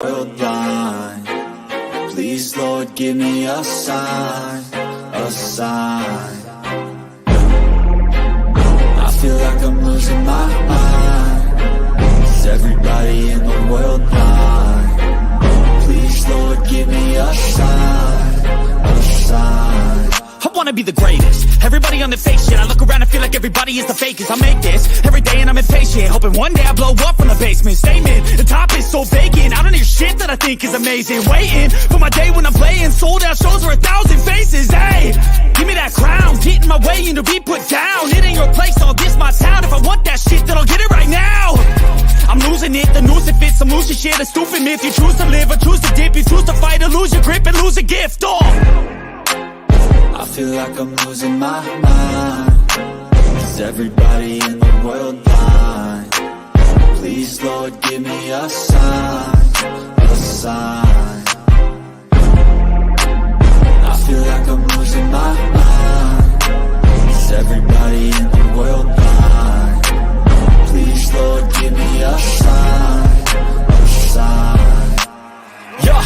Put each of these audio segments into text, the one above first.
world blind. Please, Lord, give me a sign, a sign. I feel like I'm losing my mind. Is everybody in the world blind? Please, Lord, give me a sign, a sign. I wanna be the greatest. Everybody on the fake shit. I look around and feel like everybody is the fakest. I make this every day and I'm impatient, hoping one day I blow up from the basement. Statement, the top is so vacant. I don't hear shit that I think is amazing. Waiting for my day when I'm playing sold out shows for 1,000 faces. Hey, give me that crown, get in my way and to be put down. It ain't your place, I'll diss my town. If I want that shit, then I'll get it right now. I'm losing it, the noose it fits. I'm losing shit, a stupid myth. You choose to live or choose to dip. You choose to fight or lose your grip and lose a gift. I feel like I'm losing my mind. Is everybody in the world blind? Please, Lord, give me a sign, a sign. I feel like I'm losing my mind. Is everybody in the world blind? Please, Lord, give me a sign, a sign. Yeah.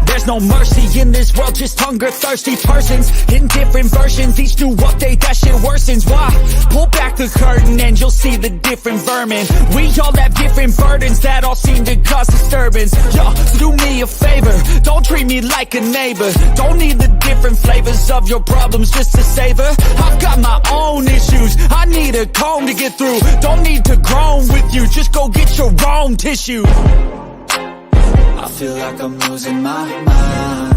There's no mercy in this world, just hunger-thirsty persons in different versions. Each new update, that shit worsens. Why? Pull back the curtain and you'll see the different vermin. We all have different burdens that all seem to cause disturbance. Yo, so do me a favor, don't treat me like a neighbor. Don't need the different flavors of your problems just to savor. I've got my own issues, I need a comb to get through. Don't need to groan with you, just go get your own tissue. I feel like I'm losing my mind.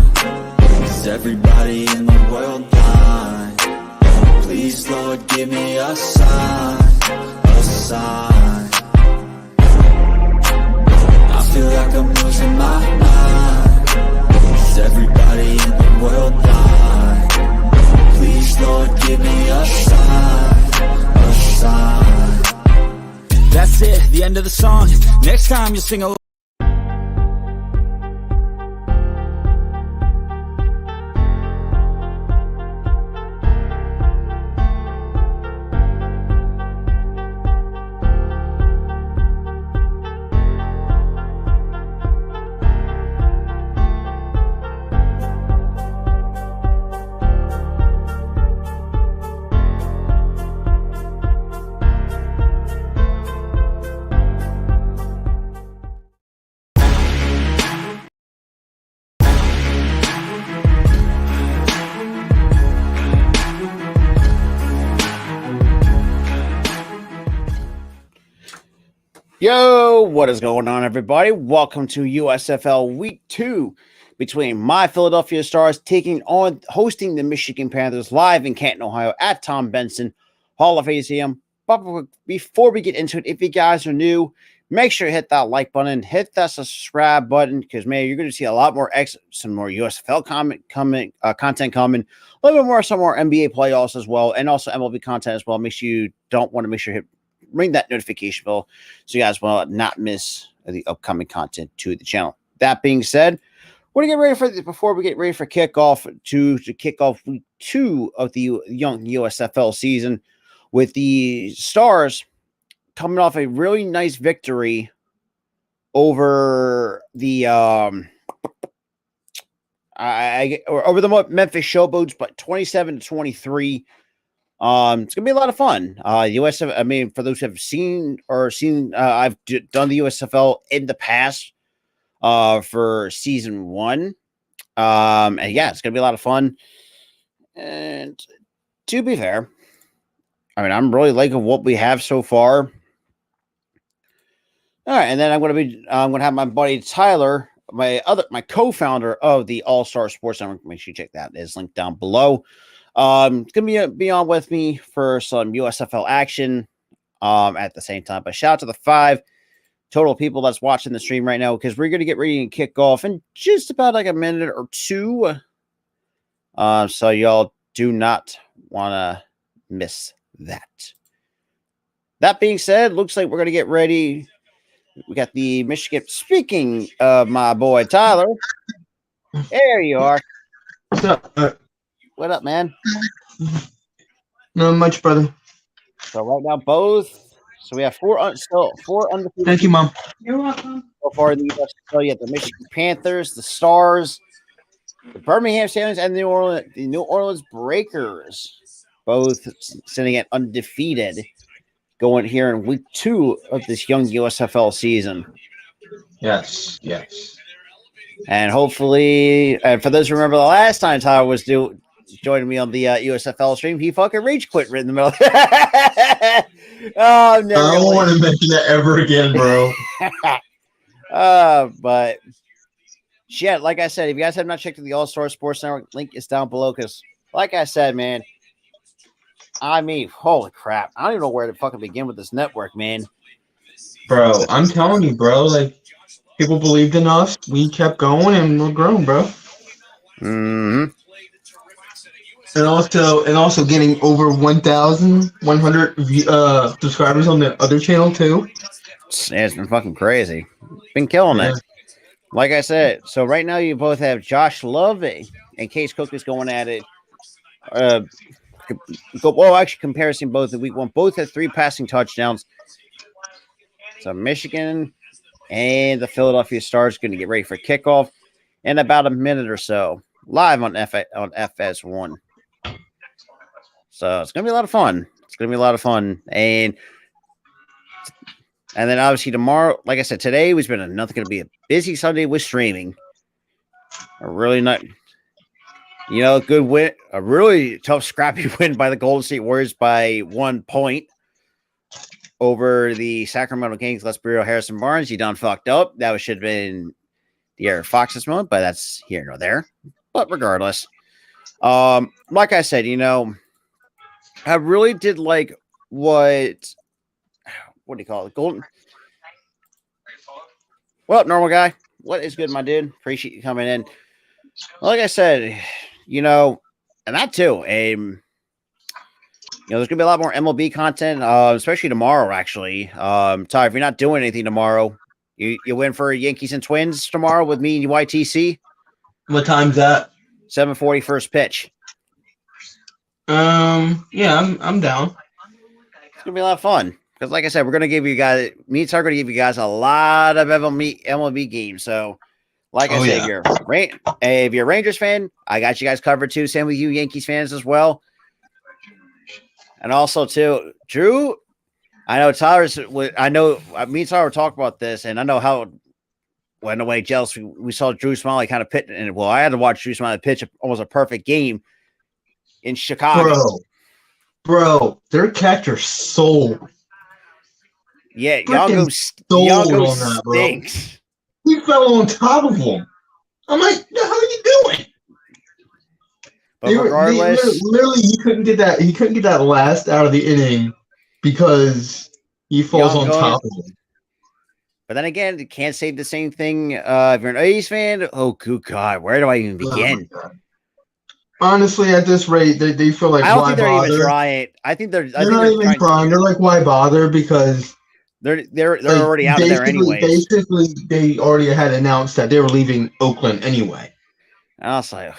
Is everybody in the world blind? Please, Lord, give me a sign, a sign. I feel like I'm losing my mind. Is everybody in the world blind? Please, Lord, give me a sign, a sign. That's it, the end of the song. Next time you'll sing a Yo, what is going on, everybody? Welcome to USFL Week 2 between my Philadelphia Stars hosting the Michigan Panthers live in Canton, Ohio at Tom Benson Hall of Fame. But before we get into it, if you guys are new, make sure you hit that like button, hit that subscribe button, because, man, you're going to see a lot more some more USFL content coming, a little bit more, some more NBA playoffs as well, and also MLB content as well. Make sure you ring that notification bell so you guys will not miss the upcoming content to the channel. That being said, we're gonna get ready before we get ready for kickoff to kick off week 2 of the young USFL season, with the Stars coming off a really nice victory over the over the Memphis Showboats, but 27-23. It's gonna be a lot of fun. USFL. I mean, for those who have seen, I've done the USFL in the past, for season 1. And yeah, it's gonna be a lot of fun. And to be fair, I mean, I'm really liking what we have so far. All right, and then I'm gonna have my buddy Tyler, my co-founder of the All Star Sports Network. Make sure you check that. It's linked down below. It's gonna be on with me for some USFL action at the same time. But shout out to the 5 total people that's watching the stream right now, because we're gonna get ready and kick off in just about like a minute or 2. So y'all do not wanna miss that. That being said, looks like we're gonna get ready. We got the Michigan. Speaking of my boy Tyler, there you are. What's up? What up, man? Not much, brother. So right now, both So we have four undefeated. Thank you, Mom. You're welcome. So far in the USFL. You have the Michigan Panthers, the Stars, the Birmingham Stallions, and the New Orleans Breakers, both sitting at undefeated, going here in week 2 of this young USFL season. Yes. And hopefully, and for those who remember the last time Tyler was joining me on the USFL stream, he fucking rage quit right in the middle. Oh, no. I don't want to mention that ever again, bro. But shit, like I said, if you guys have not checked out the All Star Sports Network, link is down below. Because, like I said, man, I mean, holy crap, I don't even know where to fucking begin with this network, man. Bro, I'm telling you, bro. Like, people believed in us. We kept going, and we're grown, bro. Mm-hmm. And also getting over 1,100 subscribers on the other channel too. Yeah, it's been fucking crazy. Been killing it. Like I said, so right now you both have Josh Love and Case Cook is going at it. Actually, comparison both in week 1. Both had 3 passing touchdowns. So Michigan and the Philadelphia Stars going to get ready for kickoff in about a minute or so, live on FS1. So it's going to be a lot of fun. And then obviously tomorrow, like I said, today was been nothing going to be a busy Sunday with streaming. A really not, good win. A really tough, scrappy win by the Golden State Warriors by 1 point over the Sacramento Kings. Let's be real, Harrison Barnes, you done fucked up. That should have been the Aaron Fox's moment, but that's here nor there. But regardless, like I said, I really did like what do you call it? Golden. Well, normal guy. What is good, my dude? Appreciate you coming in. Like I said, and that too. There's gonna be a lot more MLB content, especially tomorrow. Actually, Ty, if you're not doing anything tomorrow, you win for Yankees and Twins tomorrow with me and YTC. What time's that? 7:40 first pitch. Yeah, I'm down. It's gonna be a lot of fun because, like I said, we're gonna give you guys. Me and Ty are gonna give you guys a lot of MLB games. So, like I said, if you're a Rangers fan, I got you guys covered too. Same with you, Yankees fans as well. And also too, Drew. I know Tyler's. I know me and Tyler were talking about this, and I know how. Well, in a way, jealous. We saw Drew Smiley kind of pitch, and I had to watch Drew Smiley pitch almost a perfect game in Chicago. Bro, their catcher sold. Yeah, Yago stinks. He fell on top of him. I'm like, the hell are you doing? But regardless, literally, he couldn't get that. He couldn't get that last out of the inning because he falls on top of him. But then again, you can't say the same thing if you're an A's fan. Oh, good God, where do I even begin? Honestly, at this rate, they feel like, I don't why think they're bother? even trying. I think they're not even trying. They're like, why bother? Because they're already out of there anyways. Basically, they already had announced that they were leaving Oakland anyway. I was like,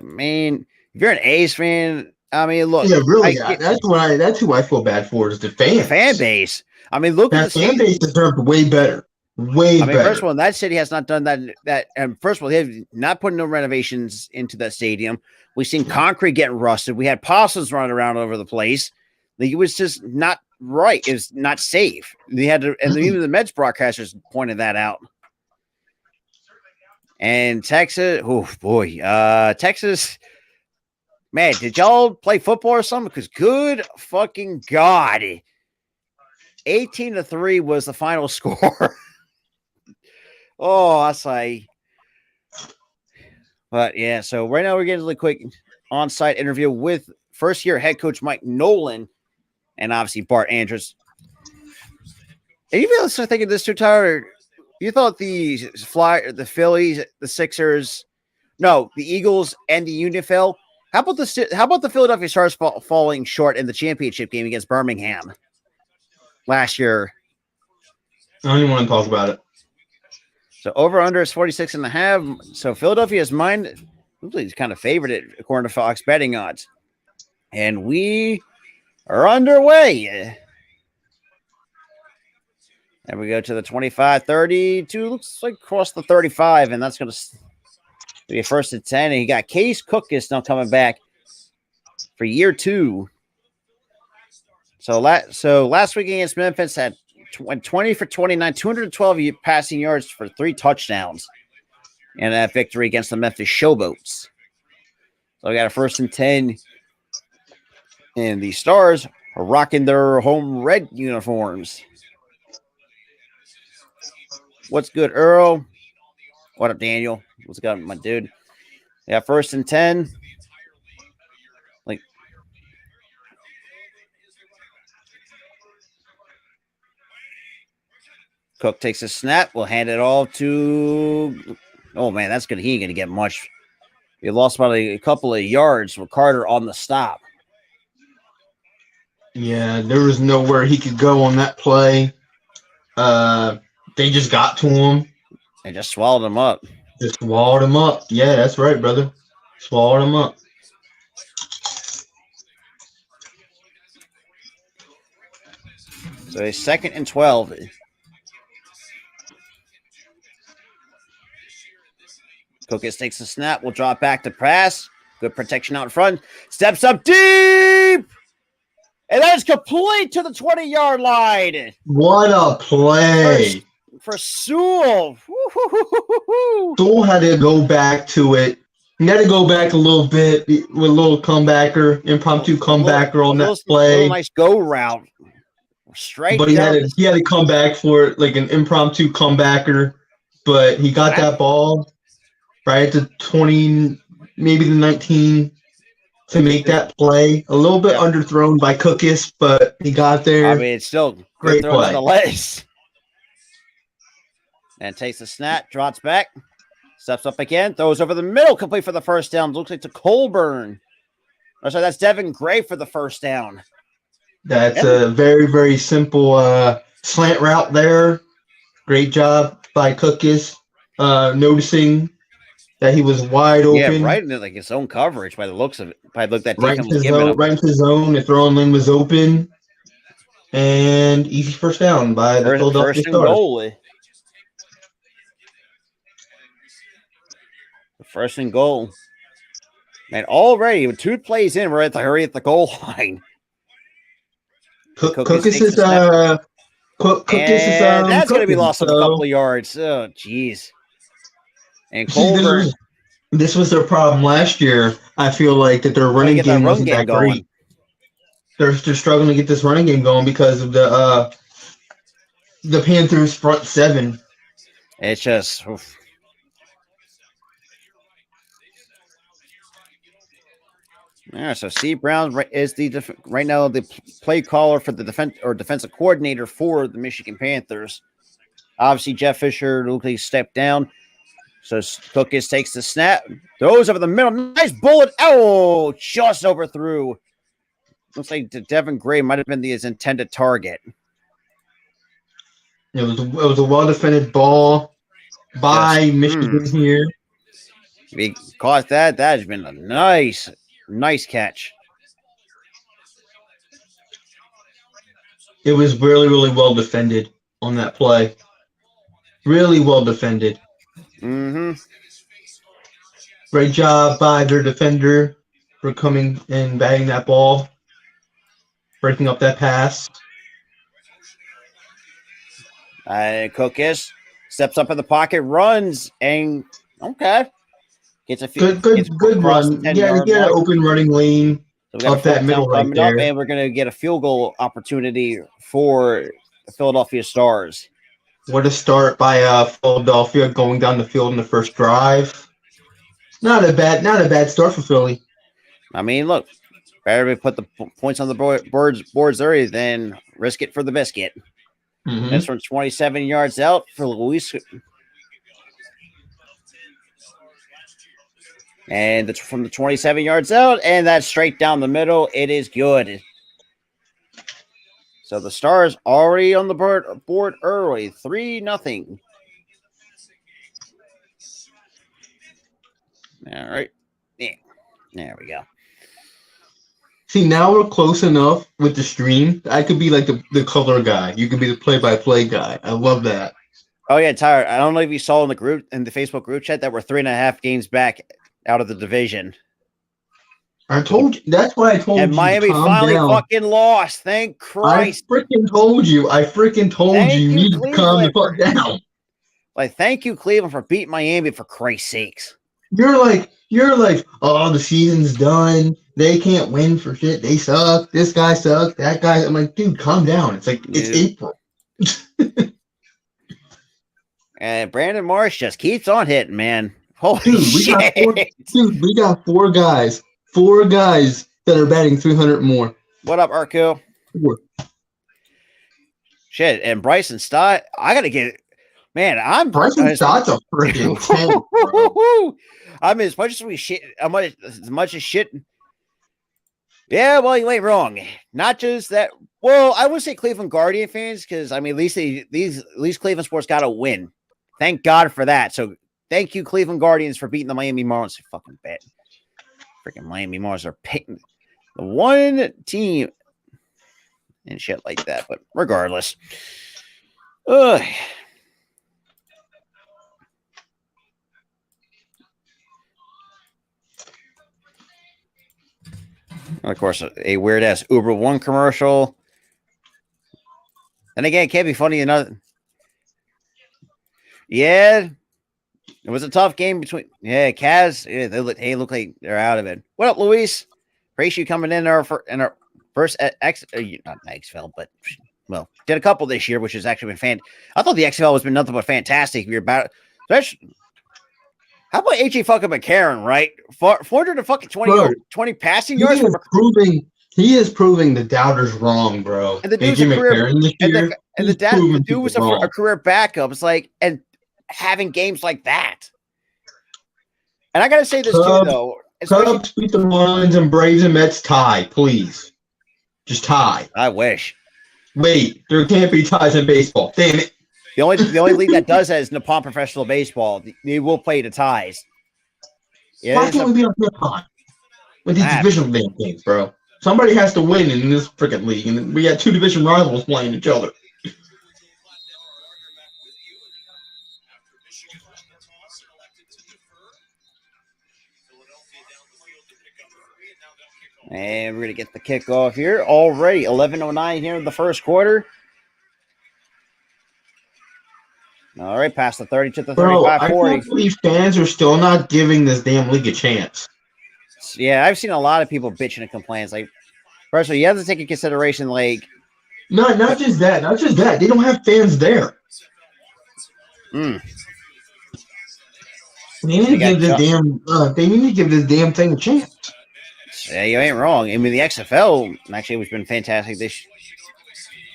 man, if you're an A's fan, I mean, look, yeah, really, that's who I feel bad for is the fans. The fan base. I mean, look at the fan base deserved way better. Better. First of all, that city has not done that. And first of all, they have not put no renovations into that stadium. We've seen concrete getting rusted. We had possums running around over the place. Like, it was just not right. It was not safe. They had to, and even the Mets broadcasters pointed that out. And Texas, oh boy, Texas, man, did y'all play football or something? Because good fucking God, 18-3 was the final score. Oh, I say. But yeah, so right now we're getting a quick on-site interview with first-year head coach Mike Nolan and obviously Bart Andrews. And you feel start thinking this too, Tyler? You thought the Phillies, the Sixers, no, the Eagles and the USFL. How about the Philadelphia Stars falling short in the championship game against Birmingham last year? I don't even want to talk about it. So over under is 46.5. So Philadelphia's mind is kind of favored it according to Fox betting odds. And we are underway. And we go to the 25, 32. Looks like across the 35, and that's going to be first and 10. And you got Case Cook is now coming back for year 2. So last week against Memphis had 20 for 29, 212 passing yards for 3 touchdowns. And that victory against the Memphis Showboats. So we got a first and 10. And the Stars are rocking their home red uniforms. What's good, Earl? What up, Daniel? What's good, my dude? Yeah, first and 10. Cook takes a snap. We'll hand it all to. Oh, man, that's good. He ain't going to get much. He lost about a couple of yards with Carter on the stop. Yeah, there was nowhere he could go on that play. They just got to him. And just swallowed him up. Just swallowed him up. Yeah, that's right, brother. Swallowed him up. So a second and 12. Cookus takes a snap. We'll drop back to pass. Good protection out front. Steps up deep. And that is complete to the 20-yard line. What a play. For Sewell. Sewell had to go back to it. He had to go back a little bit with a little comebacker, impromptu comebacker on that play. A little nice go route. Straight but he had to come back for it, like an impromptu comebacker. But he got that ball right at the 20, maybe the 19 to make that play. A little bit underthrown by Cookus, but he got there. I mean, it's still great throw play. Nonetheless. And takes a snap, drops back, steps up again, throws over the middle, complete for the first down. Looks like to Colburn. Oh, sorry, that's Devin Gray for the first down. That's a very, very simple slant route there. Great job by Cookus, noticing that he was wide open. Yeah, right into like his own coverage by the looks of it. By the look that right into his zone. The throwing lane was open, and easy first down by the Philadelphia Stars. Goal. First and goal. And already with 2 plays in, we're at the goal line. Cookus is that's going to be lost on a couple of yards. Oh, jeez. And Colburn. This was their problem last year. I feel like that their running game wasn't that great. They're struggling to get this running game going because of the Panthers' front 7. It's just. Oof. Yeah, so Steve Brown is right now the play caller for the defensive coordinator for the Michigan Panthers. Obviously, Jeff Fisher looks like he stepped down. So Cookus takes the snap, throws over the middle. Nice bullet. Oh, just overthrew. Looks like Devin Gray might have been his intended target. It was a well-defended ball by Michigan here. If he caught that, that has been a nice catch. It was really, really well defended on that play. Really well defended. Mm-hmm. Great job by their defender for coming and batting that ball, breaking up that pass. Cookus steps up in the pocket, runs, and gets a good run. Yeah, get an open running lane up that middle right there. And we're going to get a field goal opportunity for the Philadelphia Stars. What a start by Philadelphia going down the field in the first drive. Not a bad start for Philly. I mean, look, better put the points on the boards early than risk it for the biscuit. Mm-hmm. That's from 27 yards out for Luis. And it's from the 27 yards out, and that's straight down the middle. It is good. So the Stars already on the board early, 3-0. All right. Yeah. There we go. See, now we're close enough with the stream. I could be like the color guy. You could be the play-by-play guy. I love that. Oh yeah, Tyler. I don't know if you saw in the Facebook group chat that we're 3.5 games back out of the division. I told you. That's why I told you. And Miami finally fucking lost. Thank Christ. I freaking told you. You need to calm the fuck down. Like, thank you, Cleveland, for beating Miami, for Christ's sakes. You're like, oh, the season's done. They can't win for shit. They suck. This guy sucks. That guy. I'm like, dude, calm down. It's like, it's April. And Brandon Marsh just keeps on hitting, man. Holy shit. We got four guys. 4 guys that are batting 300 more. What up, Arco? 4. Shit, and Bryson Stott, I gotta get it. Man, Bryson Stott's a freaking 10. I mean, as much as shit. Yeah, well, you ain't wrong. Not just that. Well, I would say Cleveland Guardian fans, because I mean, at least Cleveland sports got to win. Thank God for that. So, thank you, Cleveland Guardians, for beating the Miami Marlins. You fucking bet. Freaking Miami Marlins are picking the one team and shit like that. But regardless, of course, a weird ass Uber One commercial. And again, it can't be funny enough. Yeah. It was a tough game between Kaz. Yeah, they look like they're out of it. What up, Luis? Appreciate you coming in our first not XFL, but well, did a couple this year, which has actually been I thought the XFL has been nothing but fantastic. You're about how about AJ fucking McCarron, right? 420 passing yards. He is proving the doubters wrong, bro. And the dude's a career, the dude was a career backup. It's like, and having games like that. And I got to say this too, though. Cubs beat the Marlins and Braves and Mets tie, please. Just tie. I wish. Wait, there can't be ties in baseball. Damn it. The only league that does that is Nippon Professional Baseball. They will play the ties. Yeah, why can't we be on Nippon with these division games, bro? Somebody has to win in this freaking league, and we got 2 division rivals playing each other. And we're going to get the kickoff here. Already 11:09 here in the first quarter. All right, past the 30 to the 35, 40. I can't believe fans are still not giving this damn league a chance. Yeah, I've seen a lot of people bitching and complaints. Like, first of all, you have to take into consideration, like... Not just that. Not just that. They don't have fans there. They need to give this damn thing a chance. Yeah, you ain't wrong. I mean, the XFL actually has been fantastic this year.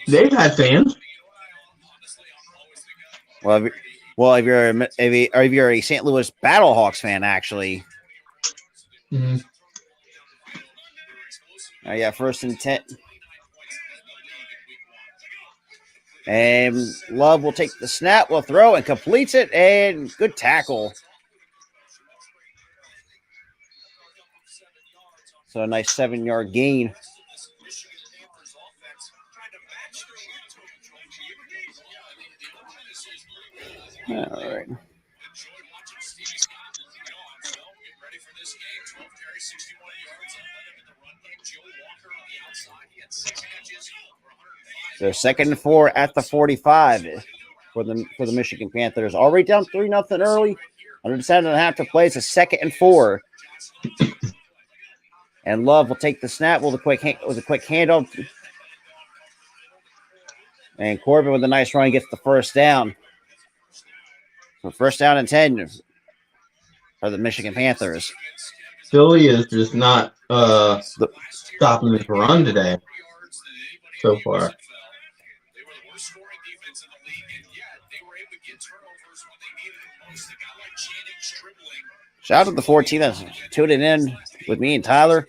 They've had fans. Well, if you're a St. Louis Battlehawks fan, actually. Mm-hmm. Yeah, 1st and 10. And Love will take the snap, will throw, and completes it, and good tackle. So a nice 7-yard gain. All right. So 2nd and 4 at the 45 for the Michigan Panthers. Already down 3-0 early. 107.5 to play. It's a 2nd and 4. And Love will take the snap with a quick handoff. And Corbin with a nice run gets the first down. So 1st down and 10 for the Michigan Panthers. Philly is just not stopping this run today so far. Shout out to the 14 that's tuning in with me and Tyler.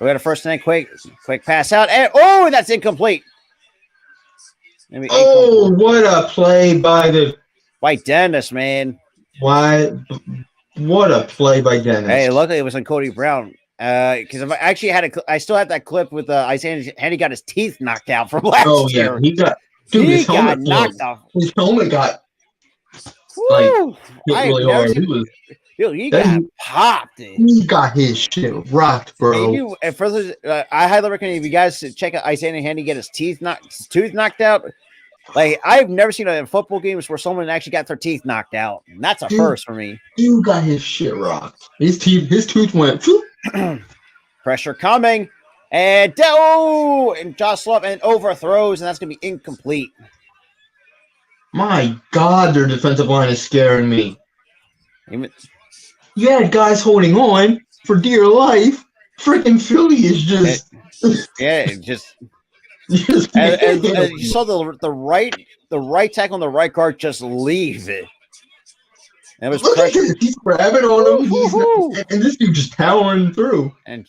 We got a 1st and 10 quick pass out. And that's incomplete. What a play by Dennis, man. What a play by Dennis. Hey, luckily it was on Cody Brown. Because I actually I still have that clip with Isaiah Henry got his teeth knocked out from last Oh yeah, year. he got dude. He His got helmet knocked off. His helmet got like Woo! hit I have really never hard. seen. Dude, he That, got popped. he got his shit rocked, bro. And for those, I highly recommend if you guys check out Isaiah Henry get his tooth knocked out. Like I've never seen in football games where someone actually got their teeth knocked out. And that's a first for me. Dude got his shit rocked. His tooth went. Pressure coming, and Josh Love and overthrows, and that's gonna be incomplete. My God, their defensive line is scaring me. Even, You had guys holding on for dear life. Freaking Philly is just and you saw the right tackle and the right guard just leave it. And it was look at pressure. this. He's grabbing on him. And this dude just powering through. And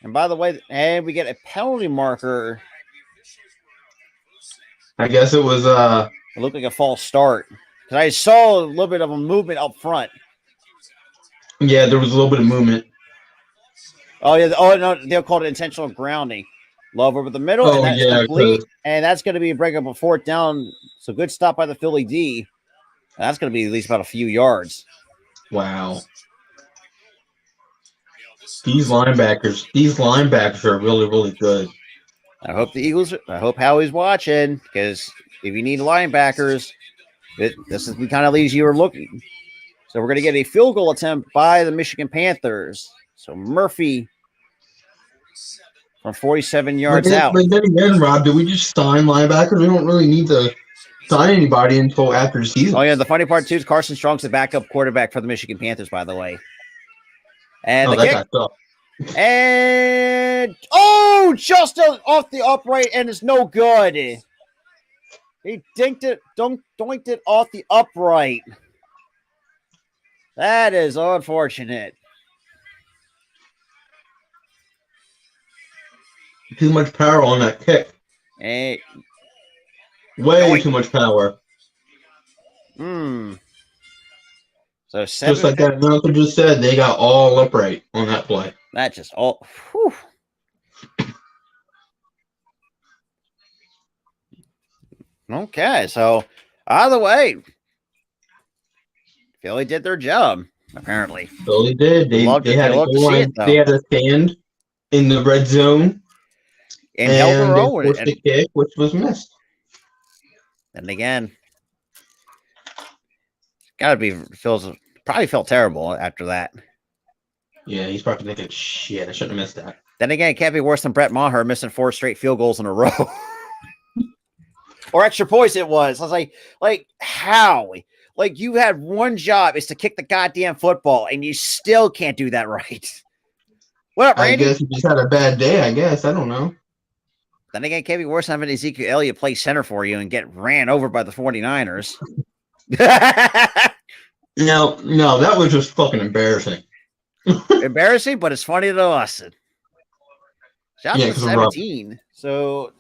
by the way, and we get a penalty marker. I guess it was It looked like a false start because I saw a little bit of a movement up front. yeah, there was a little bit of movement. Oh yeah, oh no, they'll call it intentional grounding. Love over the middle, and that's complete, and that's going to be a break up a fourth down. So good stop by the Philly D. That's going to be at least about a few yards. Wow. These linebackers are really, really good. I hope Howie's watching because if you need linebackers, this is the kind of leads you are looking. So we're going to get a field goal attempt by the Michigan Panthers. So Murphy from 47 yards out. But then again, Rob, do we just sign linebackers? We don't really need to sign anybody until after the season. Oh, yeah. The funny part, too, is Carson Strong's the backup quarterback for the Michigan Panthers, by the way. And the kick. And, just off the upright, and it's no good. He doinked it off the upright. That is unfortunate. Too much power on that kick. Hey. Way too much power. So just like that announcer just said, they got all upright on that play. That just all. Whew. Okay, so either way, Philly did their job. Apparently, Philly did. They had a stand in the red zone. And held their own. The kick, which was missed. And again, probably felt terrible after that. Yeah, he's probably thinking, shit, I shouldn't have missed that. Then again, it can't be worse than Brett Maher missing 4 straight field goals in a row. Or extra points it was. I was like, how? Like, you had one job is to kick the goddamn football, and you still can't do that right. What up, Randy? I guess he just had a bad day, I guess. I don't know. Then again, it can't be worse than having Ezekiel Elliott play center for you and get ran over by the 49ers. No, that was just fucking embarrassing. Embarrassing, but it's funny to us. Shout out to 17. So,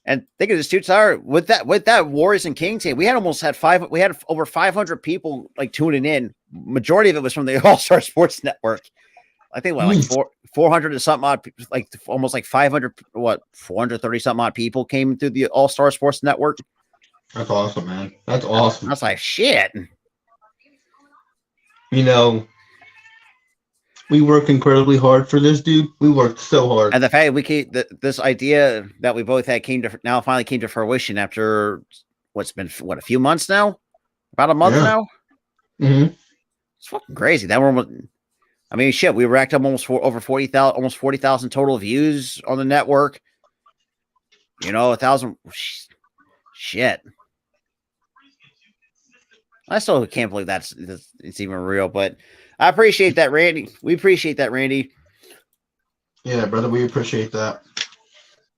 and think of this too, Tyler. With that Warriors and Kings game, we had over 500 people like tuning in. Majority of it was from the All Star Sports Network. I think 400 and something odd, like almost like 430 something odd people came through the All Star Sports Network. That's awesome, man. That's awesome. I was like, shit. You know, we worked incredibly hard for this, dude. We worked so hard. And the fact this idea that we both had finally came to fruition after what's been a few months now, about a month now. Mm-hmm. It's fucking crazy. That one. I mean, shit. We racked up over 40,000 total views on the network. 1,000. Shit. I still can't believe it's even real, but I appreciate that, Randy. We appreciate that, Randy. Yeah, brother, we appreciate that.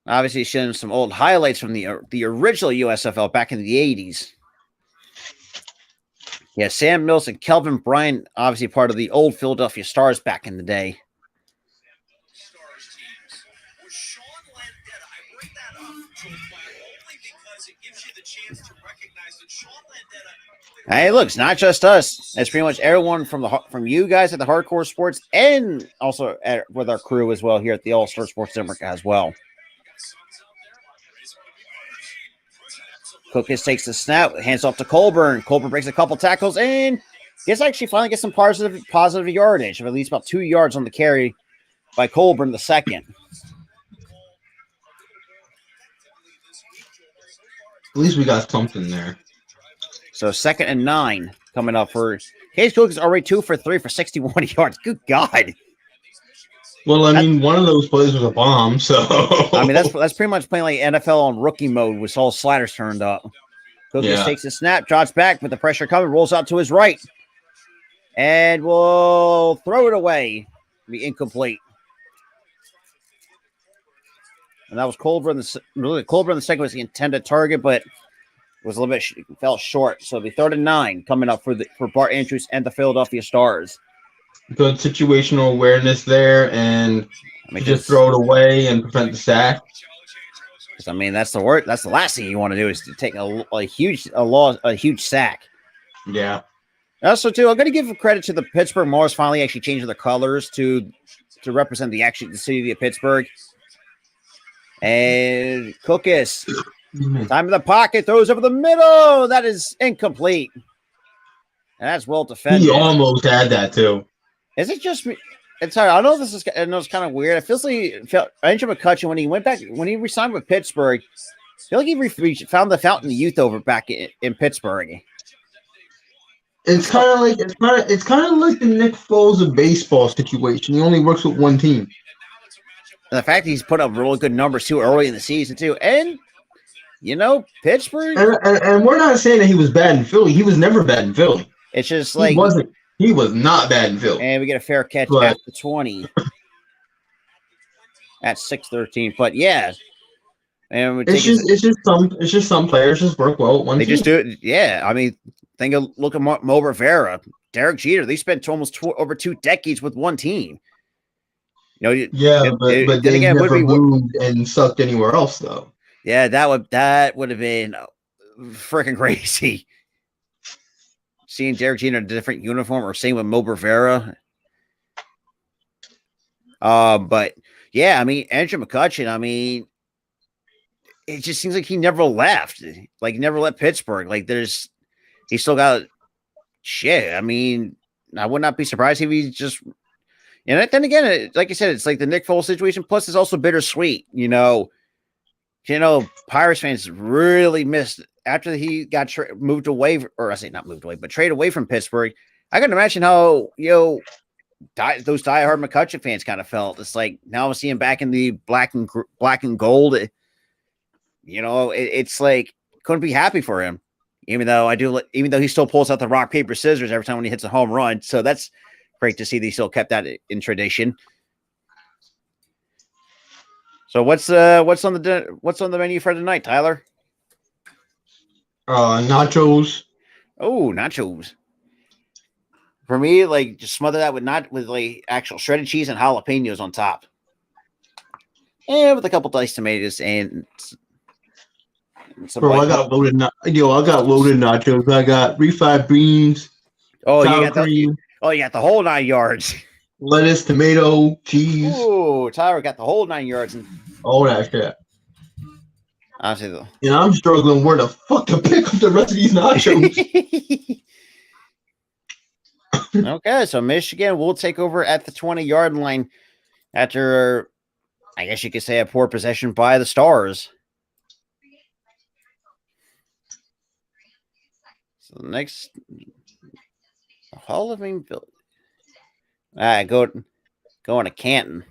Obviously, showing some old highlights from the original USFL back in the 80s. Yeah, Sam Mills and Kelvin Bryant, obviously part of the old Philadelphia Stars back in the day. Hey, look, it's not just us. It's pretty much everyone from you guys at the Hardcore Sports and also with our crew as well here at the All Star Sports Network as well. Cookus takes the snap, hands off to Colburn. Colburn breaks a couple tackles and finally gets some positive yardage of at least about 2 yards on the carry by Colburn the second. At least we got something there. So 2nd and 9 coming up for Case Cook is already 2 for 3 for 61 yards. Good God. Well, I mean, one of those plays was a bomb, so I mean that's pretty much playing like NFL on rookie mode with all sliders turned up. Cook takes a snap, drops back with the pressure coming, rolls out to his right, and will throw it away. Be incomplete. And that was Colburn. Colburn the second was the intended target, but was a little bit fell short. So it'll be 3rd and 9 coming up for Bart Andrews and the Philadelphia Stars. Good situational awareness there, and just throw it away and prevent the sack. I mean, that's the word. That's the last thing you want to do is to take a huge sack. Yeah. Also, too, I'm going to give credit to the Pittsburgh Maulers finally actually changing their colors to represent the city of Pittsburgh. And Cookus, time in the pocket, throws over the middle. That is incomplete. And that's well defended. He almost had that too. Is it just me? It's hard. I know it's kind of weird. It feels like Andrew McCutcheon when he resigned with Pittsburgh, I feel like he found the fountain of youth over back in Pittsburgh. It's kind of like the Nick Foles of baseball situation. He only works with one team. And the fact that he's put up really good numbers too early in the season too, and Pittsburgh. And we're not saying that he was bad in Philly. He was never bad in Philly. It's just like He was not bad in Philly. And we get a fair catch at the 20. At 6-13. But yeah. And it's just some players just work well at one team. Just do it. Yeah. I mean, look at Mo Rivera, Derek Jeter. They spent almost over 2 decades with one team. But then again, never moved and sucked anywhere else though. Yeah, that would have been freaking crazy. Seeing Derek Jeter in a different uniform, or same with Mo Rivera. But yeah, I mean, Andrew McCutcheon, I mean, it just seems like he never left. Like, he never left Pittsburgh. Like, he still got shit. I mean, I would not be surprised if he just. And then again, like I said, it's like the Nick Foles situation. Plus, it's also bittersweet. Pirates fans really missed after he got moved away, or I say not moved away, but traded away from Pittsburgh. I can imagine how those diehard McCutcheon fans kind of felt. It's like now I'm seeing him back in the black and gold. It's like couldn't be happy for him, even though he still pulls out the rock paper scissors every time when he hits a home run. So that's great to see that he still kept that in tradition. So what's on the menu for tonight, Tyler? Nachos. Oh, nachos. For me, like, just smother that with like actual shredded cheese and jalapenos on top, and with a couple diced tomatoes and some. Bro, I got loaded nachos. I got refried beans. Oh, you got the whole 9 yards. Lettuce, tomato, cheese. Oh, Tyler got the whole 9 yards and all that shit. Honestly, though. I'm struggling where the fuck to pick up the rest of these nachos. Okay, so Michigan will take over at the 20-yard line after, I guess you could say, a poor possession by the Stars. So the next Hall of Fame Village. All right, going to Canton.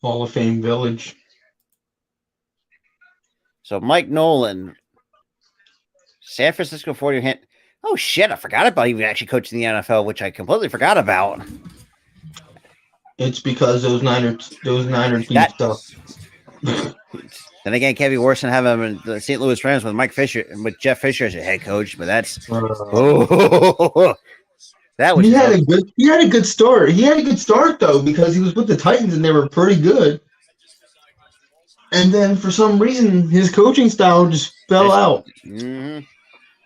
Hall of Fame Village. So Mike Nolan, San Francisco 40. Oh shit! I forgot about even actually coaching the NFL, which I completely forgot about. It's because those Niner team stuff. Then again, can't be worse than having him in the St. Louis Rams with Jeff Fisher as your head coach. But that's that was. He had a good start. He had a good start though because he was with the Titans and they were pretty good. And then for some reason his coaching style just fell out. Mm-hmm.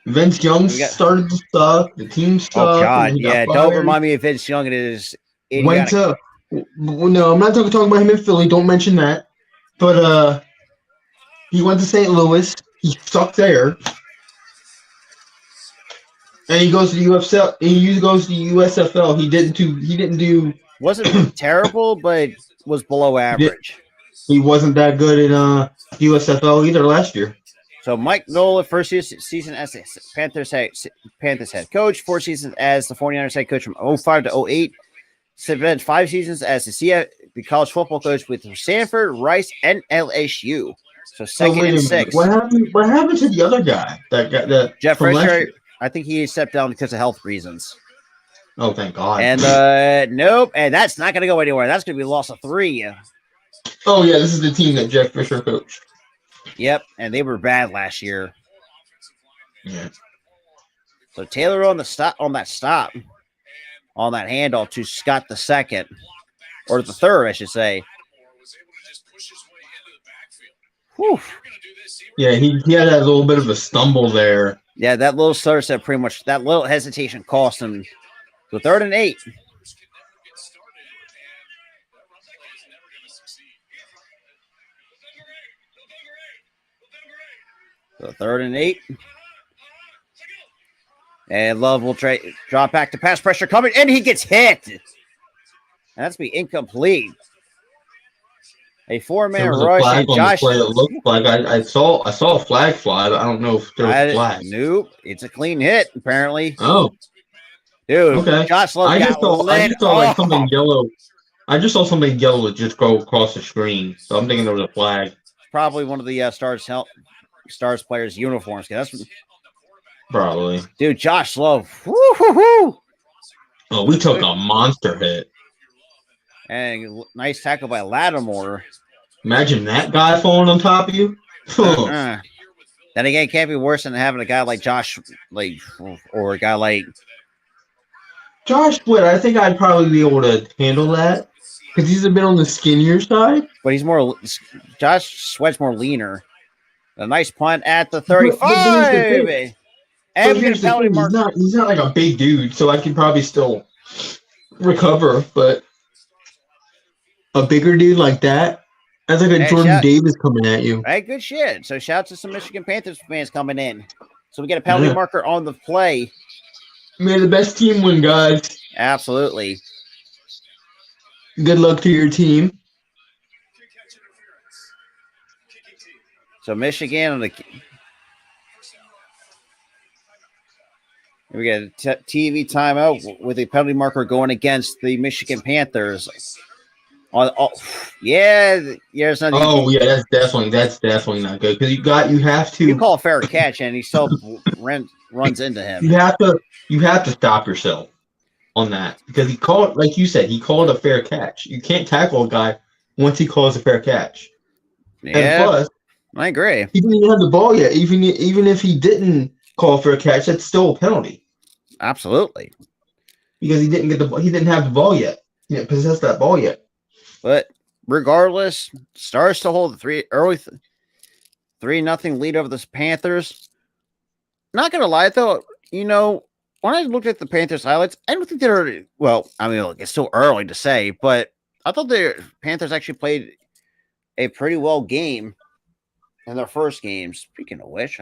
Vince Young started to suck. The team sucked. Oh God, and he got yeah. fired. Don't remind me of Vince Young. It is Went idiotic. to no, I'm not talking about him in Philly. Don't mention that. But he went to St. Louis. He sucked there. And he goes to the UFL. He goes to USFL. He didn't do. Wasn't terrible, but was below average. He wasn't that good in USFL either last year. So Mike Nola, first season as the Panthers head coach, 4 seasons as the 49ers head coach from 05 to 08. Spent 5 seasons as the college football coach with Stanford, Rice, and LSU. So second and 6. What happened to the other guy? That Jeff Fisher. I think he stepped down because of health reasons. Oh, thank God. And nope, and that's not going to go anywhere. That's going to be a loss of 3. Oh yeah, this is the team that Jeff Fisher coached. Yep, and they were bad last year. Yeah. So Taylor on that stop, on that handoff to Scott the second, or the third, I should say. Whew. Yeah, he had that little bit of a stumble there. Yeah, that little stutter step pretty much, that little hesitation cost him. So 3rd and 8. So 3rd and 8. And Love will drop back to pass pressure coming, and he gets hit. And that's be incomplete. A 4-man rush. Flag And Josh, on the play. It looked like I saw a flag fly, but I don't know if there was a flag. Nope, it's a clean hit apparently. Oh, dude. Okay. Josh Love I just saw like something yellow. I just saw something yellow just go across the screen, so I'm thinking there was a flag. Probably one of the Stars players' uniforms. That's Probably. dude. Josh Love. Woo-hoo-hoo. Oh, we took a monster hit. And nice tackle by Lattimore. Imagine that guy falling on top of you. Then again, it can't be worse than having a guy like Josh, or a guy like Josh Sweat. I think I'd probably be able to handle that because he's a bit on the skinnier side. But he's more. Josh Sweat's more leaner. A nice punt at the 35. And we get a penalty mark. He's not like a big dude, so I could probably still recover. But a bigger dude like that, that's like a Jordan Davis coming at you. Right, good shit. So shout out to some Michigan Panthers fans coming in. So we get a penalty marker on the play. May the best team win, guys. Absolutely. Good luck to your team. So Michigan on the we get a TV timeout with a penalty marker going against the Michigan Panthers. There's nothing. Oh yeah, that's definitely not good because you have to. You call a fair catch and he still runs into him. You have to stop yourself on that because he called, like you said, he called a fair catch. You can't tackle a guy once he calls a fair catch. Yeah, and plus, I agree. He didn't even have the ball yet. Even if he didn't call for a catch, that's still a penalty. Absolutely, because he didn't get the ball. He didn't have the ball yet. He didn't possess that ball yet. But regardless, Stars to hold the 3-0 lead over the Panthers. Not gonna lie though, when I looked at the Panthers highlights, I don't think they're look, it's still early to say, but I thought the Panthers actually played a pretty well game in their first game. Speaking of which,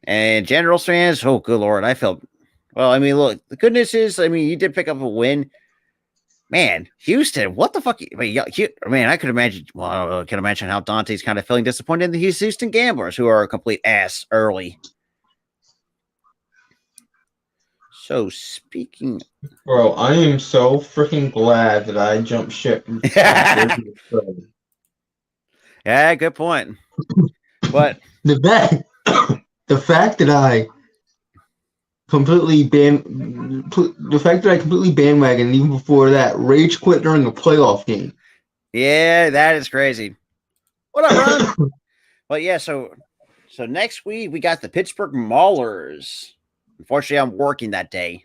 and Generals fans, oh good Lord, I felt look, the good news is, you did pick up a win. Man, Houston, what the fuck? I could imagine. Well, I can imagine how Dante's kind of feeling disappointed in the Houston Gamblers, who are a complete ass early. So speaking, bro, I am so freaking glad that I jumped ship. Yeah, good point. But the fact that I completely bandwagon even before that, rage quit during the playoff game. Yeah, that is crazy. What up, Ron? Well, yeah, so next week we got the Pittsburgh Maulers. Unfortunately, I'm working that day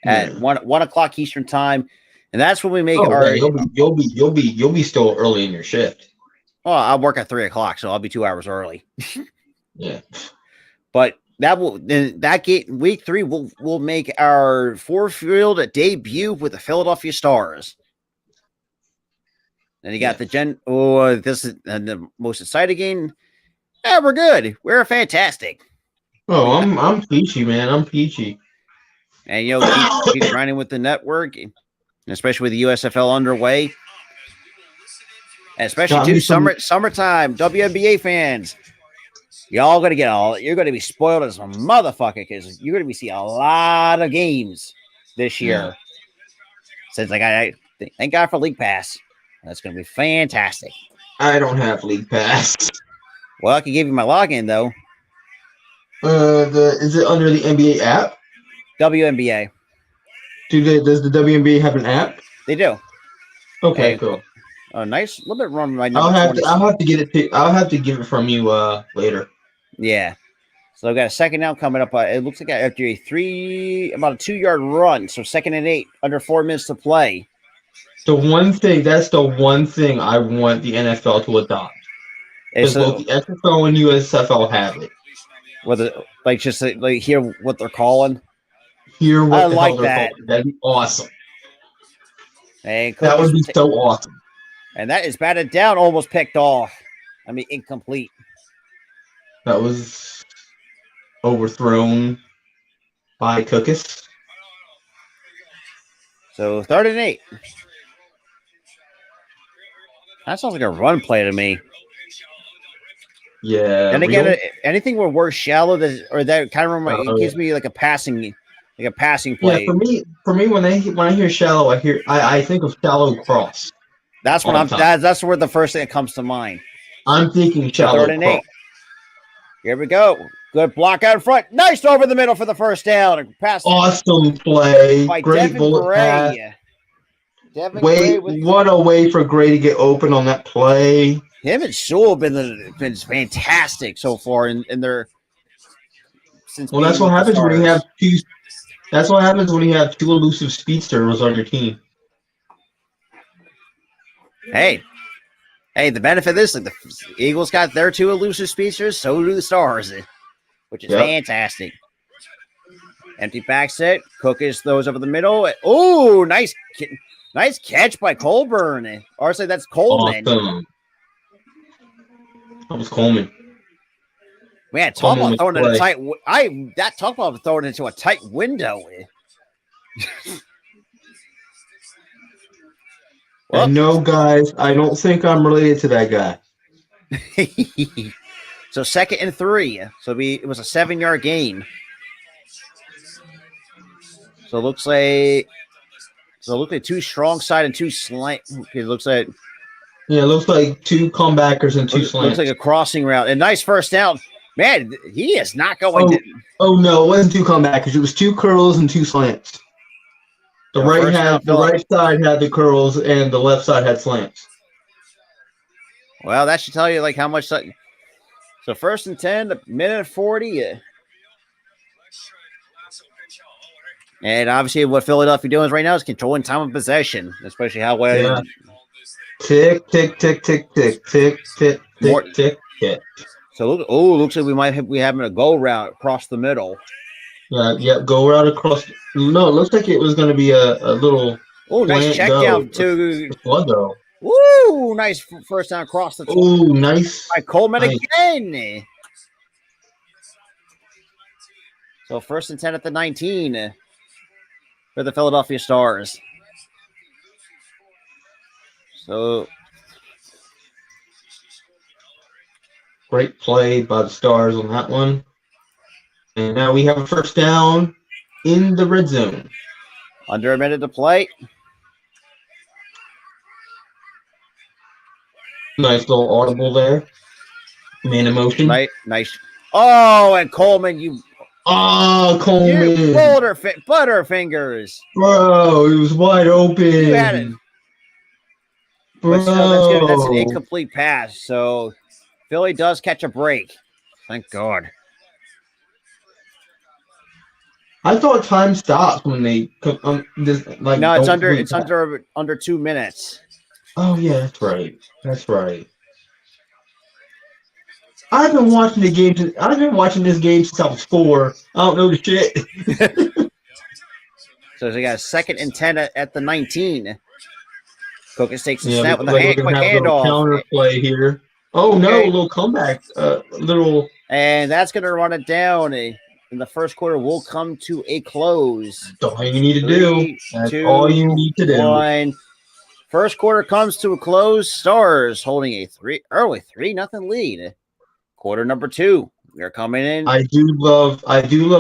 at 1 o'clock Eastern time, and that's when we make our. You'll be still early in your shift. Well, I'll work at 3 o'clock, so I'll be 2 hours early. Yeah. But that game week 3 will make our four-field debut with the Philadelphia Stars. And you got this is the most exciting game. Yeah, we're good. We're fantastic. Oh, I'm peachy, man. I'm peachy. And keep grinding with the network, especially with the USFL underway. And especially too summertime, WNBA fans. Y'all gonna you're gonna be spoiled as a motherfucker because you're gonna be seeing a lot of games this year. Yeah. Since I thank God for League Pass. That's gonna be fantastic. I don't have League Pass. Well, I can give you my login though. Is it under the NBA app? WNBA. Does the WNBA have an app? They do. Okay, cool. Oh, nice. A little bit wrong. I'll have to get it. I'll have to give it from you later. Yeah. So I've got a second down coming up. It looks like after about a 2-yard run. So 2nd and 8, under 4 minutes to play. That's the one thing I want the NFL to adopt. Because both the XFL and USFL have it. Hear what they're calling. Hear what I the like hell they're calling. That'd be awesome. And that would be so awesome. And that is batted down, almost picked off. I mean, incomplete. That was overthrown by Cookus. So 3rd and 8. That sounds like a run play to me. Yeah. And again, anything where we're shallow that kind of gives me like a passing play. Yeah, for me, when I hear shallow, I think of shallow cross. That's what that's where the first thing that comes to mind. I'm thinking shallow 3rd and 8. Here we go. Good block out in front. Nice over the middle for the first down. Pass. Awesome play. Great Devin bullet Gray. pass. Gray what a way for Gray to get open on that play. Him and Sewell have been fantastic so far in their. That's what happens when you have two. That's what happens when you have 2 elusive speedsters on your team. Hey, the benefit of this, like the Eagles got their 2 elusive speedsters, so do the Stars, which is fantastic. Empty back set. Cookus throws over the middle. Oh, nice catch by Colburn. Or say that's Coleman. Awesome. That was Coleman. Man, talk about throwing it a tight. Talk about throwing it into a tight window. Well, no, guys, I don't think I'm related to that guy. So 2nd and 3. So it was a 7-yard gain. So it looks like 2 strong side and 2 slant. It looks like. Yeah, it looks like 2 comebackers and 2 slants. Looks like a crossing route. And nice first down. Man, he is not going. No, it wasn't 2 comebackers. It was 2 curls and 2 slants. The right side had the curls and the left side had slants. Well, that should tell you like how much. So 1st and 10, a minute 40. And obviously, what Philadelphia doing right now is controlling time of possession, especially how well. Yeah. Tick, tick, tick, tick, tick, tick, tick, tick, tick, tick. So looks like we having a go route across the middle. Yeah, go route across. No, it looks like it was going to be a little. Oh, nice check down to flood though. Woo! Nice first down across the. Oh, nice by Coleman again. So 1st and 10 at the 19 for the Philadelphia Stars. So great play by the Stars on that one. And now we have a first down in the red zone. Under a minute to play. Nice little audible there. Man in motion. Nice. Oh, and Coleman, Coleman. You butterfingers. Bro, he was wide open. You had it. Bro. But still, that's an incomplete pass. So Philly does catch a break. Thank God. I thought time stopped when they no, it's under 2 minutes. Oh yeah, that's right. I've been watching the game. I've been watching this game since I was 4. I don't know the shit. So they got a 2nd and 10 at the 19. Cookus takes a Yeah, snap looks with a like we're quick gonna have a little handoff. counter play here. Oh no, Okay. a little comeback. Little. And that's going to run it down. In the first quarter will come to a close. That's all you need to 3, do. That's 2, all you need to do. 1. First quarter comes to a close. Stars holding a 3-0 lead. Quarter number 2. We are coming in. I do love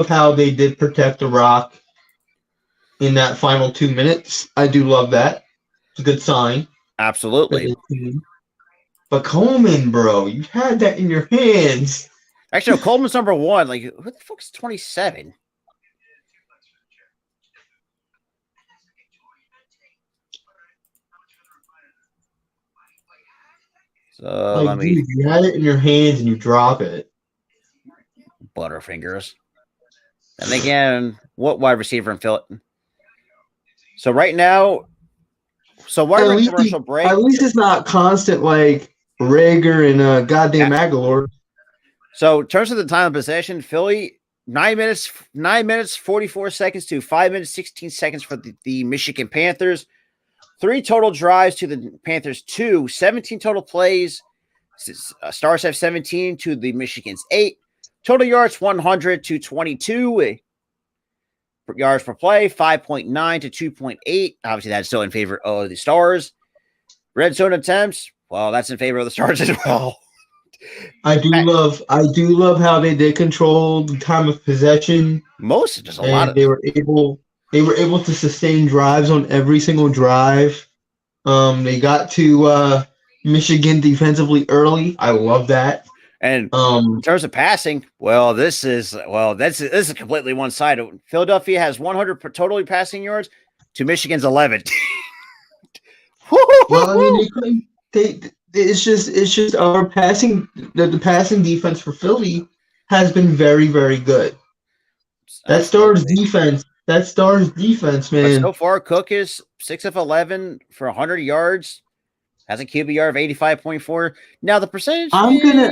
how they did protect the rock in that final 2 minutes. I do love that. It's a good sign. Absolutely. But Coleman, bro, you had that in your hands. Actually, no, Coleman's number 1. Like, who the fuck's 27? So Like, dude, you had it in your hands and you drop it. Butterfingers. And again, what wide receiver in Philly? So right now, why are we commercial break? At least it's not constant like Rager and goddamn Aguilar. So in terms of the time of possession, Philly 9 minutes 44 seconds to 5 minutes 16 seconds for the Michigan Panthers. 3 total drives to the Panthers, 2, 17 total plays. Stars have 17 to the Michigan's 8. Total yards 100 to 22. Yards per play 5.9 to 2.8. Obviously, that's still in favor of the Stars. Red zone attempts, well, that's in favor of the Stars as well. I do love how they did control the time of possession. Just a lot of they were able to sustain drives on every single drive. They got to Michigan defensively early. I love that. And in terms of passing, this is completely one-sided. Philadelphia has 100 totally passing yards to Michigan's 11. Well, I mean, it's just our passing. The passing defense for Philly has been very, very good. That Stars defense, man. But so far, Cook is 6 of 11 for 100 yards. Has a QBR of 85.4. Now the percentage. I'm gonna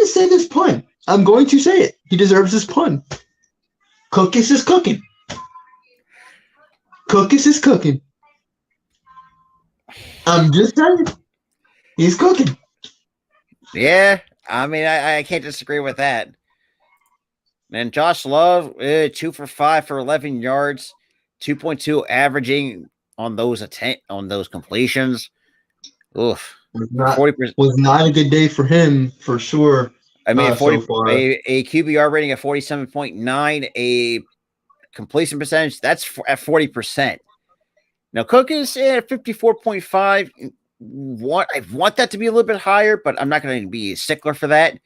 say this pun. I'm going to say it. He deserves this pun. Cookus is cooking. Cookus is cooking. I'm just telling you. He's cooking. Yeah, I mean, I can't disagree with that. And Josh Love, 2 for 5 for 11 yards, 2.2 averaging on those completions. Oof. Was not a good day for him, for sure. I mean, so far. A QBR rating of 47.9, a completion percentage, that's at 40%. Now, Cook is at 54.5. I want that to be a little bit higher, but I'm not going to be a stickler for that.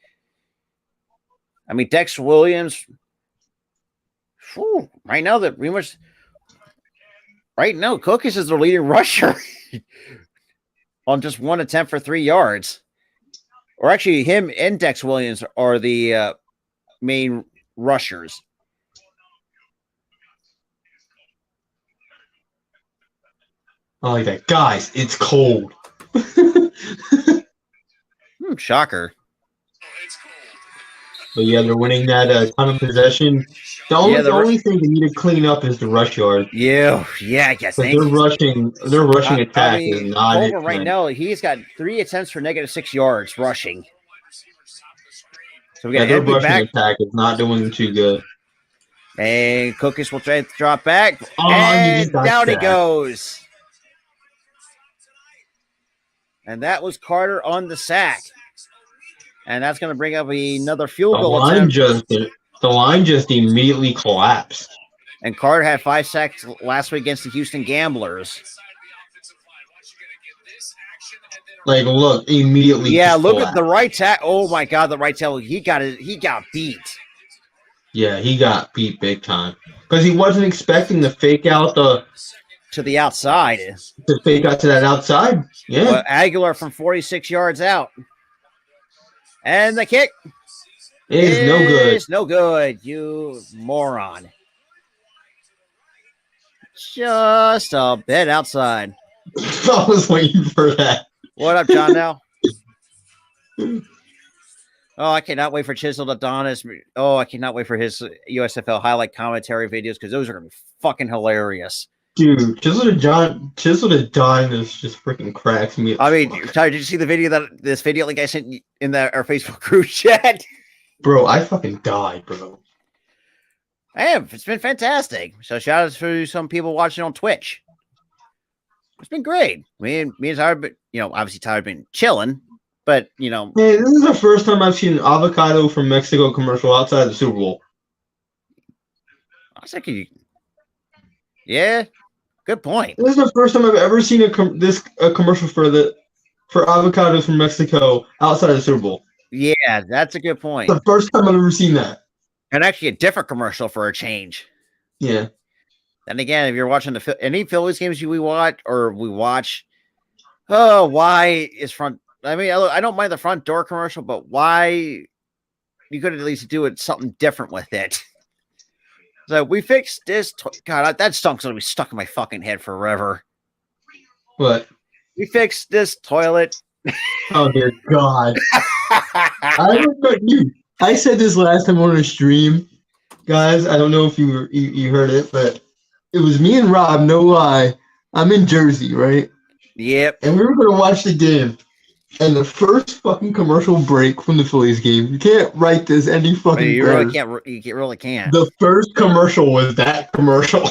I mean, Dex Williams, right now, Cookus is the leading rusher on just 1 attempt for 3 yards. Or actually, him and Dex Williams are the main rushers. I like that. Guys, it's cold. Shocker. But yeah, they're winning that ton of possession. The only thing they need to clean up is the rush yard. Yeah, I guess. Their rushing attack is not over right now. He's got 3 attempts for -6 yards rushing. So we got their rushing attack is not doing too good. And Cookus will try to drop back. Oh, and down he goes. And that was Carter on the sack. And that's going to bring up another field goal attempt. The line just immediately collapsed. And Carter had 5 sacks last week against the Houston Gamblers. Like, look, immediately. Yeah, look at the right tackle. Oh my God, the right tackle. He got beat. Yeah, he got beat big time because he wasn't expecting to fake out to the outside. To fake out to that outside. Yeah. Well, Aguilar from 46 yards out. And the kick is no good. It's no good, you moron. Just a bit outside. I was waiting for that. What up, John? Now Oh, I cannot wait for Chisel Adonis. Oh, I cannot wait for his USFL highlight commentary videos because those are going to be fucking hilarious. Dude, Chisel to Dime is just freaking cracks me up. I mean, Tyler, did you see the video this video link I sent in our Facebook group chat? Bro, I fucking died, bro. I have. It's been fantastic. So shout out to some people watching on Twitch. It's been great. Me and Tyler, obviously Tyler been chilling, but Hey, this is the first time I've seen an avocado from Mexico commercial outside the Super Bowl. I was thinking, yeah, good point. This is the first time I've ever seen a commercial for avocados from Mexico outside the Super Bowl. Yeah, that's a good point. The first time I've ever seen that. And actually a different commercial for a change. Yeah. And again, if you're watching any Phillies games we watch, oh, why is front? I mean, I don't mind the front door commercial, but why you could at least do it something different with it. So we fixed this. God, that stunk's gonna be stuck in my fucking head forever. What? We fixed this toilet. Oh dear God! I don't know you. I said this last time on a stream, guys. I don't know if you heard it, but it was me and Rob. No lie, I'm in Jersey, right? Yep. And we were gonna watch the game, and the first fucking commercial break from the Phillies game. You can't write this any fucking. You really can't. You really can't. The first commercial was that commercial.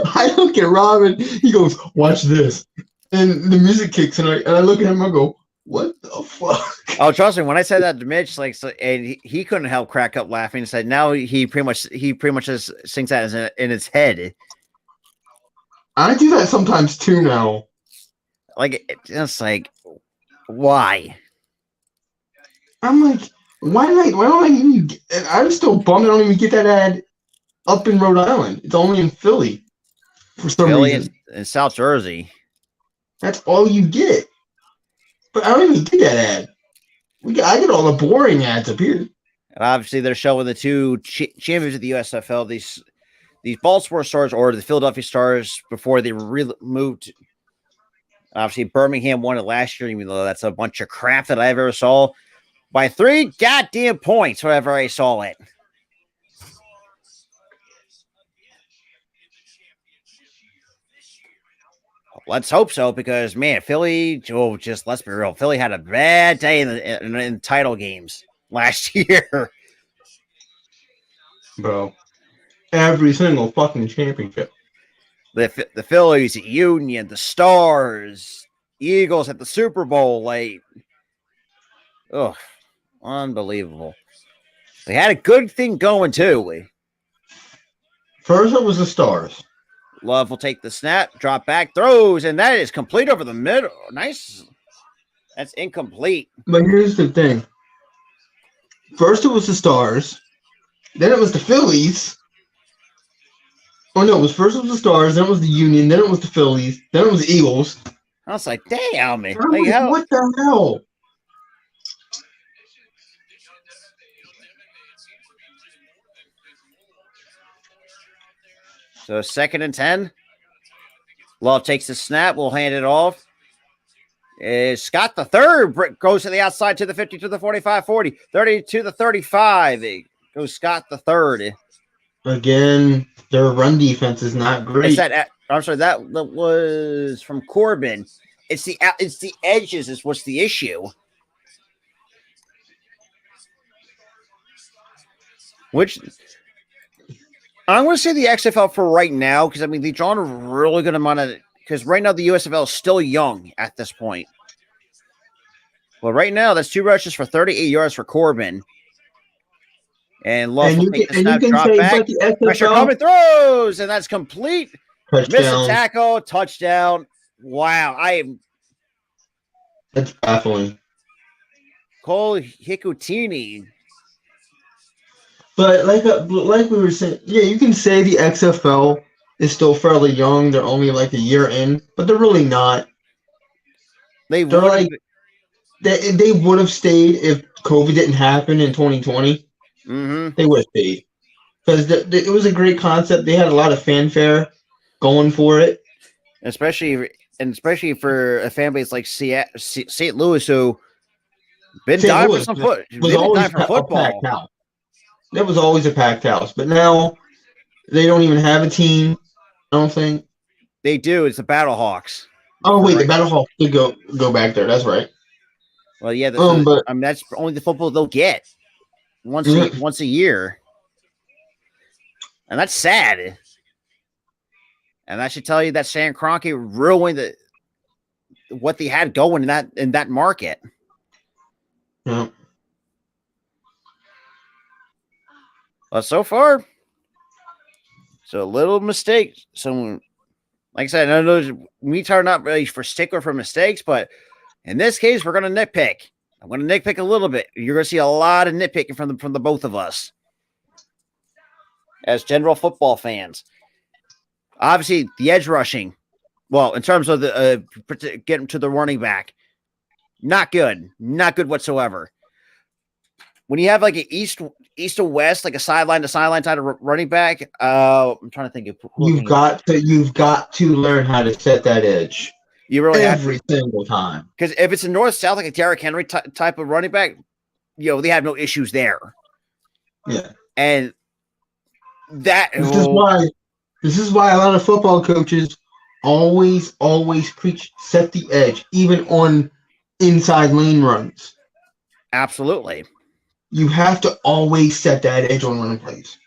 I look at Robin. He goes, "Watch this," and the music kicks, and I look at him. I go, "What the fuck?" Oh, trust me. When I said that to Mitch, and he couldn't help crack up laughing. And said, "Now he pretty much just sings that in his head." I do that sometimes too now. It's like, why? I'm like, why don't I even? I'm still bummed I don't even get that ad up in Rhode Island. It's only in Philly for some reason. In South Jersey. That's all you get. But I don't even get that ad. I get all the boring ads up here. And obviously, they're showing the two champions of the USFL, these Baltimore Stars or the Philadelphia Stars before they moved. Obviously, Birmingham won it last year, even though that's a bunch of crap that I've ever saw by 3 goddamn points whenever I saw it. Let's hope so, because man, Philly. Oh, just let's be real. Philly had a bad day in title games last year, bro. Every single fucking championship. The Phillies, the Union, the Stars, Eagles at the Super Bowl. Unbelievable. They had a good thing going too. First, it was the Stars. Love will take the snap, drop back, throws, and that is complete over the middle. Nice. That's incomplete. But here's the thing. First, it was the Stars. Then it was the Phillies. Oh, no. First it was the Stars. Then it was the Union. Then it was the Phillies. Then it was the Eagles. I was like, damn, man. What the hell? So 2nd and 10. Love takes the snap. We'll hand it off. Scott the third goes to the outside to the 50, to the 45, 40, 30 to the 35. It goes Scott the third. Again, their run defense is not great. I'm sorry, that was from Corbin. It's the edges is what's the issue. Which I'm going to say the XFL for right now, because I mean they've drawn a really good amount of. Because right now the USFL is still young at this point. Well, right now that's 2 rushes for 38 yards for Corbin. And Love will take the snap, drop back, pressure coming, throws, and that's complete. Miss a tackle, touchdown. Wow, that's baffling. Cole Hikutini. But like we were saying, yeah, you can say the XFL is still fairly young. They're only like a year in, but they're really not. They would have stayed if COVID didn't happen in 2020. Mm-hmm. They would have stayed because it was a great concept. They had a lot of fanfare going for it. Especially and especially for a fan base like St. Louis, who been St. dying for Louis some was they've been always dying for a football. packed house. That was always a packed house, but now they don't even have a team. I don't think. They do. It's the Battlehawks. Oh wait, the Right. Battlehawks did go back there. That's right. Well, yeah. But I mean, that's only the football they'll get once yeah, once a year, and that's sad. And I should tell you that Stan Kroenke ruined what they had going in that market. yeah. But so far, so a little mistake. So, like I said, I know we are not really for stickler for mistakes, but in this case, we're going to nitpick. I'm going to nitpick a little bit. You're going to see a lot of nitpicking from the both of us as general football fans. Obviously, the edge rushing. Well, in terms of the getting to the running back, not good whatsoever. When you have like an east to west, like a sideline to sideline type of running back, I'm trying to think of You've got to learn how to set that edge. You really every single time. Because if it's a north south, like a Derrick Henry type of running back, they have no issues there. Yeah, and that this is why a lot of football coaches always preach set the edge, even on inside lane runs. Absolutely. You have to always set that edge on running plays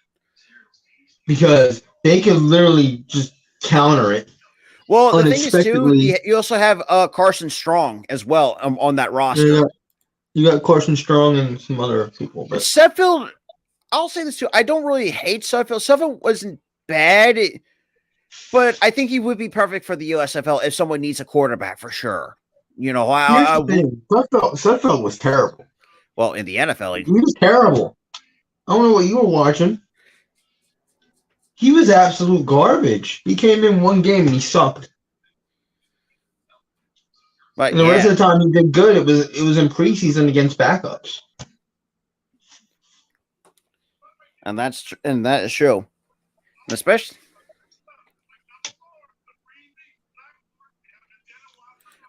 because they can literally just counter it. Well, the thing is, too, you also have Carson Strong as well on that roster. Yeah, you got Carson Strong and some other people. But Sudfeld, I'll say this, too. I don't really hate Sudfeld. Sudfeld wasn't bad, but I think he would be perfect for the USFL if someone needs a quarterback for sure. Sudfeld was terrible. Well, in the NFL, he was terrible. I don't know what you were watching. He was absolute garbage. He came in one game and he sucked. But and the rest of the time he did good. It was in preseason against backups. And that is true. Especially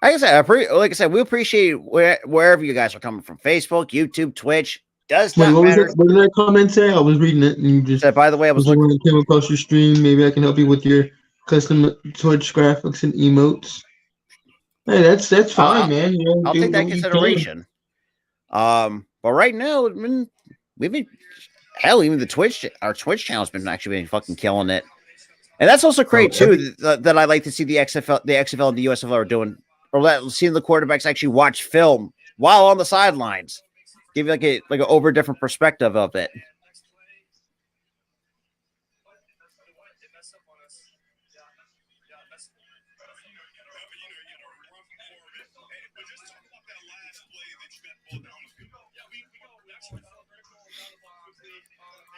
like I said, we appreciate wherever you guys are coming from. Facebook, YouTube, Twitch. Does not matter. What did that comment say? I was reading it and you just said, by the way, I was looking. When it came across your stream, maybe I can help you with your custom Twitch graphics and emotes. Hey, that's fine, man. I'll take that into consideration. But right now, we've been hell, even our Twitch channel's been actually fucking killing it. And that's also great too, that I like to see the XFL and the USFL are doing. Or seeing the quarterbacks actually watch film while on the sidelines, give you like an over different perspective of it.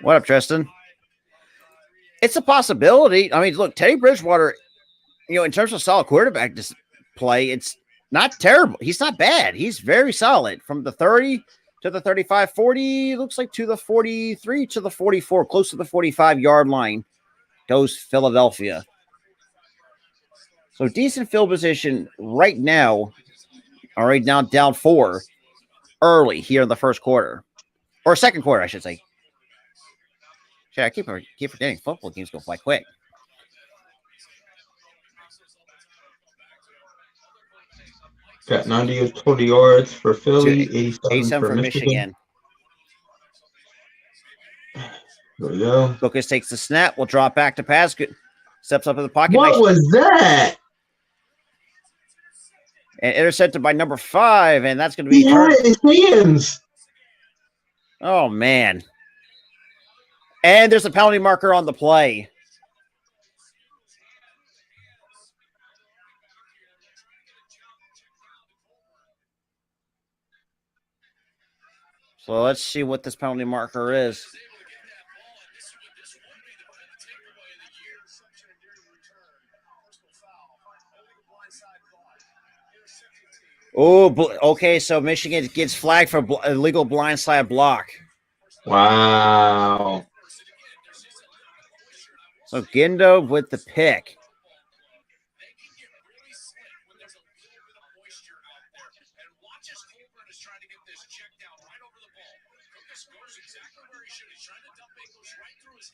What up, Tristan? It's a possibility. I mean, look, Teddy Bridgewater, in terms of solid quarterback play, it's not terrible. He's not bad. He's very solid from the 30 to the 35, 40, looks like to the 43 to the 44, close to the 45-yard line goes Philadelphia. So decent field position right now. All right, now down 4 early here in the first quarter. Or second quarter, I should say. Shit, I keep forgetting football games go quite quick. Got 90 total yards for Philly, 87 for Michigan. There we go. Lucas takes the snap. Will drop back to pass. Steps up in the pocket. What was that? And intercepted by number 5, and that's going to be. He had it in his hands. Oh man! And there's a penalty marker on the play. So let's see what this penalty marker is. Oh, okay. So Michigan gets flagged for illegal blindside block. Wow. So Gindo with the pick.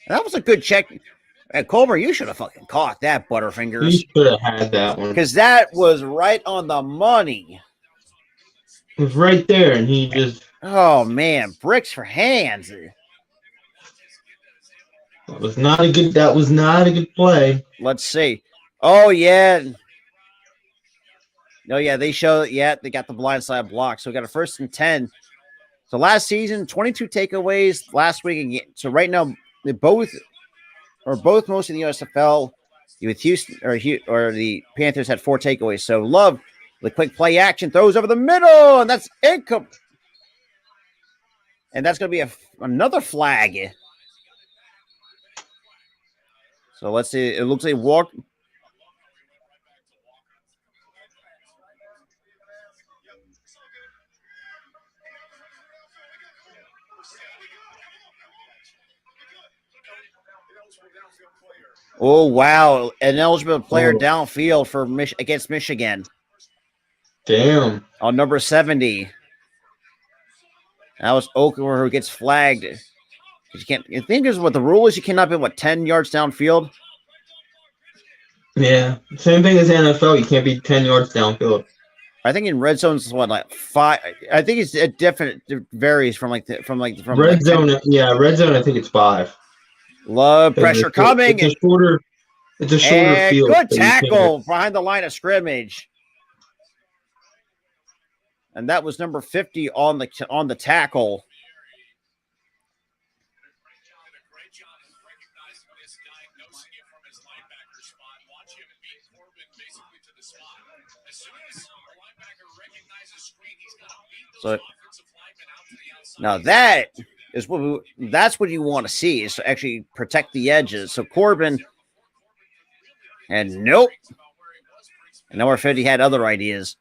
That was a good check. Colbert, you should have fucking caught that, He Butterfingers. should have had that one. Because that was right on the money. It was right there, and he just. Oh, man. Bricks for hands. That was not a good. That was not a good play. Let's see. Oh, yeah. No, yeah, they show. Yeah, they got the blindside block. So we got a 1st and 10. So last season, 22 takeaways. Last week again. So right now, they both most in the USFL. With Houston or the Panthers had 4 takeaways. So Love, the quick play action, throws over the middle, and that's income. And that's going to be another flag. So let's see. It looks like walk. Oh, wow. An eligible player downfield for against Michigan. Damn. On number 70. That was Oklahoma who gets flagged. You can't. You think is what the rule is? You cannot be 10 yards downfield. Yeah. Same thing as NFL. You can't be 10 yards downfield. I think in red zones is like 5. I think it's different. It varies from red zone. 10. Yeah, red zone. I think it's 5. Love pressure coming. It's a shorter field. Good tackle behind the line of scrimmage. And that was number 50 on the tackle. So now that's what you want to see is to actually protect the edges. So Corbin, and nope. And number 50 had other ideas.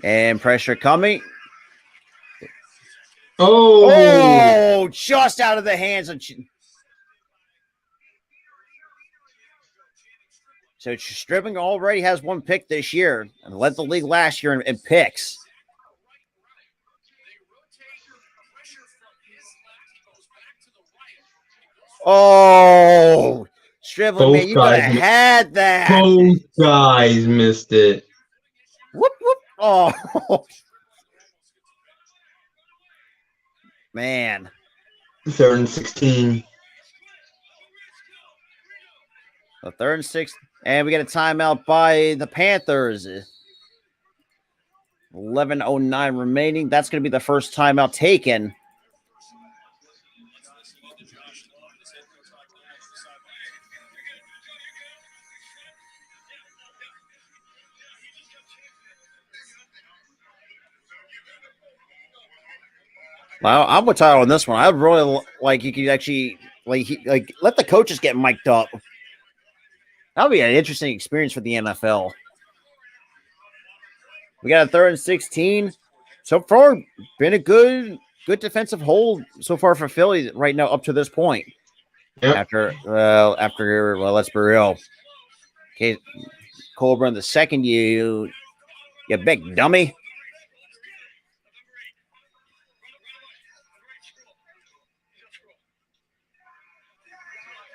And pressure coming. Oh, just out of the hands of. So Stripping already has 1 pick this year and led the league last year in picks. Oh, Stribling, man, you could have had that. Both guys missed it. Whoop, whoop. Oh, man. 3rd and 16. So 3rd and 6. And we get a timeout by the Panthers. 11:09 remaining. That's going to be the first timeout taken. I'm with Tyler on this one. I'd really like you could actually let the coaches get mic'd up. That would be an interesting experience for the NFL. We got a 3rd and 16. So far, been a good defensive hold so far for Philly right now up to this point. Yep. After let's be real. Okay, Colburn, the second you big dummy.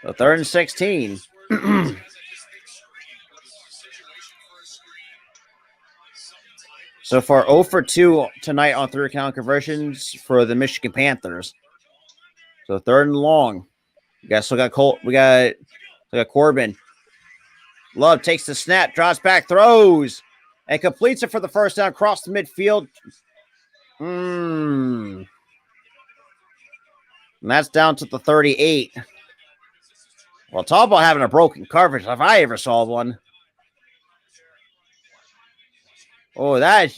So 3rd and 16. So far, 0 for 2 tonight on 3-count conversions for the Michigan Panthers. So 3rd and long. We got Corbin. Love takes the snap, drops back, throws, and completes it for the first down across the midfield. And that's down to the 38. Well, talk about having a broken coverage if I ever saw one. Oh, that.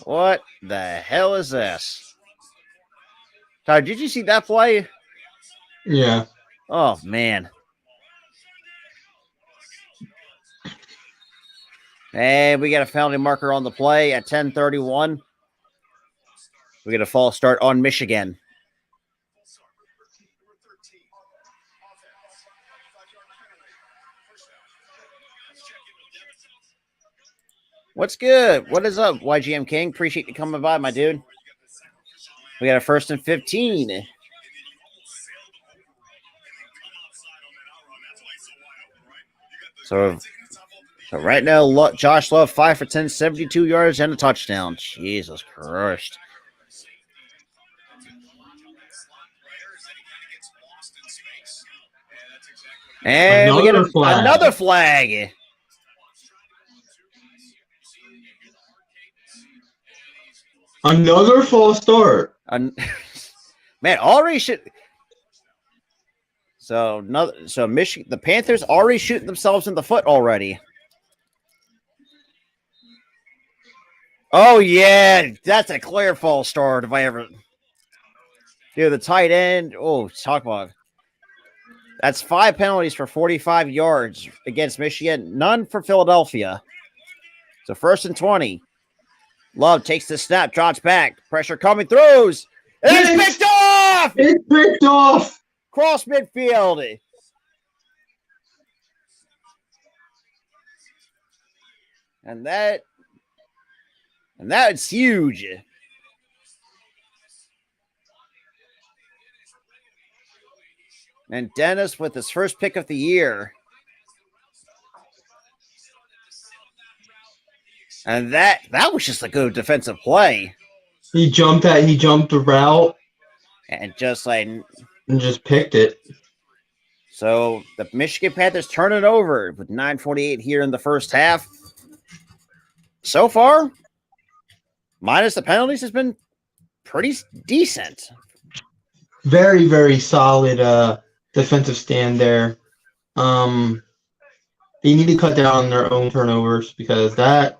What the hell is this? Todd, did you see that play? Yeah. Oh, man. And we got a penalty marker on the play at 10:31. We get a false start on Michigan. What's good? What is up, YGM King? Appreciate you coming by, my dude. We got a 1st and 15. So right now, Josh Love, 5 for 10, 72 yards and a touchdown. Jesus Christ. And we get another flag. Another false start. Man, already should. So Michigan, the Panthers already shooting themselves in the foot already. Oh yeah, that's a clear false start if I ever. Dude, the tight end. Oh, talk about. That's 5 penalties for 45 yards against Michigan. None for Philadelphia. So 1st and 20. Love takes the snap, drops back. Pressure coming, throws. It's picked off! It's picked off! Cross midfield. And that's huge. And Dennis with his first pick of the year. And that was just a good defensive play. He jumped the route and just picked it. So the Michigan Panthers turn it over with 9:48 here in the first half. So far, minus the penalties, has been pretty decent. Very, very solid defensive stand there. They need to cut down on their own turnovers because that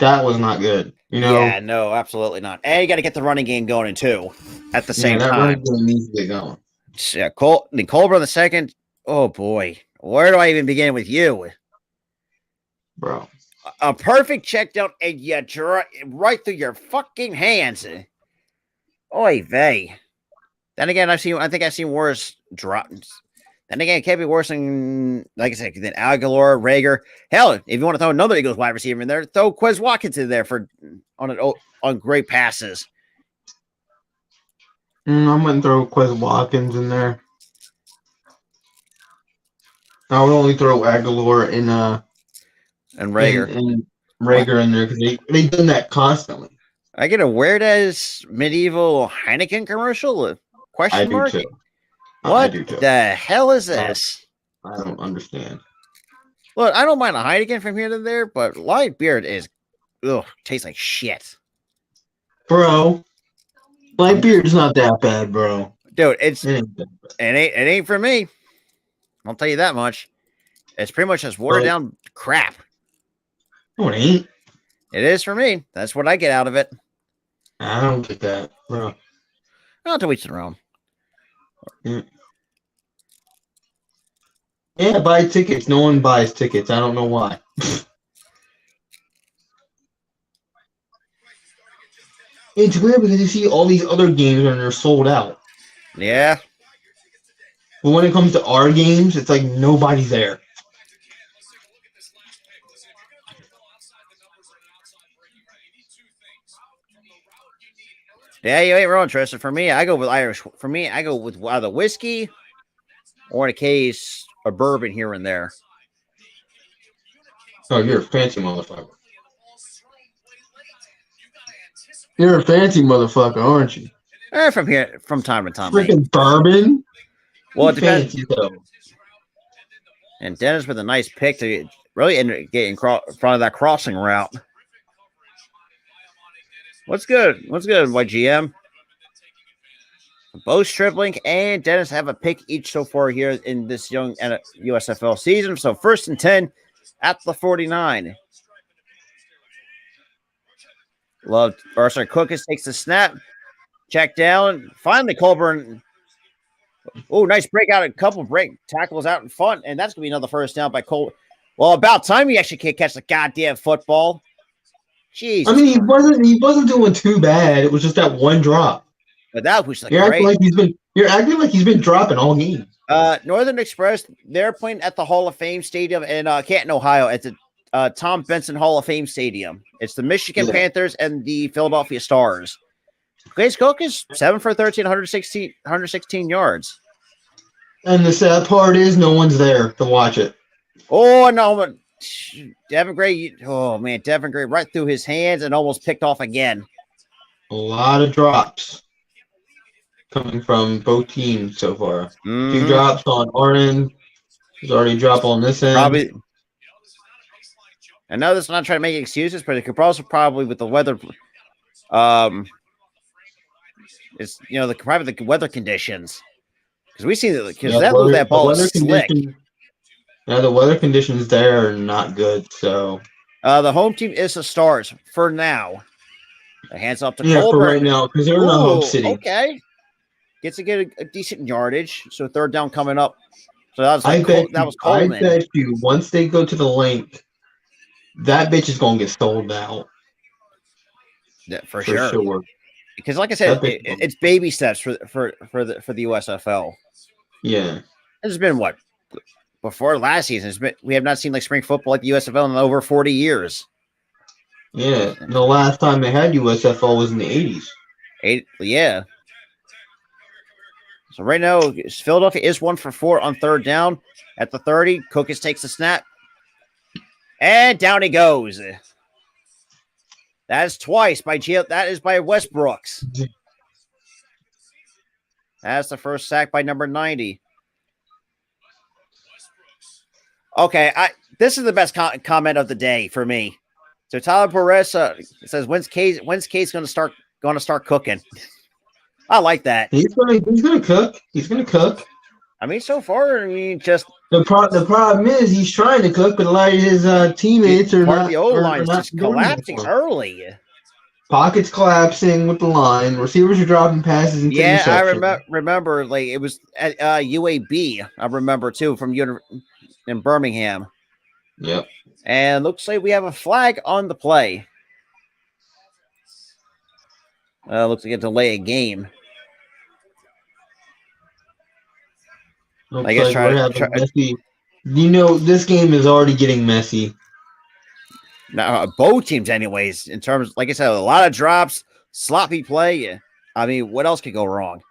was not good. You know? Yeah, no, absolutely not. And you got to get the running game going too at the same that time. running game needs to get going. Yeah, Colbert on the second. Oh boy, where do I even begin with you, bro? A perfect check down and you right through your fucking hands. Oy vey. Then again, I think I've seen worse drops. Then again, it can't be worse than, like I said, than Aguilar, Rager. Hell, if you want to throw another Eagles wide receiver in there, throw Quez Watkins in there on great passes. I'm going to throw Quez Watkins in there. I would only throw Aguilar and Rager. And Rager in there because they've done that constantly. I get a weird as medieval Heineken commercial? Question mark? I do too. What the hell is this? I don't understand. Look, I don't mind a Heineken from here to there, but light beer tastes like shit. Bro, light beer is not that bad, bro. Dude, it ain't for me. I'll tell you that much. It's pretty much just watered down crap. No, it ain't. It is for me. That's what I get out of it. I don't get that, bro. Not to each their own. Yeah, buy tickets. No one buys tickets. I don't know why. It's weird because you see all these other games and they're sold out. Yeah. But when it comes to our games, it's like nobody's there. Yeah, you ain't wrong, Tristan. For me, I go with Irish. For me, I go with either whiskey or, in a case, a bourbon here and there. Oh, you're a fancy motherfucker. You're a fancy motherfucker, aren't you? From time to time. Freaking bourbon? Well, it depends. Fancy, though. And Dennis with a nice pick to really get in front of that crossing route. What's good? What's good, YGM? Both Stripling and Dennis have a pick each so far here in this young USFL season. So 1st and 10 at the 49. Cookis takes the snap. Check down. Finally, Colburn. Oh, nice breakout. A couple break tackles out in front. And that's going to be another first down by Cole. Well, about time he actually can't catch the goddamn football. Jeez. I mean, he wasn't doing too bad. It was just that one drop. But that was you're acting like he's been dropping all game. Northern Express, they're playing at the Hall of Fame Stadium in Canton, Ohio. It's Tom Benson Hall of Fame Stadium. It's the Michigan Yeah. Panthers and the Philadelphia Stars. Case Cook is 7 for 13, 116 yards. And the sad part is no one's there to watch it. Oh, no. But Devin Gray. Oh, man. Devin Gray right through his hands and almost picked off again. A lot of drops coming from both teams so far. Mhm. 2 drops on our end. There's already a drop on this end. Probably. I know this is not trying to make excuses, but it could also probably with the weather. It's probably the weather conditions because we see that because that ball is slick. Yeah, the weather conditions there are not good. So the home team is the Stars for now. The hands up to yeah, Colbert. for right now because they're in the home city. Okay, gets to get a decent yardage. So third down coming up. So that was Coleman. I bet you once they go to the link, that bitch is gonna get sold out. Yeah, for sure. Because, like I said, it's baby steps for the USFL. Yeah, it's been what before last season. We have not seen like spring football like the USFL in over 40 years. Yeah, the last time they had USFL was in the 80s. Yeah. So right now, Philadelphia is 1 for 4 on third down at the 30. Cookus takes the snap, and down he goes. That is twice by That is by Westbrooks. That's the first sack by number 90. Okay, this is the best comment of the day for me. So Tyler Perez says, "When's Case going to start cooking?" I like that. He's gonna cook. He's gonna cook. I mean, so far, just the problem is he's trying to cook, but a lot of his teammates are not. The O line is just collapsing early. Pockets collapsing with the line. Receivers are dropping passes. And I remember. Like it was at UAB. I remember too from in Birmingham. Yep. And looks like we have a flag on the play. Looks like a delay a game. I guess messy. This game is already getting messy. Now, both teams, anyways, in terms, like I said, a lot of drops, sloppy play. I mean, what else could go wrong?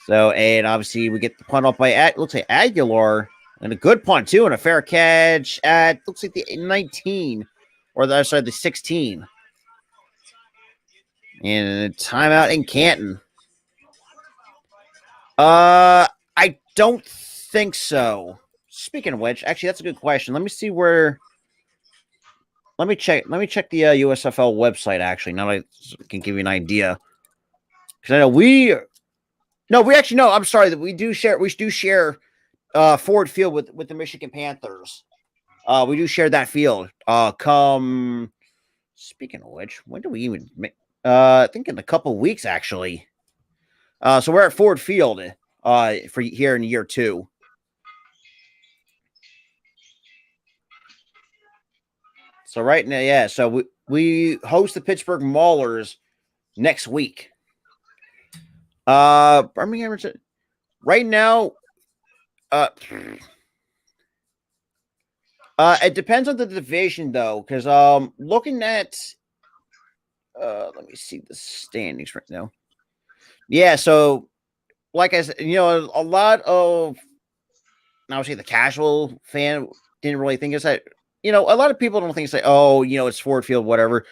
So, and obviously, we get the punt off by looks like Aguilar, and a good punt too, and a fair catch at looks like the 19 or the 16. And a timeout in Canton. I don't think so. Speaking of which, actually, that's a good question. Let me see where. Let me check the USFL website. Actually, now I can give you an idea. Because I know I'm sorry that we do share Ford Field with the Michigan Panthers. We do share that field. Speaking of which, when do we even? I think in a couple of weeks actually. So we're at Ford Field. For here in year 2. So right now, yeah. So we host the Pittsburgh Maulers next week. Birmingham. Right now, it depends on the division though, because looking at, let me see the standings right now. Yeah, so. Like I said, a lot of, I would say the casual fan didn't really think it's that, a lot of people don't think it's it's Ford Field, whatever,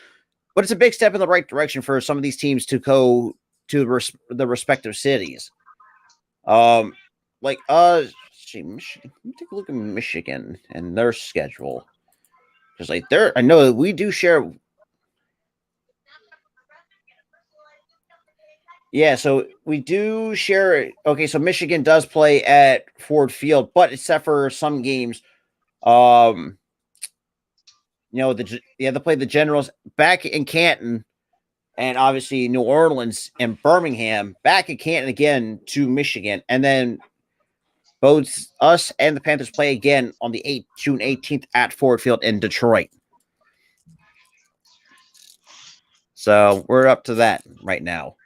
but it's a big step in the right direction for some of these teams to go to the respective cities. Like Michigan. Let me take a look at Michigan and their schedule. Because I know we do share. Yeah, so we do share. Okay, so Michigan does play at Ford Field, but except for some games, they play the Generals back in Canton, and obviously New Orleans and Birmingham back in Canton again to Michigan, and then both us and the Panthers play again on the June 18th at Ford Field in Detroit. So we're up to that right now.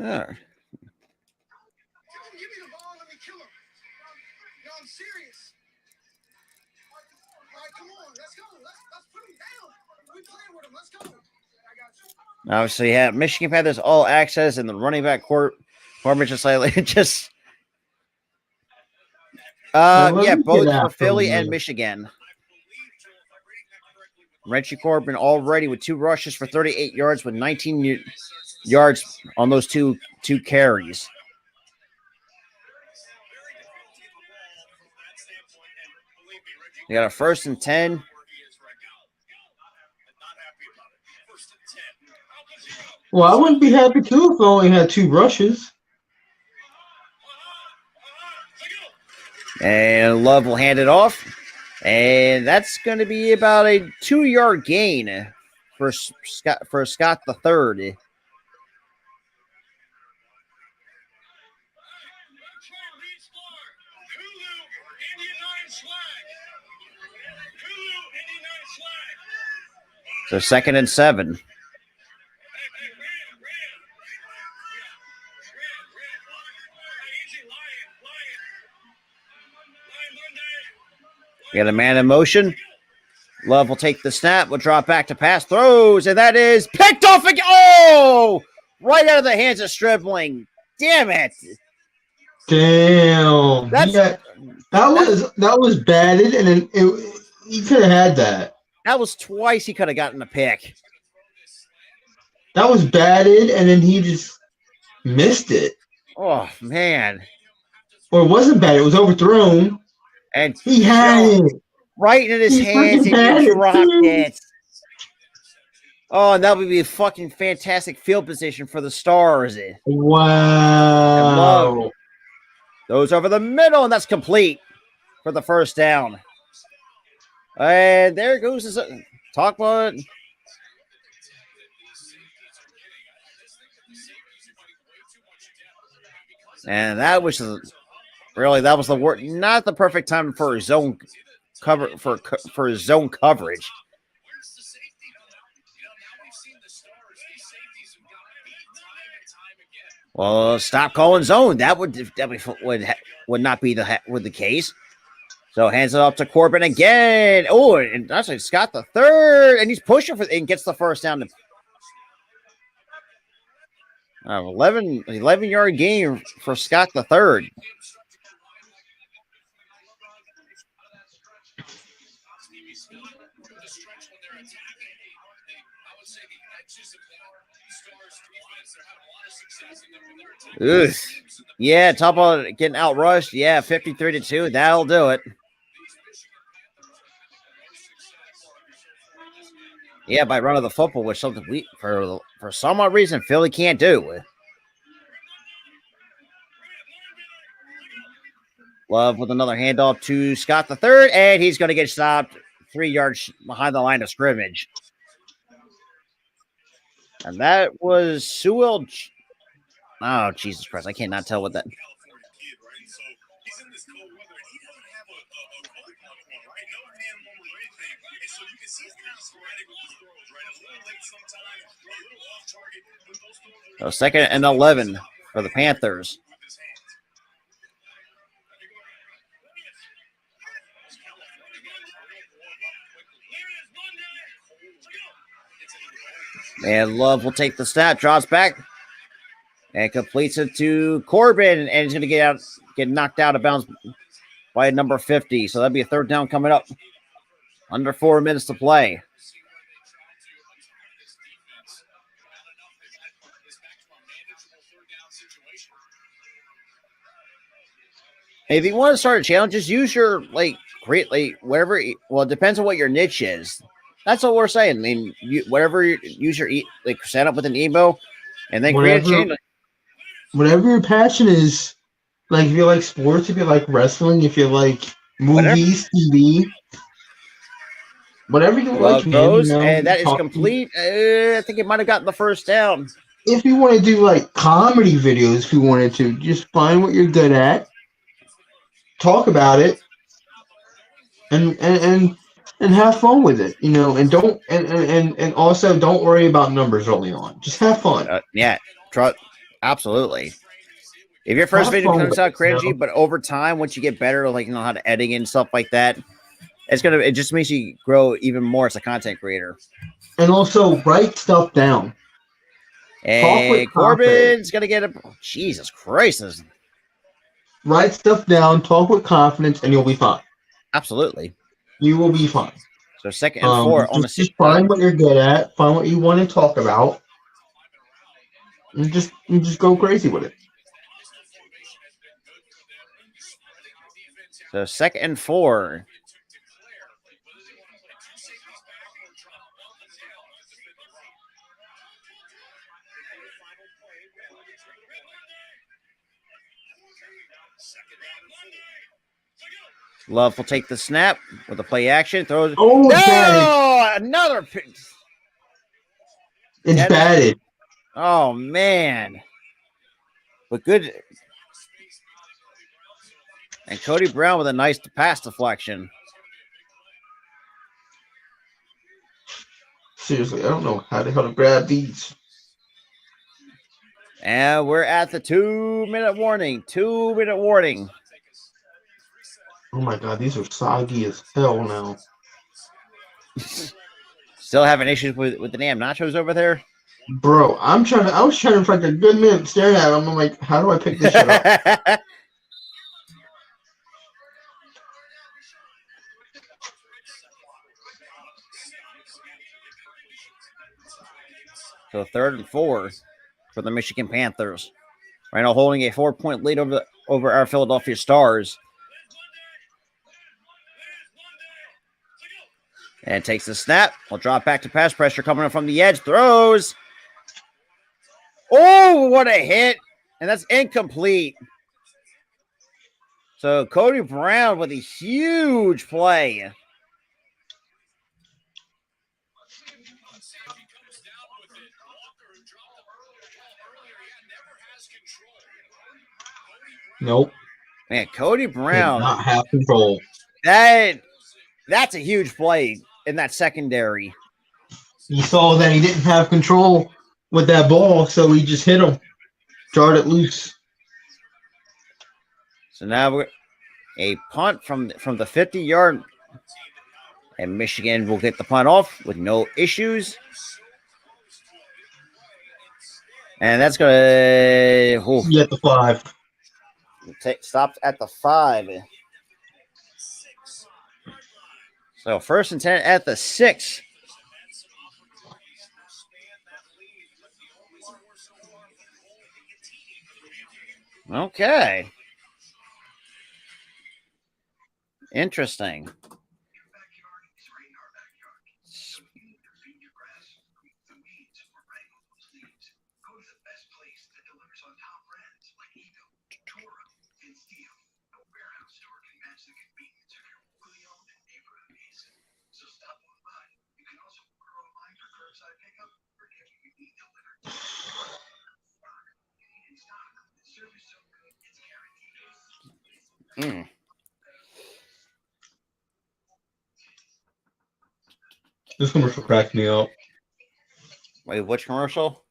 Oh. Give me the ball, let me kill him. No, I'm serious. All right, come on, let's go. Let's put him down. We playing with him. Let's go. I got you. Obviously, yeah, Michigan Panthers all access and the running back court. Just like just. Yeah, both for Philly and Michigan. Richie Corbin already with 2 rushes for 38 yards with 19 yards on those two carries. You got a 1st and 10. Well, I wouldn't be happy too if I only had 2 rushes. And Love will hand it off. And that's going to be about a 2-yard gain for Scott the third. So 2nd and 7. We got a man in motion. Love will take the snap. Will drop back to pass. Throws. And that is picked off again. Oh! Right out of the hands of Stribling. Damn it. Damn. That was batted, and then he could have had that. That was twice he could have gotten a pick. That was batted, and then he just missed it. Oh, man. Or it wasn't batted. It was overthrown. And he had it. Right in his hands, and he dropped it. Oh, and that would be a fucking fantastic field position for the Stars. Wow. Those over the middle, and that's complete for the 1st down. And there goes his talk about it. And that was really the word, not the perfect time for his zone cover for his zone coverage. Well, stop calling zone. That would not be the case. So hands it up to Corbin again. Oh, and actually Scott the third, and he's pushing for and gets the 1st down. 11-yard gain for Scott the third. Ugh. Yeah, top of getting out rushed. Yeah, 53-2. That'll do it. Yeah, by running the football, which something for some odd reason Philly can't do. Love with another handoff to Scott the third, and he's going to get stopped 3 yards behind the line of scrimmage. And that was Sewell. Oh, Jesus Christ. I cannot tell what that. So 2nd and 11 for the Panthers. And Love will take the snap, draws back, and completes it to Corbin, and he's going to get knocked out of bounds by number 50. So that'd be a 3rd down coming up. Under 4 minutes to play. If you want to start a challenge, just use your whatever. Well, it depends on what your niche is. That's what we're saying. I mean, use your set up with an emo, and then create a channel. Whatever your passion is, like if you like sports, if you like wrestling, if you like movies, TV, whatever you like, those, and that is complete. I think it might have gotten the 1st down. If you want to do like comedy videos, if you wanted to, just find what you're good at, talk about it, and and have fun with it, and don't and also don't worry about numbers early on. Just have fun. Yeah, absolutely. If your first Have video fun comes with out it, cringy, but over time, once you get better, like how to edit and stuff like that, it just makes you grow even more as a content creator. And also write stuff down. Talk with Hey, confidence. Corbin's gonna get a Jesus Christ. Write stuff down, talk with confidence, and you'll be fine. Absolutely. You will be fine. So 2nd and 4 on the just find what you're good at, find what you want to talk about, and just go crazy with it. So 2nd and 4. Love will take the snap with the play action. Throws. Oh, it's batted. No! Another pick. It's batted. Oh, man. But good. And Cody Brown with a nice pass deflection. Seriously, I don't know how the hell to grab these. And we're at the 2-minute warning. 2-minute warning. Oh my god, these are soggy as hell now. Still having issues with the damn nachos over there? Bro, I was trying to find a good minute staring at them. I'm like, how do I pick this shit up? So 3rd and 4 for the Michigan Panthers. Right now holding a 4-point lead over our Philadelphia Stars. And takes the snap. Will drop back to pass pressure coming up from the edge. Throws. Oh, what a hit. And that's incomplete. So Cody Brown with a huge play. Nope. Man, Cody Brown. Did not have control. That's a huge play in that secondary. You saw that he didn't have control with that ball, so he just hit him. Jarred it loose. So now we're a punt from the 50-yard. And Michigan will get the punt off with no issues. And that's going to... He at the 5. Stopped at the 5. So 1st and 10 at the 6. Okay. Interesting. This commercial cracked me up. Wait, which commercial?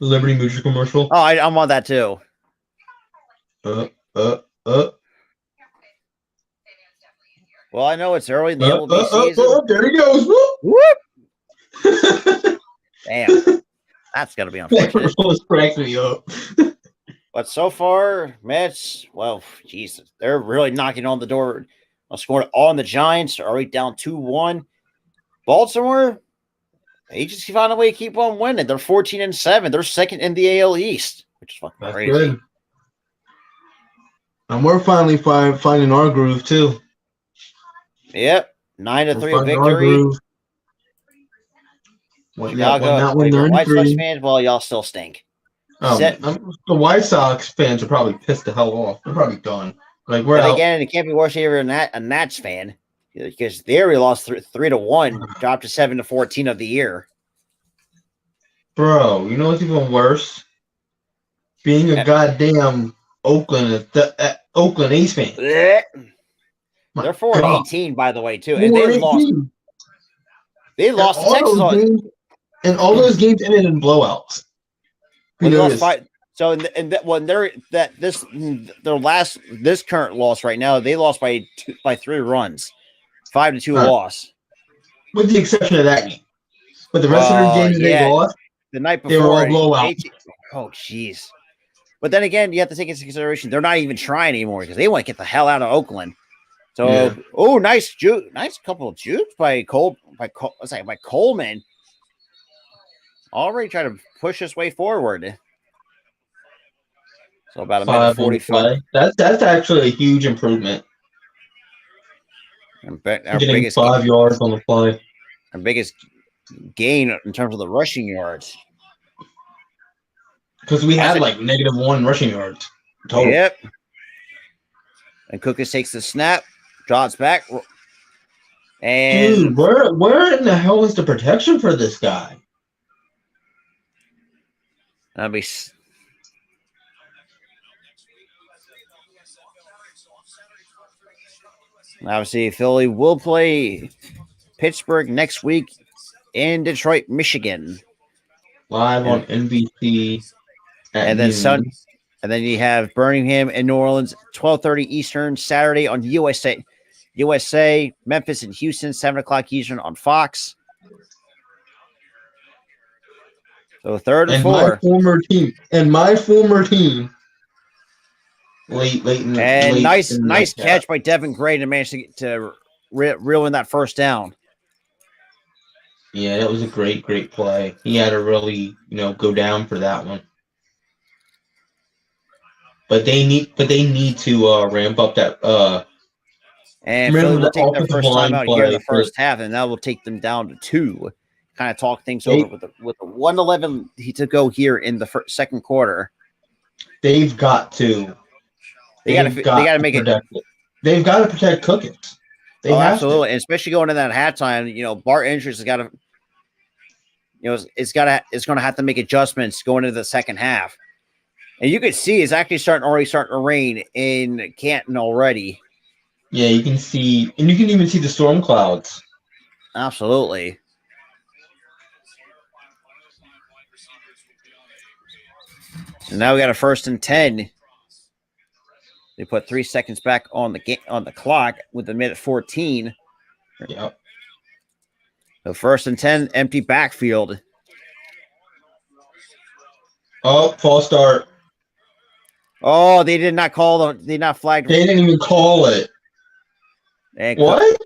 The Liberty Mutual commercial. Oh, I'm on that too. Well, I know it's early in the MLB season. There he goes. Whoop! Damn. That's got to be unfortunate. That cracked me up. But so far, Mets, well, Jesus, they're really knocking on the door. Scored on the Giants, already down 2-1. Baltimore, they just found a way to keep on winning. They're 14-7. They're 2nd in the AL East, which is fucking crazy. Good. And we're finally finding our groove too. Yep, 9-3 victory. Chicago, White Sox fans, well, y'all still stink. The White Sox fans are probably pissed the hell off. They're probably done. Like we're out. Again, it can't be worse if a Nats fan, because they already lost 3-1, dropped to 7-14 of the year. Bro, you know what's even worse? Being a goddamn Oakland A's fan. My They're 4-18, by the way, too, and they lost. 4-18. They And lost to all Texas. those games, and all those games ended in blowouts. Well, they lost Notice. 5. So, when this current loss right now, they lost by 3 runs, 5-2 All right. loss. With the exception of that game. But the rest of their games they lost, the night they were before. all blowouts. Oh, jeez. But then again, you have to take into consideration they're not even trying anymore because they want to get the hell out of Oakland. So, nice couple of jukes by Coleman. Already trying to push his way forward. So about a minute 45. That's actually a huge improvement. Our Getting biggest 5 yards on the play. Our biggest gain in terms of the rushing yards. Because we had like -1 rushing yards total. Yep. And Cookus takes the snap, drops back, and dude, where in the hell is the protection for this guy? that'd be. Obviously, Philly will play Pittsburgh next week in Detroit, Michigan. Live on NBC. And then you have Birmingham and New Orleans, 12:30 Eastern, Saturday on USA, Memphis and Houston, 7 o'clock Eastern on Fox. So 3rd and 4. My former team. Late in the and nice catch by Devin Gray to manage to reel in that first down. Yeah, that was a great play. He had to really, go down for that one. But they need to ramp up that. And Philly will take their first time out here in the first half, and that will take them down to 2. Kind of talk things over with the 1:11 to go here in the second quarter. They've got to. They got to make it. They've got to protect Cookins. Absolutely, and especially going into that halftime. Bart Andrews has got to. It's going to have to make adjustments going into the second half, and you can see it's actually starting to rain in Canton already. Yeah, you can see, and you can even see the storm clouds. Absolutely. So now we got a 1st and 10. They put 3 seconds back on the clock with the minute 14. Yep. The 1st and 10, empty backfield. Oh, false start. Oh, they did not call them. They did not flag. They didn't even call it. And what?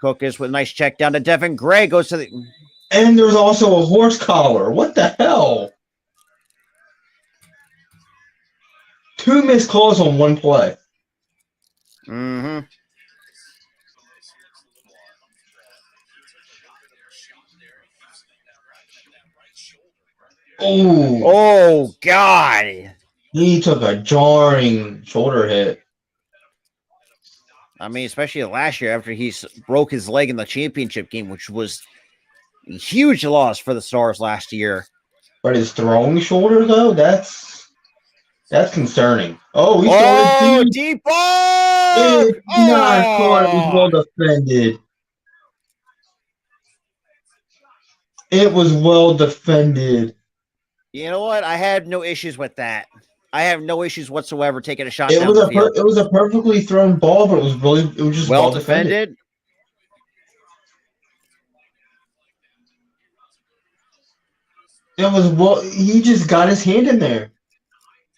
Cook is with a nice check down to Devin Gray. Goes to the. And there's also a horse collar. What the hell? 2 missed calls on 1 play. Mm-hmm. Oh, God. He took a jarring shoulder hit. I mean, especially last year after he broke his leg in the championship game, which was a huge loss for the Stars last year. But his throwing shoulder, though, that's concerning. Oh, he started deep ball! It was well defended. It was well defended. You know what? I had no issues with that. I have no issues whatsoever taking a shot. It was a perfectly thrown ball, but it was just well defended. He just got his hand in there.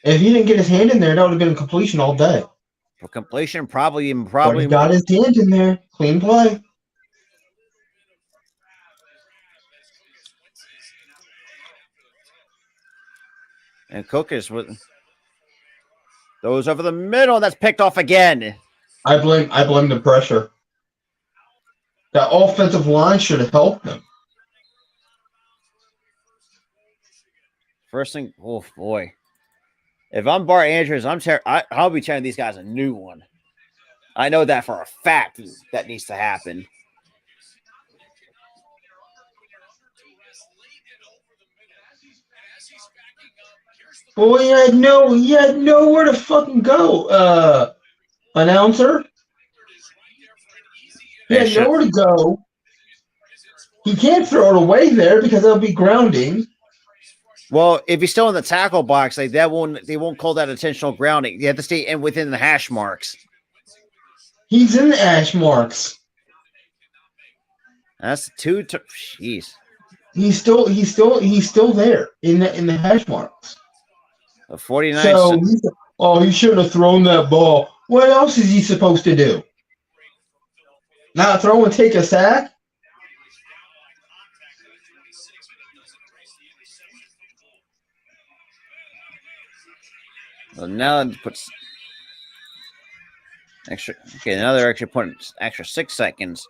If he didn't get his hand in there, that would have been a completion all day. For completion, probably But he got his hand in there. Clean play. And Cook is with those over the middle. That's picked off again. I blame the pressure. That offensive line should have helped them. First thing, oh boy. If I'm Bart Andrews, I'll be telling these guys a new one. I know that for a fact that needs to happen. Boy, he had nowhere to fucking go. Announcer. He had nowhere to go. He can't throw it away there because it'll be grounding. Well, if he's still in the tackle box, like they won't call that intentional grounding. You have to stay in within the hash marks. He's in the hash marks. That's two. Jeez. He's still there in the hash marks. 49. So he should have thrown that ball. What else is he supposed to do? Not throw and take a sack? Well, now it puts extra. Okay, another extra point. Extra 6 seconds.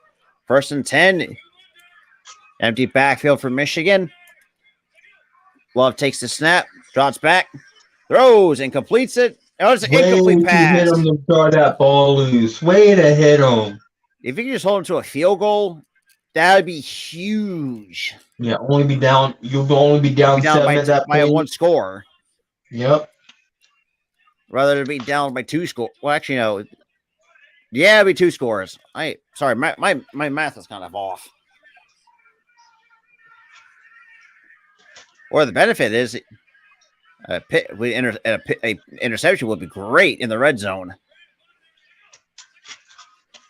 1st and 10. Empty backfield for Michigan. Love takes the snap, drops back, throws, and completes it. Oh, it's an incomplete pass. Hit him to throw that ball loose. Way to hit him. If you can just hold him to a field goal, that would be huge. Yeah, only be down. You'll only be down 7 at that by point. one score. Yep. Rather than be down by 2 scores. Well, actually, no. Yeah, it'd be 2 scores. Sorry, my math is kind of off. Or the benefit is an interception would be great in the red zone.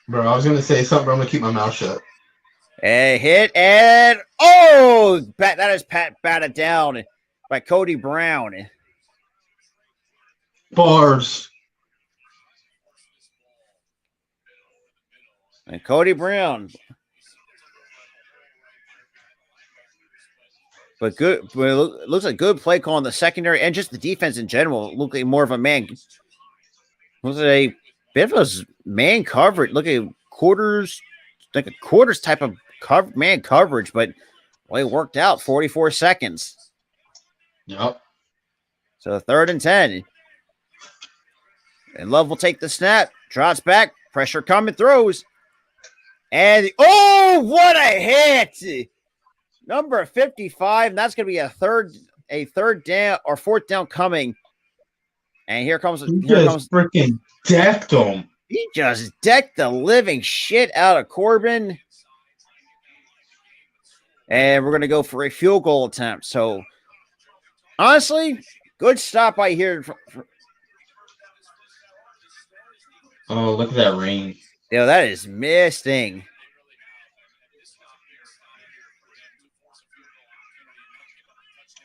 Bro, I was going to say something, but I'm going to keep my mouth shut. A hit and that is batted down by Cody Brown. Bars. And Cody Brown. But good. But it looks like good play call in the secondary and just the defense in general. Look like more of a man. Was it a bit of a man coverage? Look at quarters, like a quarters type of man coverage, but well, it worked out. 44 seconds. Yep. So 3rd and 10. And Love will take the snap, trots back, pressure coming, throws. And what a hit! Number 55, and that's going to be a third down or 4th down coming. And here comes freaking decked him. He just decked the living shit out of Corbin. And we're going to go for a field goal attempt. So, honestly, good stop by here. Oh, look at that rain. Yeah, that is misting.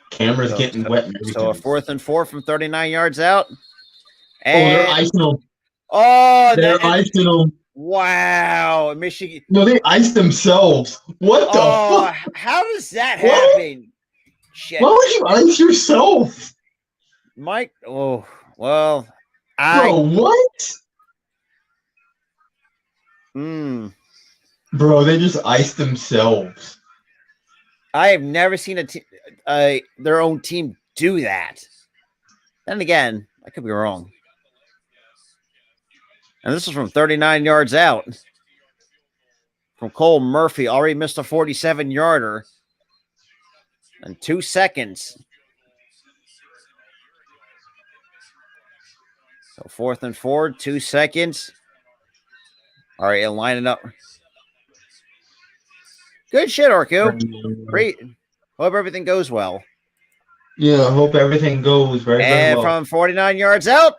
Camera's getting wet. And so a 4th and 4 from 39 yards out. And they're icing them. Oh, they're icing them. Wow, Michigan. No, they iced themselves. What the fuck? How does that happen? Shit. Why would you ice yourself? Mike, well, Bro, what? Bro, they just iced themselves. I have never seen their own team do that. Then again, I could be wrong. And this is from 39 yards out. From Cole Murphy. Already missed a 47-yarder. In 2 seconds. So 4th and 4, 2 seconds. All right, line it up. Good shit, Orko. Great. Hope everything goes well. Yeah, I hope everything goes very well. And from 49 yards out,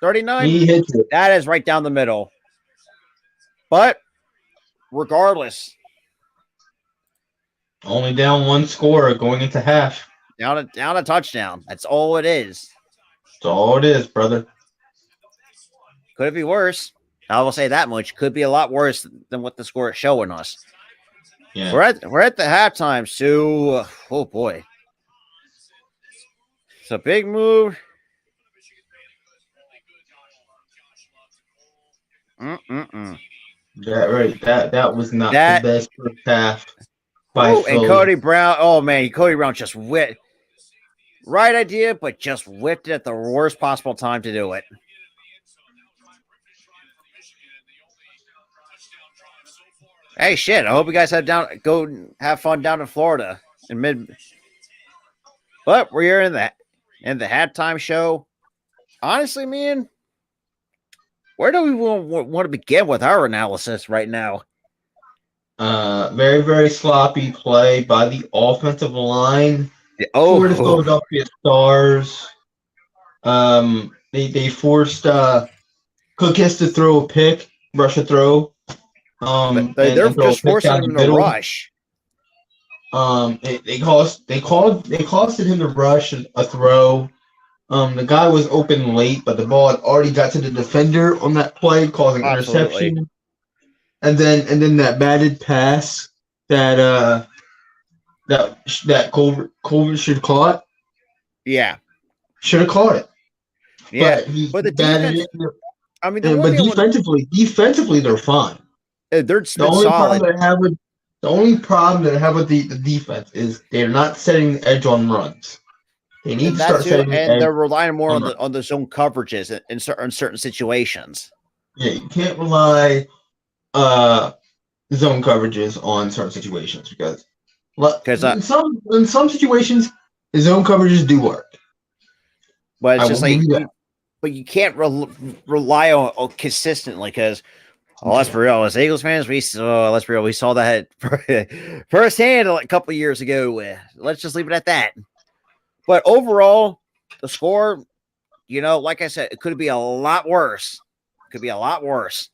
39, he hits it. That is right down the middle. But regardless, only down 1 score going into half. Down a touchdown. That's all it is. That's all it is, brother. Could it be worse? I will say that much. Could be a lot worse than what the score is showing us. Yeah. We're at the halftime, so oh boy. It's a big move. That was not the best first half. And Cody Brown. Oh man, Cody Brown just whipped. Right idea, but just whipped it at the worst possible time to do it. Hey, shit! I hope you guys go have fun down in Florida in mid. But we're here in the halftime show. Honestly, man, where do we want to begin with our analysis right now? Very, very sloppy play by the offensive line for the Oh, Philadelphia Stars. They forced Cook has to throw a pick, rush a throw, but they're and throw a just pick forcing down the him to middle. rush. They costed him to rush a throw. The guy was open late, but the ball had already got to the defender on that play, causing Absolutely. interception. And then that batted pass that Colbert should have caught. Yeah. Should have caught it. Yeah. But he But the batted defense, it. I mean, But defensively they're fine. they're The been only solid. problem that I have with the defense is they're not setting the edge on runs. They need And to start setting the and edge they're relying more on runs. on the zone coverages in certain situations. Yeah, you can't rely zone coverages on certain situations because in some situations the zone coverages do work. But it's I just will give you that. but you can't rely on consistently because let's be real, as Eagles fans, let's be real, we saw that firsthand a couple of years ago. Let's just leave it at that. But overall, the score, like I said, it could be a lot worse. Could be a lot worse.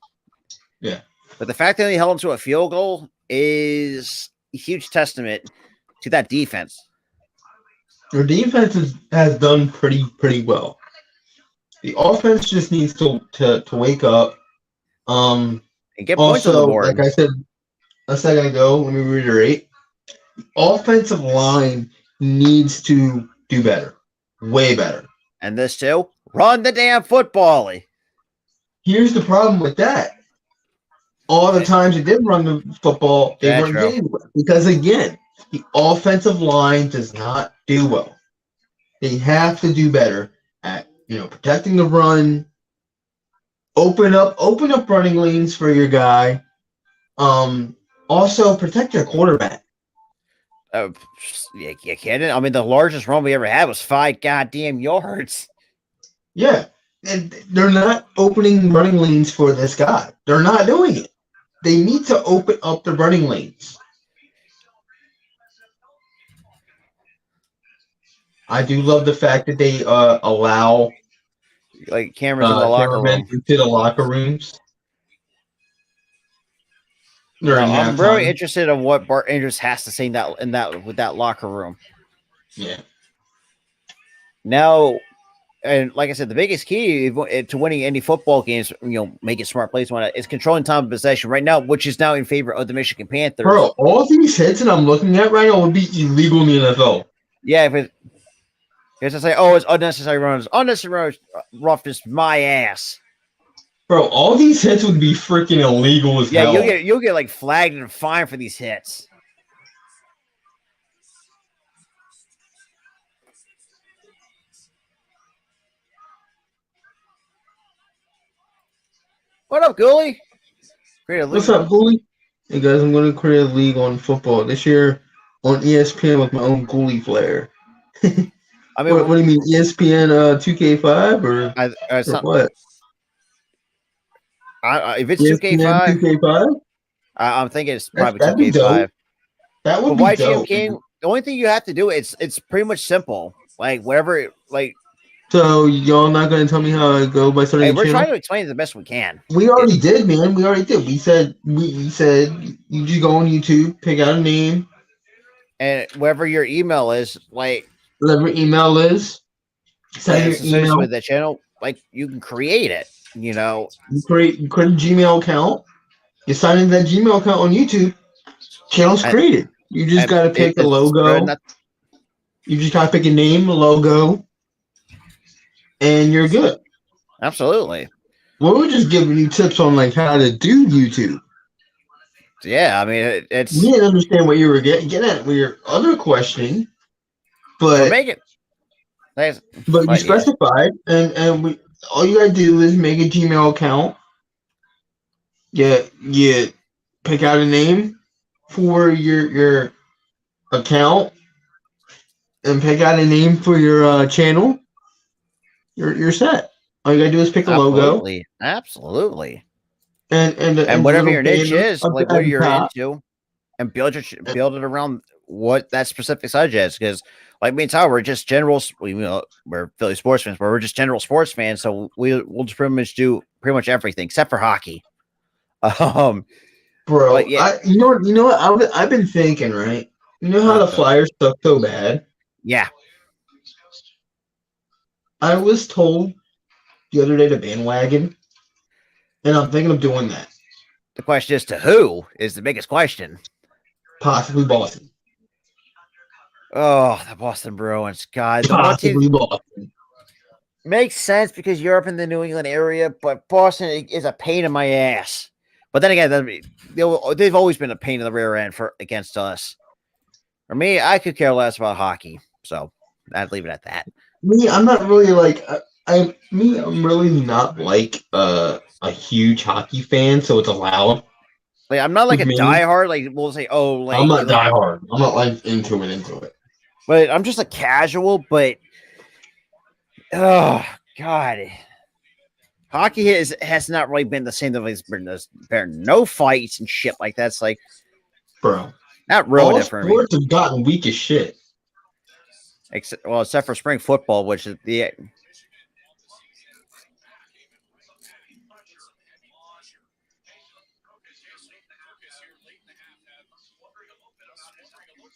Yeah. But the fact that they held them to a field goal is a huge testament to that defense. Their defense has done pretty well. The offense just needs to wake up. And get points on the Also, board. like I said a second ago, let me reiterate: the offensive line needs to do better, way better. And this too, run the damn football. Here's the problem with that. All the times they did run the football, they weren't true. getting it. Because again, the offensive line does not do well. They have to do better at protecting the run. Open up running lanes for your guy. Also protect your quarterback. You kidding? I mean, the largest run we ever had was 5 goddamn yards. Yeah, and they're not opening running lanes for this guy. They're not doing it. They need to open up the running lanes. I do love the fact that they allow like cameras in the locker room. into the locker rooms. I'm really interested in what Bart Andrews has to say with that locker room. Yeah. Now, and like I said, the biggest key to winning any football games, making smart plays on it, is controlling time of possession right now, which is now in favor of the Michigan Panthers. Bro, all these hits that I'm looking at right now would be illegal in the NFL. Yeah, if it's say, it's unnecessary runs, unnecessary roughness, my ass. Bro, all these hits would be freaking illegal as hell. Yeah, you'll get like flagged and fined for these hits. What up, Ghoulie? What's up, Ghoulie? Hey guys, I'm going to create a league on football this year on ESPN with my own Ghoulie flair. I mean, what do you mean, ESPN 2K5 or what? If it's 2K5, I'm thinking it's probably 2K5. That would be dope. King, the only thing you have to do it's pretty much simple. Like whatever, like. So y'all not gonna tell me how I go by starting? We're trying to explain it the best we can. We already did, man. We already did. We said you just go on YouTube, pick out a name, and whatever your email is, like whatever email is, send your email with the channel. Like you can create it. You create a Gmail account. You sign into that Gmail account on YouTube. Channel's created. You just gotta pick a logo. You just gotta pick a name, a logo. And you're good. Absolutely. Well, we're just giving you tips on like how to do YouTube. Yeah, I mean it's. We didn't understand what you were getting at with your other question, but make it. But you specified, and we all you gotta do is make a Gmail account. You pick out a name for your account, and pick out a name for your channel. You're set. All you gotta do is pick a logo. Absolutely. And whatever your niche is, like what you're into. and build it around what that specific subject is. Because like me and Tyler, we're just we're Philly sports fans, but we're just general sports fans. So we'll just pretty much do pretty much everything except for hockey. Bro, but yeah, you know what? I've been thinking, right? You know how the Flyers suck so bad? yeah. I was told the other day to bandwagon, and I'm thinking of doing that. The question is to who is the biggest question. Possibly Boston. Oh, the Boston Bruins. God, Possibly Boston. Makes sense because you're up in the New England area, but Boston is a pain in my ass. But then again, they've always been a pain in the rear end against us. For me, I could care less about hockey, so I'd leave it at that. Me, I'm not really like I'm really not like a huge hockey fan, so it's allowed. Like I'm not like a diehard. Like we'll say, like I'm not diehard. I'm not like into it. But I'm just a casual. But oh god, hockey has not really been the same. There's been no fights and shit like that. It's like, bro, not ruined it for me. Sports have gotten weak as shit. Except for spring football, which is the.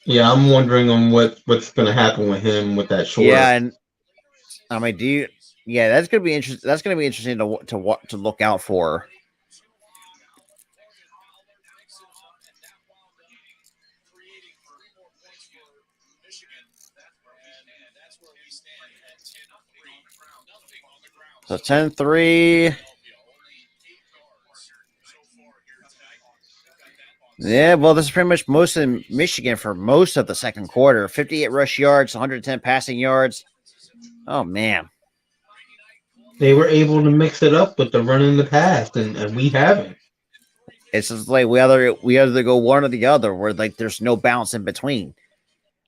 Yeah, I'm wondering on what's going to happen with him with that short. Yeah, and I mean, that's going to be interesting. That's going to be interesting to look out for. So 10-3. Yeah, well, this is pretty much most of Michigan for most of the second quarter. 58 rush yards, 110 passing yards. Oh, man. They were able to mix it up with the run in the past, and we haven't. It's just like we either go one or the other, where like there's no balance in between.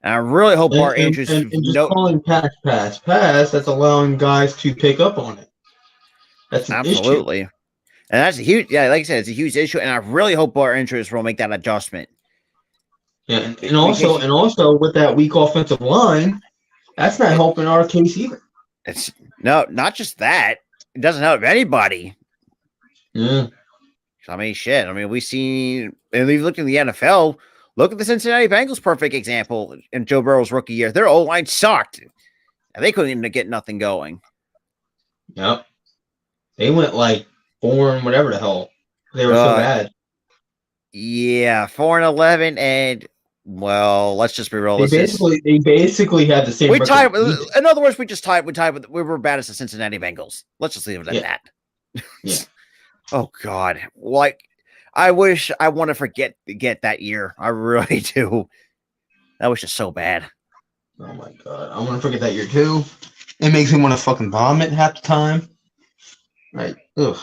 And I really hope our Andrews and just calling pass, that's allowing guys to pick up on it. That's an absolutely. issue. And that's a huge, like I said, it's a huge issue, and I really hope our injuries will make that adjustment. Yeah, and also with that weak offensive line, that's not helping our case either. It's not just that; it doesn't help anybody. Yeah, I mean, shit. I mean, we've seen, and we've looked in the NFL. Look at the Cincinnati Bengals, perfect example in Joe Burrow's rookie year. Their O-line sucked, and they couldn't even get nothing going. Yep, they went like 4 and whatever the hell. They were so bad. Yeah, 4-11, and well, let's just be real. They basically had the same. We tied. In other words, we tied. We were bad as the Cincinnati Bengals. Let's just leave it at that. Yeah. Oh God, like I wish I want to forget that year. I really do. That was just so bad. Oh my God, I want to forget that year too. It makes me want to fucking vomit half the time. Right. Ugh.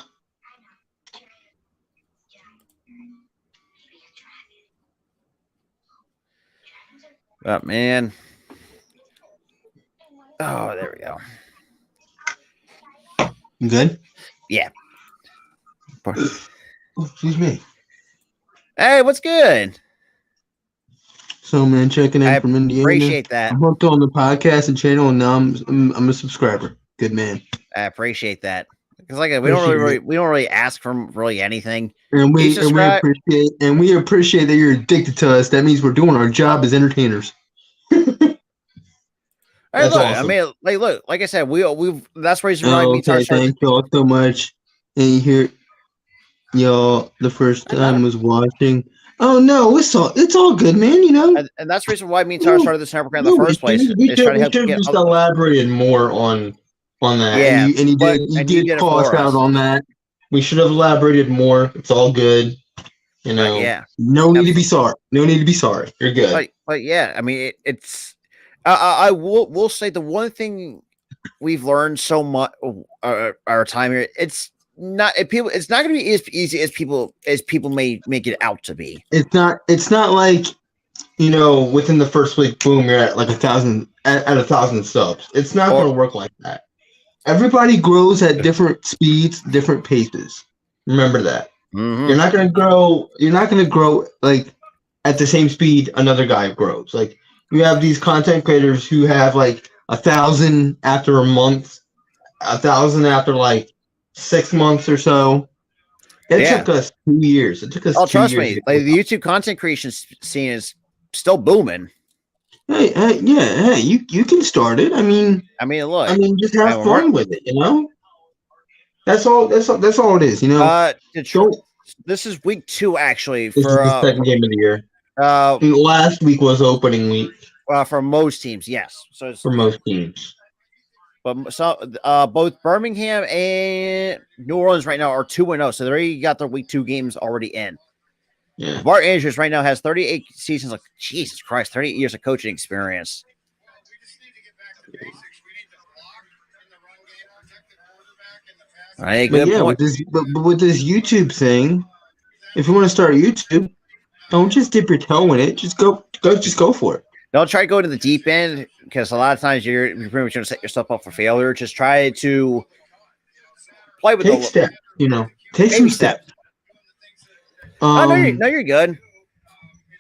But man. Oh, there we go. You good? Yeah. Oh, excuse me. Hey, what's good? So, man, checking in from Indiana. Appreciate that. I'm hooked on the podcast and channel, and now I'm a subscriber. Good man. I appreciate that because, like, we don't really ask for really anything. And we appreciate that you're addicted to us. That means we're doing our job as entertainers. That's awesome. I mean, look, like I said, we've that's the reason why we thank you all so much. And here, y'all, the first time was watching. Oh no, it's all good, man. You know, and that's the reason why me and Tyler started this network in the first place. We should just elaborated more on that. Yeah, and you did call us out on that. We should have elaborated more. It's all good. You know, yeah. No need to be sorry. No need to be sorry. You're good. But yeah, I mean, it's. I will say the one thing we've learned so much our time here. It's not going to be as easy as people may make it out to be. It's not like, you know, within the first week, boom, you're at like 1,000 at 1,000 subs. It's not going to work like that. Everybody grows at different speeds, different paces. Remember that. Mm-hmm. You're not going to grow like at the same speed another guy grows. Like you have these content creators who have like 1,000 after a month, 1,000 after like 6 months or so. It Yeah. took us 2 years. It took us Oh, 2 trust years. me, like the YouTube content creation scene is still booming. Hey, you can start it. I mean, Look, just have fun with it. You know, that's all. That's all it is. You know, Detroit. This is week 2 actually this is for the second game of the year. uh Last week was opening week for most teams. Yes, so it's, for most teams. but so both Birmingham and New Orleans right now are 2-0, so they already got their week 2 games already in. Yeah. Bart Andrews right now has 38 seasons. Like Jesus Christ, 38 years of coaching experience. Right, But good yeah, point. with this YouTube thing, if you want to start YouTube, don't just dip your toe in it. Just go for it. Don't try to go to the deep end because a lot of times you're pretty much going to set yourself up for failure. Just try to play with Take steps. You know, take some baby steps. No, you're good.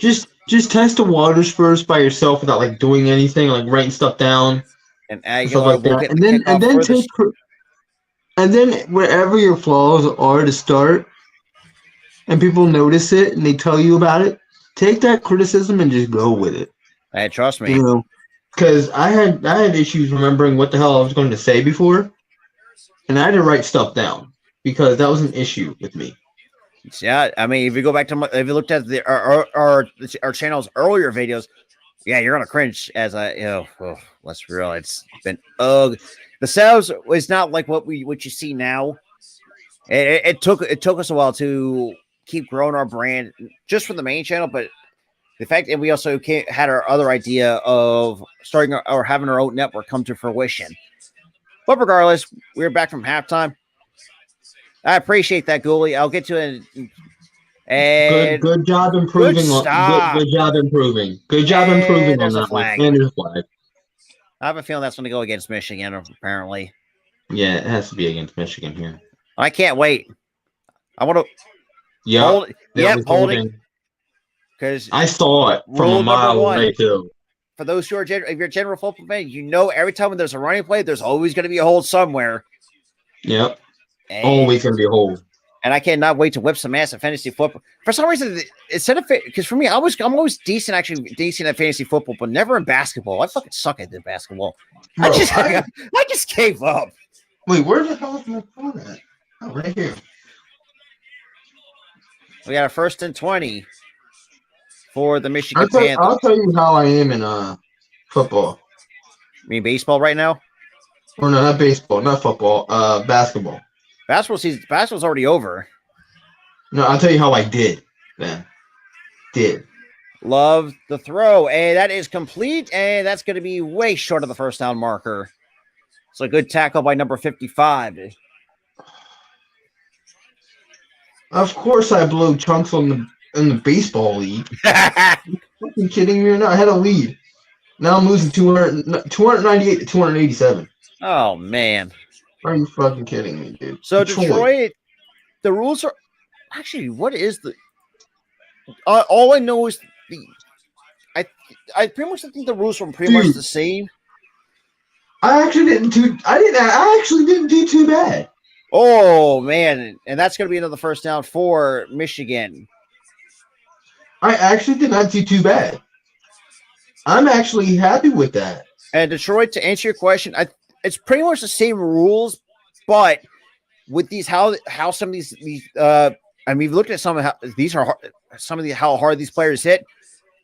Just test the waters first by yourself without like doing anything, like writing stuff down And stuff like we'll that. get And then wherever your flaws are to start, and people notice it and they tell you about it, take that criticism and just go with it. Hey, trust me. You know, because I had issues remembering what the hell I was going to say before, and I had to write stuff down because that was an issue with me. Yeah, I mean, if you go back to if you looked at our channel's earlier videos, yeah, you're gonna cringe. As let's be real, it's been ugly. The sales was not like what you see now. It took us a while to keep growing our brand just for the main channel, but the fact that we also had our other idea of starting or having our own network come to fruition. But regardless, we're back from halftime. I appreciate that, Ghoulie. I'll get to it. And good job improving. Good job improving. Good job improving on that flag. And there's a flag. I have a feeling that's going to go against Michigan, apparently. Yeah, it has to be against Michigan here. I can't wait. I want to. Yeah. Holding. Because I saw it from a mile away too. For those who are if you're a general football fan, you know every time when there's a running play, there's always going to be a hold somewhere. Yep. Always going to be a hold. And I cannot wait to whip some ass at fantasy football. For some reason, instead of because for me, I'm always decent at fantasy football, but never in basketball. I fucking suck at the basketball. Bro, I just gave up. Wait, where the hell is my phone at? Oh, right here. We got a 1st and 20 for the Michigan Panthers. I'll tell you how I am in football. You mean baseball right now? Or no, not baseball, not football. Basketball. Basketball's already over. No, I'll tell you how I did then. Love the throw. And that is complete. And that's going to be way short of the first down marker. So a good tackle by number 55. Of course I blew chunks in the baseball league. Are you fucking kidding me or not? I had a lead. Now I'm losing 298 to 287. Oh, man. Are you fucking kidding me, dude? So Detroit, the rules are actually, what is the all I know is I pretty much think the rules are pretty much the same. I actually didn't do too bad. Oh man, and that's gonna be another first down for Michigan. I actually did not do too bad. I'm actually happy with that. And Detroit, to answer your question, it's pretty much the same rules, but with these how some of these I mean, look at some of how hard these players hit.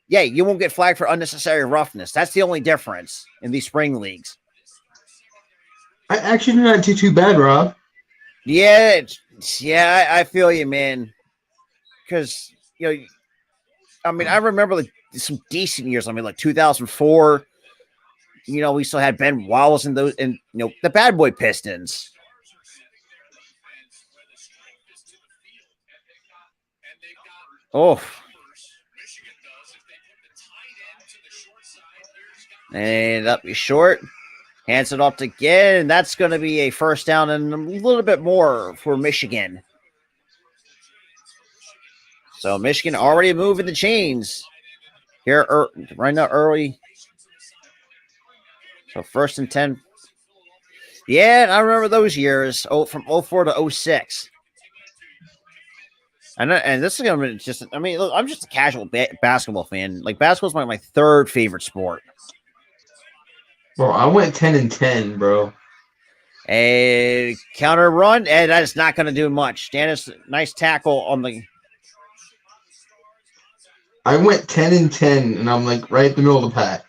Yeah, you won't get flagged for unnecessary roughness. That's the only difference in these spring leagues. I actually did not do too bad, Rob. Yeah, I feel you, man. Because I mean, I remember like some decent years. I mean, like 2004. We still had Ben Wallace and those, and the bad boy Pistons. Oh, and up short, hands it off again, and that's going to be a first down and a little bit more for Michigan. So Michigan already moving the chains. here right now early. So 1st and 10. Yeah, I remember those years. From 04 to 06. And this is gonna be just. I mean, look, I'm just a casual basketball fan. Like basketball's my third favorite sport. Bro, I went 10-10, bro. A counter run, and that is not going to do much. Dennis, nice tackle on the. I went 10-10, and I'm like right in the middle of the pack.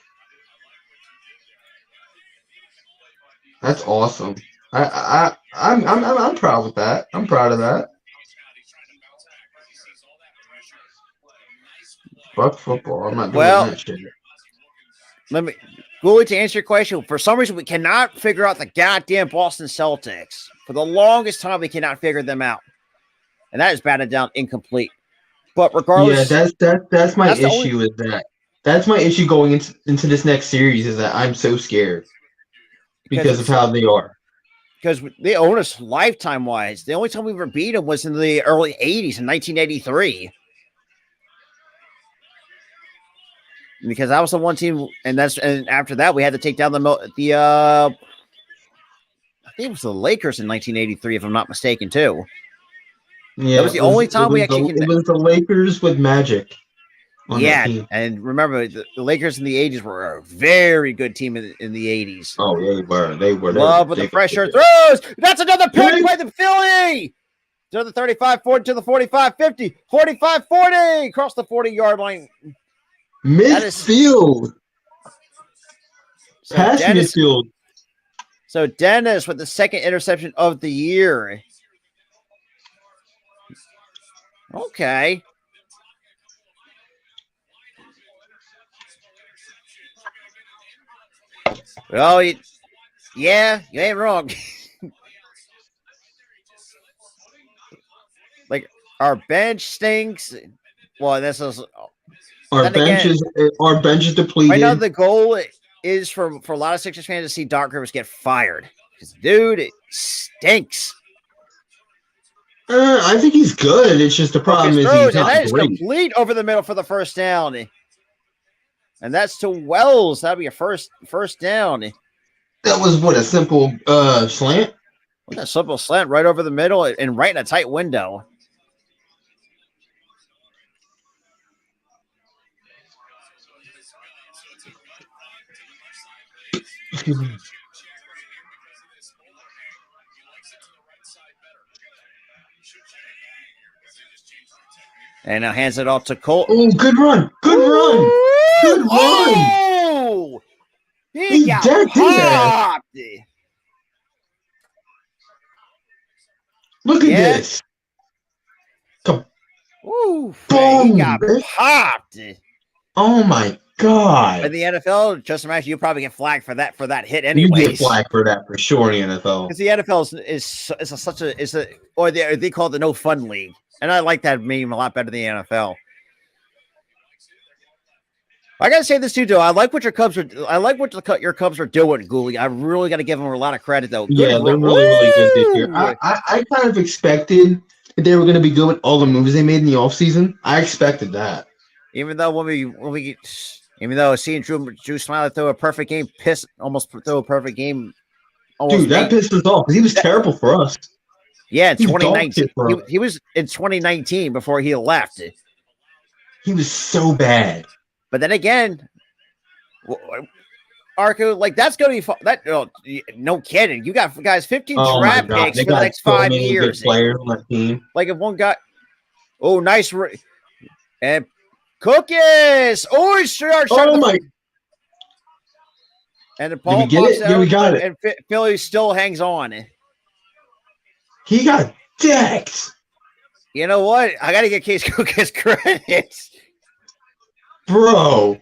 That's awesome. I'm proud with that. I'm proud of that. Fuck football. I'm not doing that shit. Let me go to answer your question. For some reason, we cannot figure out the goddamn Boston Celtics. For the longest time, we cannot figure them out, and that is batted down incomplete. But regardless, yeah, that's my issue with that. That's my issue going into this next series is that I'm so scared because of how they are. Because they own us lifetime wise. The only time we ever beat them was in the early '80s in 1983. Because that was the one team, and after that we had to take down the I think it was the Lakers in 1983, if I'm not mistaken, too. Yeah, that was the only time we actually. It was the Lakers with Magic. Yeah, and remember the Lakers in the '80s were a very good team in the '80s. Oh, they were. Love with the pressure throws. That's another pick by the Philly. To the 35-40 to the 45-50, 45-40 across the 40-yard line. Midfield. Pass midfield. So Dennis with the second interception of the year. Okay. Well, yeah, you ain't wrong. Like our bench stinks. Well, this is our bench is depleted. Right now, the goal is for a lot of Sixers fans to see Doc Rivers get fired. Because, dude, it stinks. I think he's good. It's just the problem is he's not that great. Is complete over the middle for the first down, and that's to Wells. That'll be a first down. That was what, a simple slant. A simple slant right over the middle and right in a tight window. And now hands it off to Colt. Oh, good run. Good run. Good run. Oh! He got popped. Look at this. Come. Ooh, boom. He got popped. Oh, my God. In the NFL, just imagine you probably get flagged for that hit anyways. You get flagged for that for sure in the NFL. Because the NFL or they call it the no fun league. And I like that meme a lot better than the NFL. I gotta say this too, though. I like what your Cubs are doing, Ghoulie. I really got to give them a lot of credit, though. Yeah, they're really good this year. I kind of expected that they were going to be good with all the moves they made in the offseason. I expected that. Even though seeing Drew Smiley throw a perfect game, almost throw a perfect game. Dude, that pissed us off because he was terrible for us. Yeah, in 2019. He was in 2019 before he left. He was so bad. But then again, Arco, like that's going to be no kidding. You got guys 15 draft picks for the next 5 years. Players on that team. Like if one guy, nice and cookies. Oh, he's shot. Oh my! And the ball pops out. Yeah, we got it. And Philly still hangs on. He got decked. You know what? I got to get Case Cookies credit. Bro.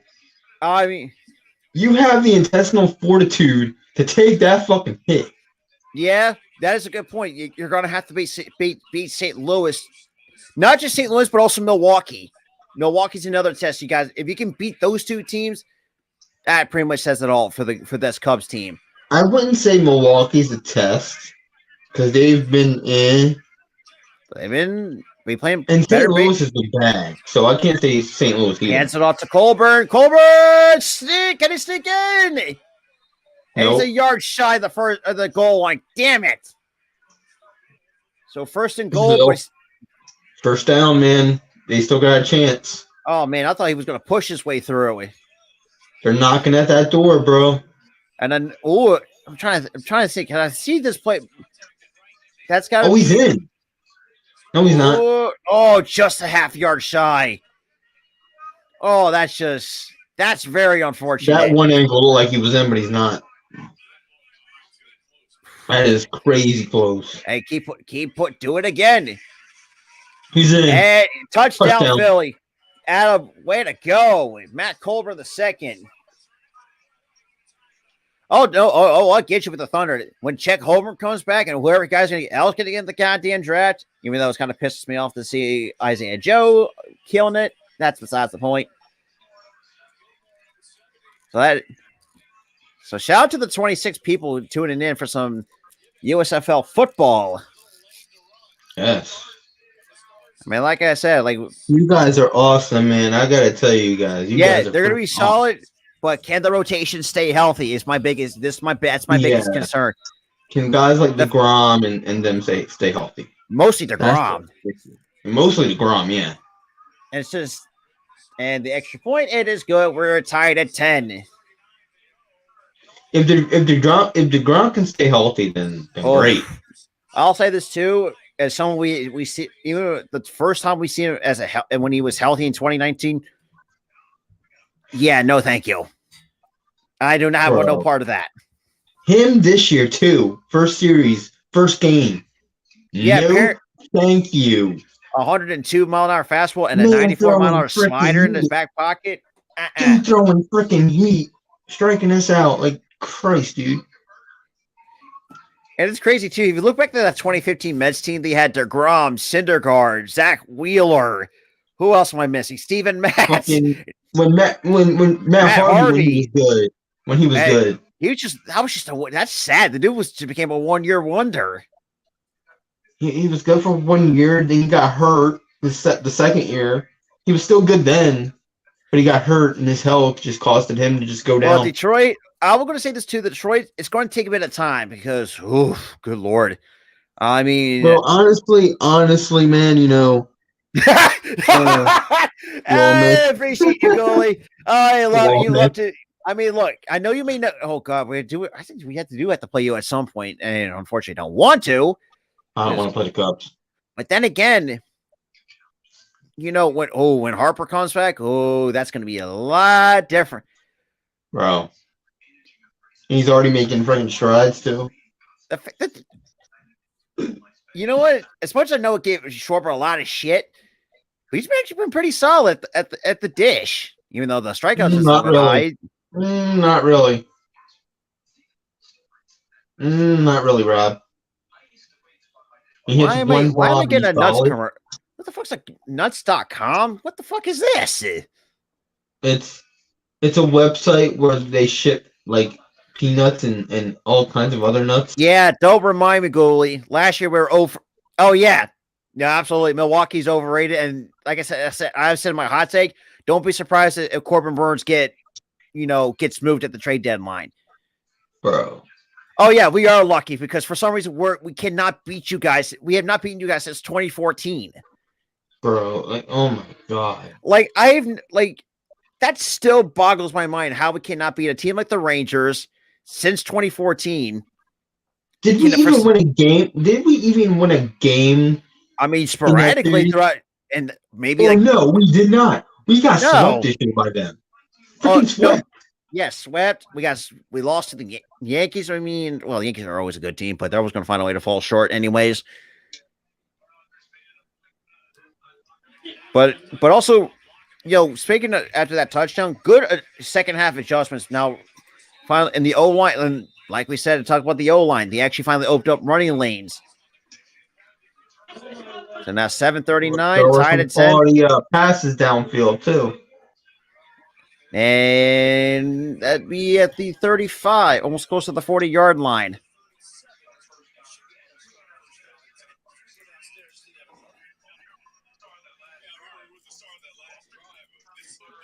I mean, you have the intestinal fortitude to take that fucking hit. Yeah, that is a good point. You're going to have to beat St. Louis. Not just St. Louis, but also Milwaukee. Milwaukee's another test, you guys. If you can beat those two teams, that pretty much says it all for this Cubs team. I wouldn't say Milwaukee's a test because they've been in. We playing And better. St. Louis is the bag, so I can't say St. Louis either. Hands it off to Colburn. Colburn, can he sneak in? And he's a yard shy of the goal line. Damn it! So first and goal. First down, man. They still got a chance. Oh man, I thought he was going to push his way through. They're knocking at that door, bro. And then, I'm trying to think. Can I see this play? That's got to he's in. No, he's not. Oh, just a half yard shy. Oh, that's very unfortunate. That one angle looked like he was in, but he's not. That is crazy close. Hey, do it again. He's in. Hey, touchdown, Philly. Adam, way to go. Matt Colburn the second. Oh, no. I'll get you with the Thunder. When Chet Holmgren comes back and whoever guy's else going to get in the goddamn draft, even though it kind of pisses me off to see Isaiah Joe killing it, that's besides the point. So shout out to the 26 people tuning in for some USFL football. Yes. I mean, like I said, you guys are awesome, man. I gotta tell you guys. They're gonna be solid, but can the rotation stay healthy? That's my biggest concern. Can guys like DeGrom and them stay healthy? Mostly DeGrom. Mostly DeGrom, yeah. And the extra point, it is good. We're tied at 10. If DeGrom can stay healthy, then great. I'll say this too. As someone we see, even the first time we see him when he was healthy in 2019. Yeah, no, thank you. I do not want no part of that. Him this year too. First series, first game. Yeah, thank you. 102-mile-an-hour fastball and a 94-mile-an-hour slider in his back pocket. Dude throwing freaking heat, striking us out like Christ, dude. And it's crazy, too. If you look back to that 2015 Mets team, they had DeGrom, Syndergaard, Zach Wheeler. Who else am I missing? Steven Matz. When Matt Harvey was good. When he was good. That's sad. The dude became a one-year wonder. He was good for 1 year. Then he got hurt the second year. He was still good then, but he got hurt, and his health just caused him to just go down. Well, Detroit, I was going to say this too. Detroit, it's going to take a bit of time because, good Lord. I mean. Well, honestly, man, you know. I appreciate you, goalie. I love to. I mean, look, I know you may not. Oh, God, I think we have to play you at some point, and unfortunately don't want to. I don't want to play the Cubs. But then again, when Harper comes back, that's going to be a lot different. Bro. He's already making freaking strides, too. You know what? As much as I know it gave Schwarber a lot of shit, but he's actually been pretty solid at the dish, even though the strikeouts is not really. high. Not really. Not really, Rob. Why am I getting a nuts commercial? What the fuck's nuts.com? What the fuck is this? It's a website where they ship like peanuts and all kinds of other nuts. Yeah, don't remind me, goalie. Last year we were over. Oh yeah, absolutely. Milwaukee's overrated, and like I said in my hot take. Don't be surprised if Corbin Burns gets moved at the trade deadline, bro. Oh yeah, we are lucky because for some reason we cannot beat you guys. We have not beaten you guys since 2014. Bro, oh my God. That still boggles my mind how we cannot beat a team like the Rangers since 2014. Did we even win a game? Did we even win a game? I mean, sporadically throughout, and maybe no, we did not. We got swept this year by them. Freaking swept. No. Yes, swept. We lost to the Yankees. I mean, well, the Yankees are always a good team, but they're always going to find a way to fall short, anyways. But also, speaking after that touchdown, good second half adjustments. Now, finally, in the O line, and like we said, to talk about the O line, they actually finally opened up running lanes. So now 7:39, tied at 10. Passes downfield too. And that'd be at the 35, almost close to the 40-yard line.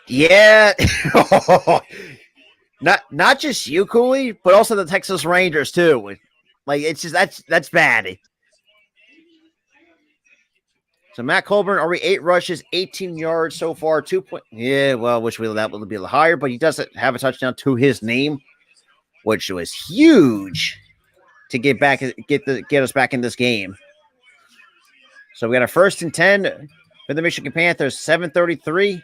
Yeah. Not just you, Cooley, but also the Texas Rangers too. Like it's just that's bad. So Matt Colburn already 8 rushes, 18 yards so far, 2 point. Yeah, well, which that would be a little higher, but he doesn't have a touchdown to his name, which was huge to get us back in this game. So we got a 1st and 10 for the Michigan Panthers, 7:33.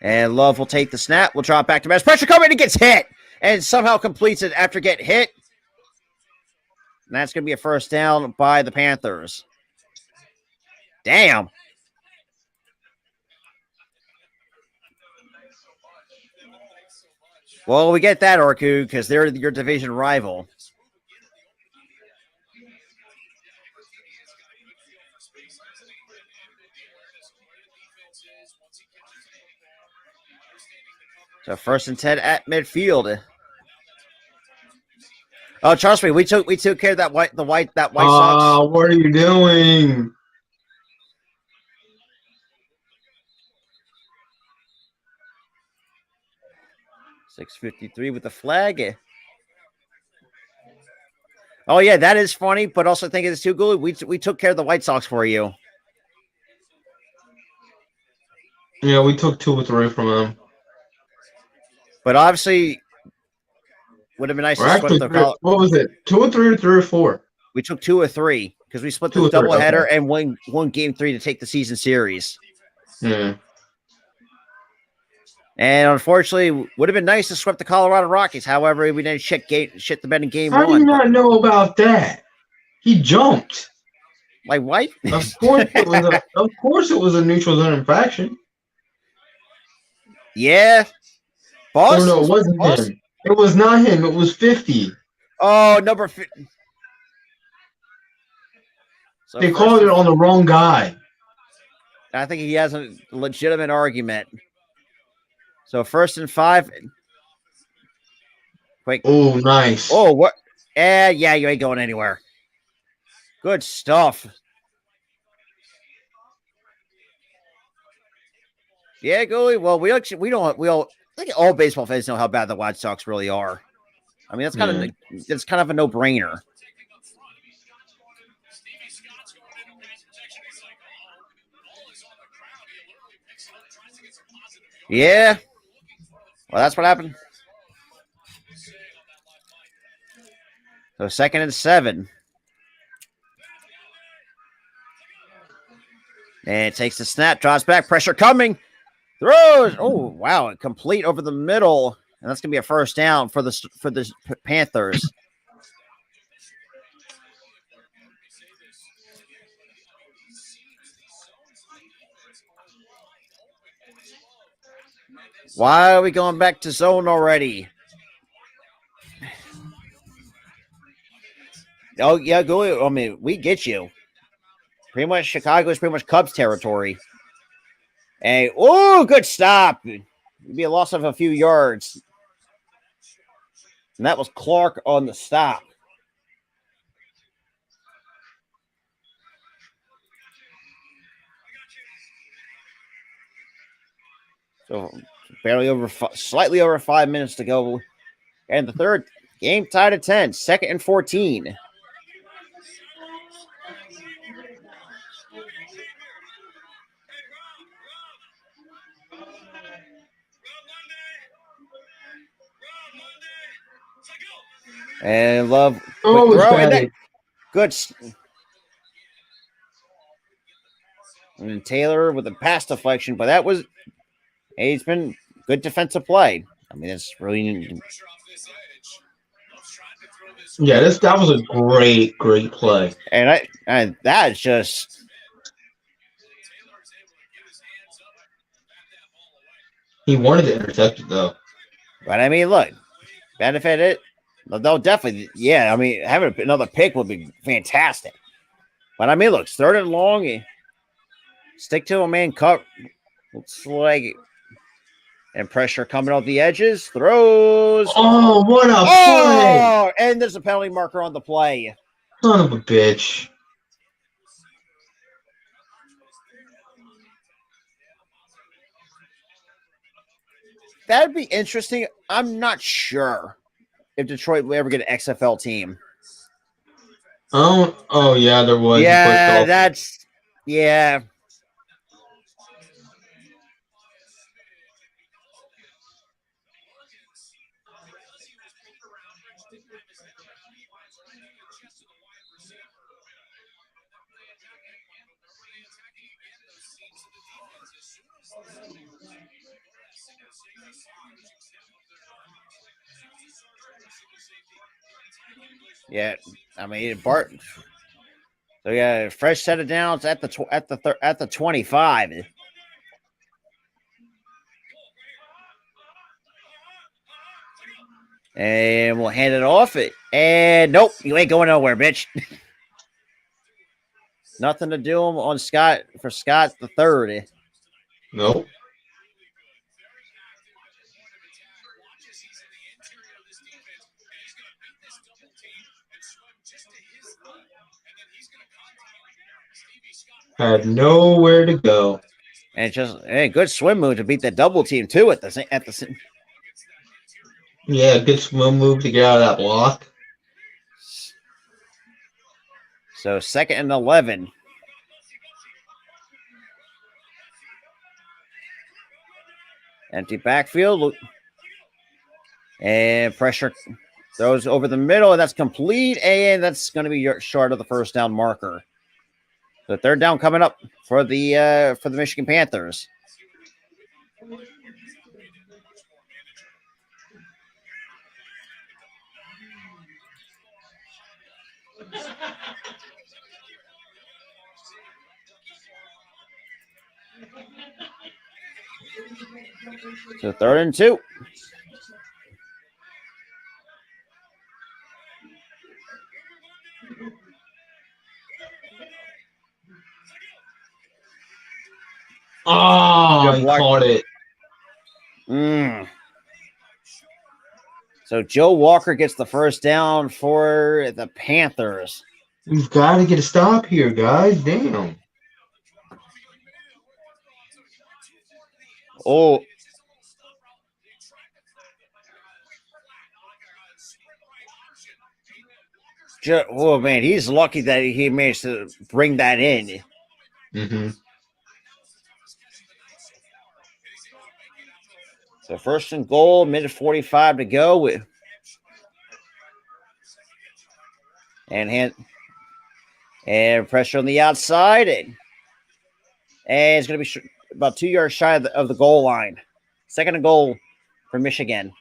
And Love will take the snap. We'll drop back to pass. Pressure coming and gets hit. And somehow completes it after getting hit. And that's going to be a 1st down by the Panthers. Damn. Well, we get that, Orku, because they're your division rival. So 1st and 10 at midfield. Oh, trust me, we took care of that White Sox. What are you doing? $6.53 with the flag. Oh yeah, that is funny, but also think it's too good. We took care of the White Sox for you. Yeah, we took 2 or 3 from them. But obviously, would have been nice to split the. What was it? 2 or 3 or 3 or 4? We took 2 or 3 because we split the doubleheader and won game 3 to take the season series. Yeah. And unfortunately, would have been nice to sweep the Colorado Rockies. However, we didn't shit the bed in game 1. How do you not know about that? He jumped. Like what? Of course it was a neutral zone infraction. Yeah. Boston. Oh, no, it wasn't him. It was not him. It was 50. Oh, number 50. So they called it on the wrong guy. I think he has a legitimate argument. So 1st and 5. Quick. Oh, nice. Oh, what? Yeah, you ain't going anywhere. Good stuff. Yeah, goalie. Well, we I think all baseball fans know how bad the White Sox really are. I mean, that's kind of a no-brainer. Yeah. Well, that's what happened. So 2nd and 7. And takes the snap, draws back, pressure coming, throws. Oh, wow, complete over the middle. And that's going to be a 1st down for the Panthers. Why are we going back to zone already? Oh, yeah, go. I mean, we get you. Pretty much Chicago is pretty much Cubs territory. And, oh, good stop. It'd be a loss of a few yards. And that was Clark on the stop. So slightly over 5 minutes to go. And the third game tied at 10, 2nd and 14. And Love. Good. And Taylor with a pass deflection, but that was. He's been good defensive play. I mean, it's really. Yeah, that was a great play. And that's just. He wanted to intercept it though. But I mean, look, benefit it. They'll definitely, yeah. I mean, having another pick would be fantastic. But I mean, look, 3rd and long, stick to a man cut. Looks like, and pressure coming off the edges. Throws. Oh, what a play! And there's a penalty marker on the play. Son of a bitch. that'd be interesting. I'm not sure if Detroit will ever get an XFL team. Oh yeah, there was. Yeah, that's yeah. Yeah, I mean Bart. So yeah, fresh set of downs at the 25, and we'll hand it off. And nope, you ain't going nowhere, bitch. Nothing to do on Scott for Scott the third. Nope. Had nowhere to go. And just good swim move to beat the double team too at the Yeah, good swim move to get out of that block. So 2nd and 11. Empty backfield. And pressure throws over the middle, and that's complete. And that's going to be short of the first down marker. The 3rd down coming up for the Michigan Panthers. So 3rd and 2. Oh, he caught it. So Joe Walker gets the first down for the Panthers. We've got to get a stop here, guys. Damn. Oh. Oh, man, he's lucky that he managed to bring that in. Mm-hmm. So 1st and goal, minute 45 to go. And pressure on the outside. And it's going to be about 2 yards shy of the goal line. 2nd and goal for Michigan.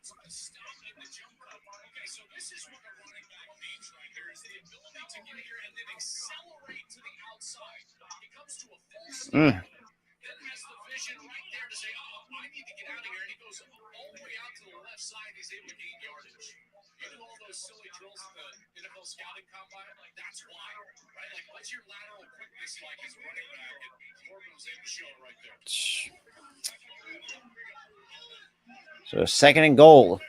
So 2nd and goal.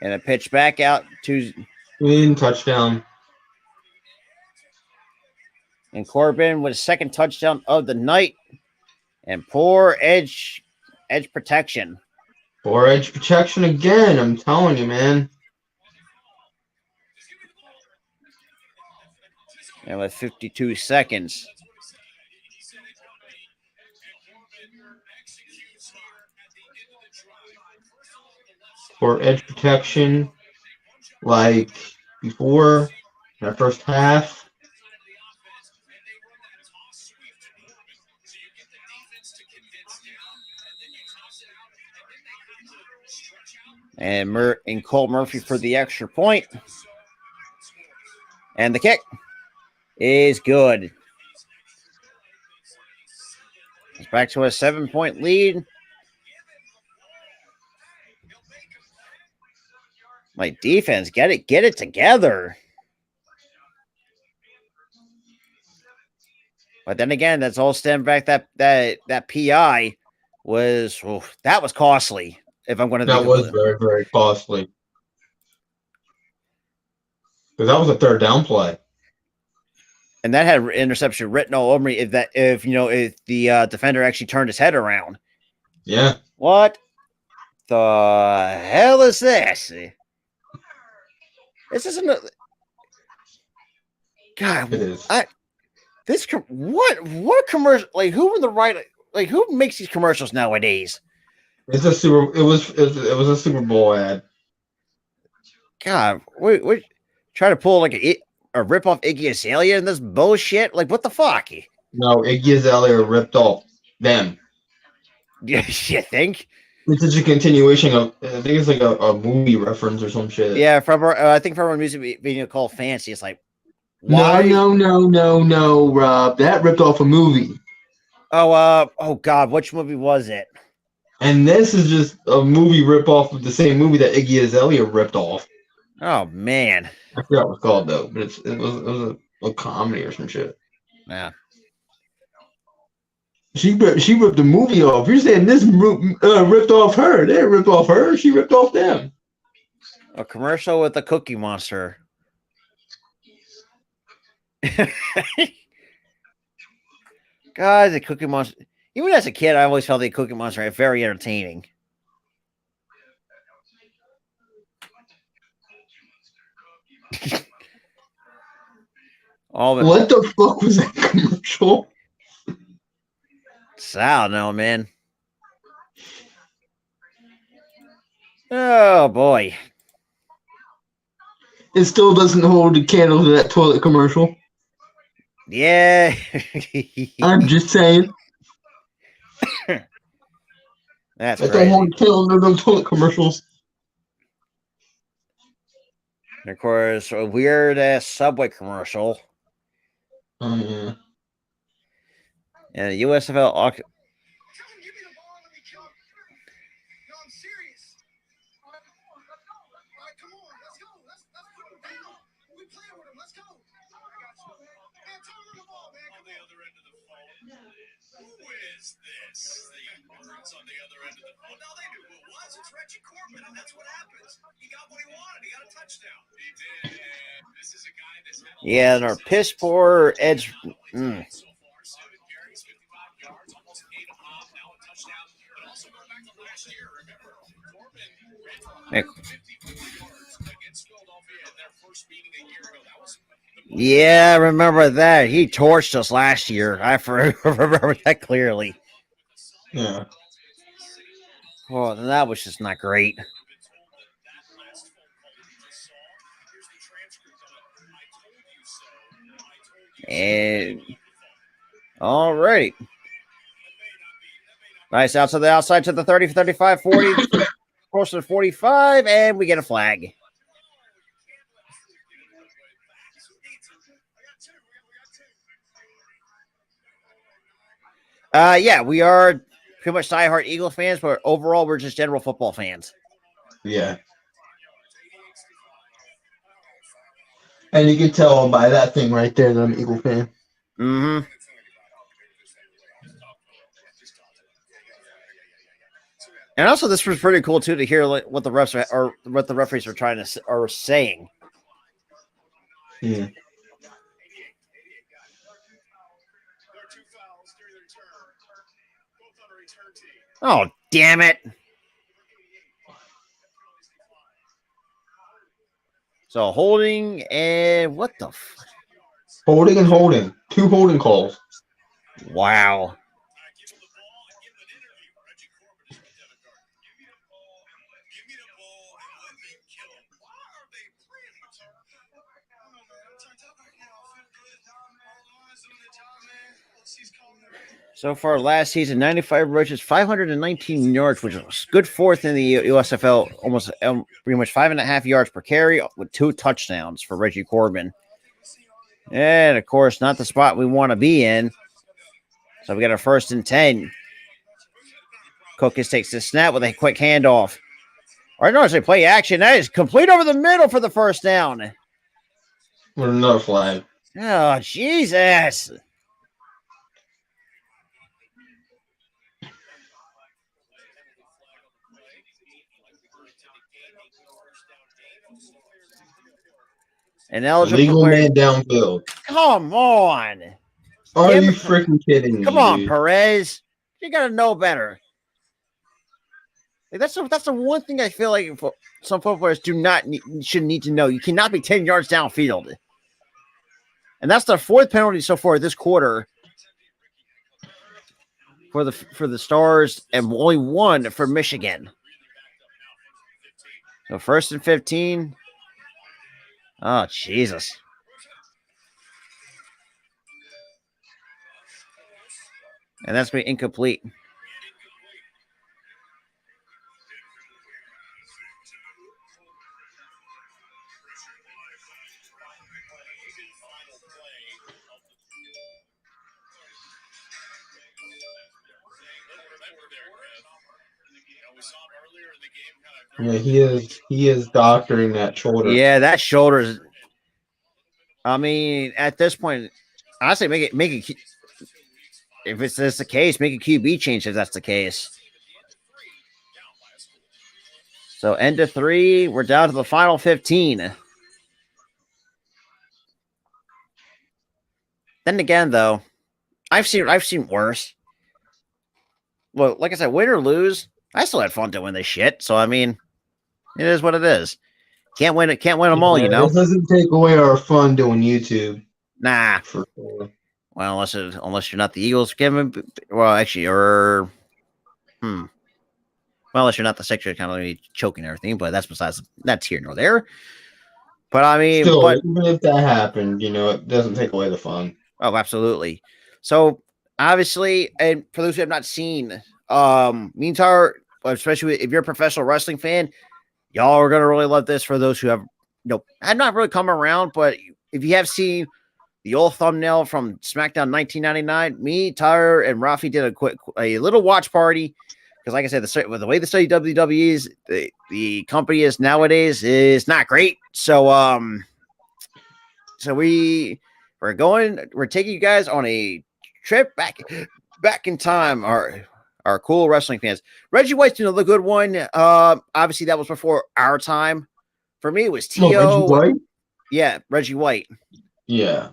And a pitch back out to touchdown. And Corbin with a 2nd touchdown of the night. And poor edge protection. Poor edge protection again. I'm telling you, man. And with 52 seconds. For edge protection, like before in the first half. And Cole Murphy for the extra point. And the kick is good. It's back to a 7-point lead. My defense, get it together. But then again, that's all stemmed back that PI was that was costly. If I'm going to, that was very, very costly. Because that was a 3rd down play. And that had interception written all over me. If the defender actually turned his head around. Yeah. What the hell is this? This isn't. God, It is. what commercial? Like who in the right? Like who makes these commercials nowadays? It was a Super Bowl ad. God, we try to pull like a rip off Iggy Azalea and this bullshit. Like what the fuck? No, Iggy Azalea ripped off them. You think? It's just a continuation of. I think it's like a movie reference or some shit. Yeah, I think from our music video called Fancy, it's like No, why? no, Rob. That ripped off a movie. Oh God, which movie was it? And this is just a movie rip off of the same movie that Iggy Azalea ripped off. Oh man, I forgot what it's called though, but it was a comedy or some shit. yeah. She ripped the movie off. You're saying this ripped off her? They didn't rip off her. She ripped off them. A commercial with a Cookie Monster. God, the Cookie Monster. Even as a kid, I always felt the Cookie Monster very entertaining. What the fuck was that commercial? I don't know, man. Oh boy. It still doesn't hold a candle to that toilet commercial. Yeah. I'm just saying. That's don't crazy. hold a candle to those toilet commercials. And of course, a weird ass Subway commercial. Oh yeah. And the USFL. Come on, give me the ball. Let me kill him. No, I'm serious. All right, come on. Let's go. All right, come on. Let's go. Let's put him down. We playing with him. Let's go. I got you. Man, turn on the ball, man. Come on the other end of the phone. Who is this? The words on the other end of the phone. Now they knew who it was. It's Reggie Corbin, and that's what happens. He got what he wanted. He got a touchdown. He did. This is a guy that's had Yeah, and our piss poor edge. so far. 7 carries, 55 yards, almost 8 a pop. Now a touchdown. But also going back to last year, remember, Corbin ran for 154 yards against Philadelphia in their first meeting a year ago. That was Yeah, I remember that. He torched us last year. I remember that clearly. Yeah. Oh, then that was just not great. And alrighty. Nice out to the outside to the 30, 35, 40, close to 45, and we get a flag. Yeah, we are pretty much diehard Eagle fans, but overall we're just general football fans. Yeah. And you can tell by that thing right there that I'm an Eagle fan. Mm-hmm. And also, this was pretty cool too to hear like what the refs or what the referees are saying. Yeah. Oh, damn it! So holding and what the? Holding and holding. 2 holding calls. Wow. So far, last season, 95 rushes, 519 yards, which was good fourth in the USFL, almost pretty much 5.5 yards per carry with 2 touchdowns for Reggie Corbin. And, of course, not the spot we want to be in. So we got a 1st and 10. Cookus takes the snap with a quick handoff. Or no, it's a play action. That is complete over the middle for the 1st down. With another flag. Oh, Jesus. An eligible Legal player. man downfield. Come on. Are Damn you it. freaking kidding me? Come on, dude? Perez. You got to know better. Like, that's the one thing I feel like some football players should need to know. You cannot be 10 yards downfield. And that's the fourth penalty so far this quarter for the Stars, and only one for Michigan. So 1st and 15. Oh, Jesus. And that's going to be incomplete. Yeah, he is doctoring that shoulder. Yeah, that shoulder's. I mean, at this point, honestly, make it. If it's the case, make a QB change if that's the case. So end of 3, we're down to the final 15. Then again, though, I've seen worse. Well, like I said, win or lose, I still had fun doing this shit. So I mean, it is what it is. Can't win them all, you know. This doesn't take away our fun doing YouTube. Nah. For sure. Well, unless you're not the Eagles, well, actually, or well, unless you're not the Sixers, kind of choking everything. But that's here nor there. But I mean, Still, even if that happened, it doesn't take away the fun. Oh, absolutely. So obviously, and for those who have not seen, Meantime, especially if you're a professional wrestling fan, y'all are gonna really love this. For those who have had not really come around, but if you have seen the old thumbnail from SmackDown 1999, me, Tyler, and Rafi did a little watch party. Because, like I said, the way the study WWE is, the company is nowadays is not great. So, we're taking you guys on a trip back in time. Our cool wrestling fans. Reggie White's another good one. Obviously that was before our time. For me, it was T.O. Reggie White? Yeah, Reggie White. Yeah.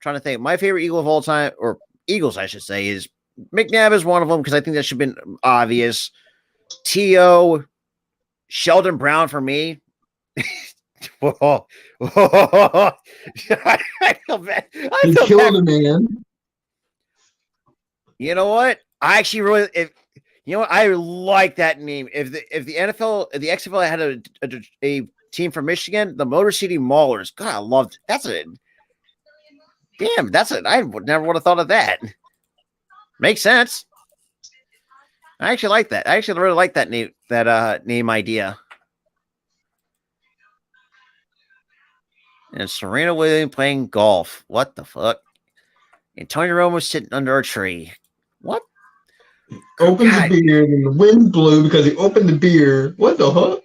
Trying to think. My favorite Eagle of all time, or Eagles, I should say, is McNabb is one of them because I think that should have been obvious. T.O. Sheldon Brown for me. Whoa. I feel bad. He killed a man. You know what? I actually really, I like that name. If the XFL had a team from Michigan, the Motor City Maulers. God, I loved that's it. Damn, that's it. I never would have thought of that. Makes sense. I actually like that. I actually really like that name. That name idea. And Serena Williams playing golf. What the fuck? And Tony Romo sitting under a tree. What? Opened the beer, and the wind blew because he opened the beer. What the fuck?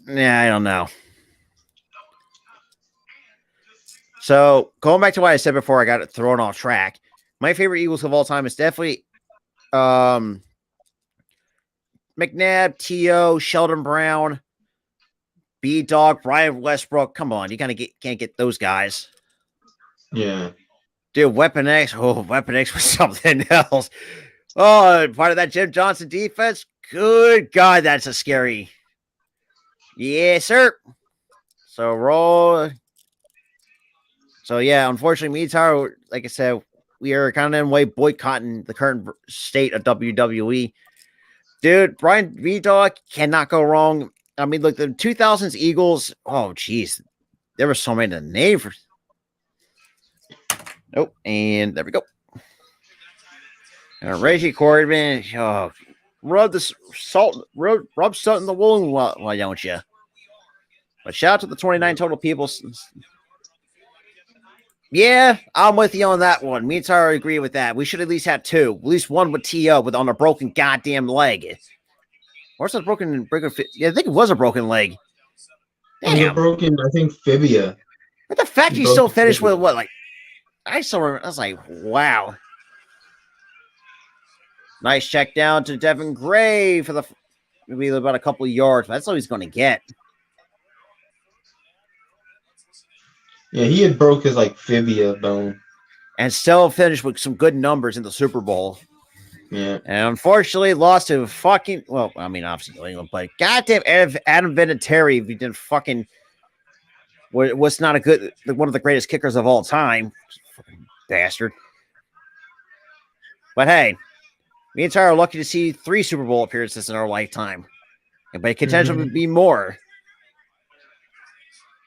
Yeah, I don't know. So going back to what I said before, I got it thrown off track. My favorite Eagles of all time is definitely McNabb, T.O., Sheldon Brown, B-Dog, Brian Westbrook. Come on, you can't get those guys. Yeah. Dude, Weapon X. Oh, Weapon X was something else. Oh, part of that Jim Johnson defense. Good God, that's a scary. Yes, sir. So roll. So yeah, unfortunately, me and Tyler, like I said, we are kind of in a way boycotting the current state of WWE. Dude, Brian V-Dog cannot go wrong. I mean, look, the 2000s Eagles. Oh, geez, there were so many to name for. Nope, and there we go. Reggie Corbin, rub salt in the wound, why don't you? But shout out to the 29 total people. Yeah, I'm with you on that one. Me and Tara agree with that. We should at least have two. At least one with T.O. with on a broken goddamn leg. Or a broken? Yeah, I think it was a broken leg. Damn. It was a broken, I think, fibia. But the fact he still finished with what, like, I still remember. I was like, wow. Nice check down to Devin Gray for maybe about a couple of yards. But that's all he's going to get. Yeah, he had broke his like fibia bone. and still finished with some good numbers in the Super Bowl. Yeah. And unfortunately lost to fucking, well, I mean, obviously New England, but goddamn Adam Vinatieri, if he didn't fucking, was not a good, one of the greatest kickers of all time. Fucking bastard. But hey, me and Tyler are lucky to see 3 Super Bowl appearances in our lifetime. But it could potentially be more.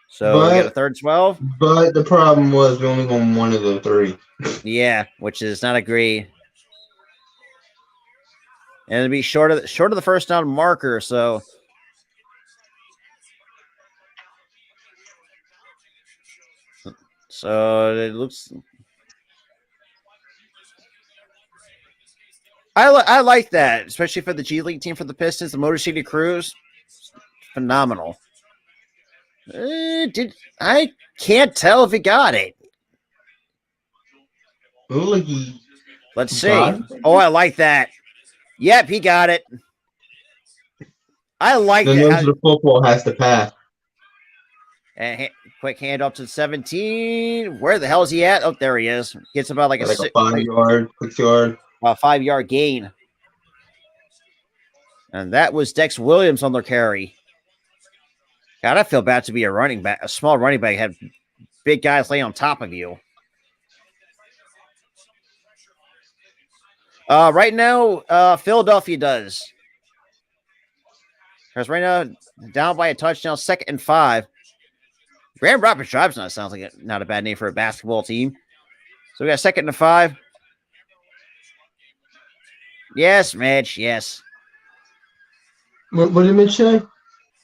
So we got a third 12. But the problem was we only won one of the 3. Yeah, which is not a great. And it'd be short of the first down marker. So it looks. I like that, especially for the G League team for the Pistons, the Motor City Cruise. Phenomenal. I can't tell if he got it. Let's see. Oh, I like that. Yep, he got it. I like the nose of the football has to pass. And quick hand up to 17. Where the hell is he at? Oh, there he is. Gets about like a 5-yard, 6-yard. 5-yard gain. And that was Dex Williams on their carry. God, I feel bad to be a running back. A small running back had big guys lay on top of you. Right now, Philadelphia does. Because right now, down by a touchdown, 2nd and 5. Grand Rapids Drives not sounds like not a bad name for a basketball team. So we got 2nd and 5. Yes, Mitch. Yes. What did Mitch say?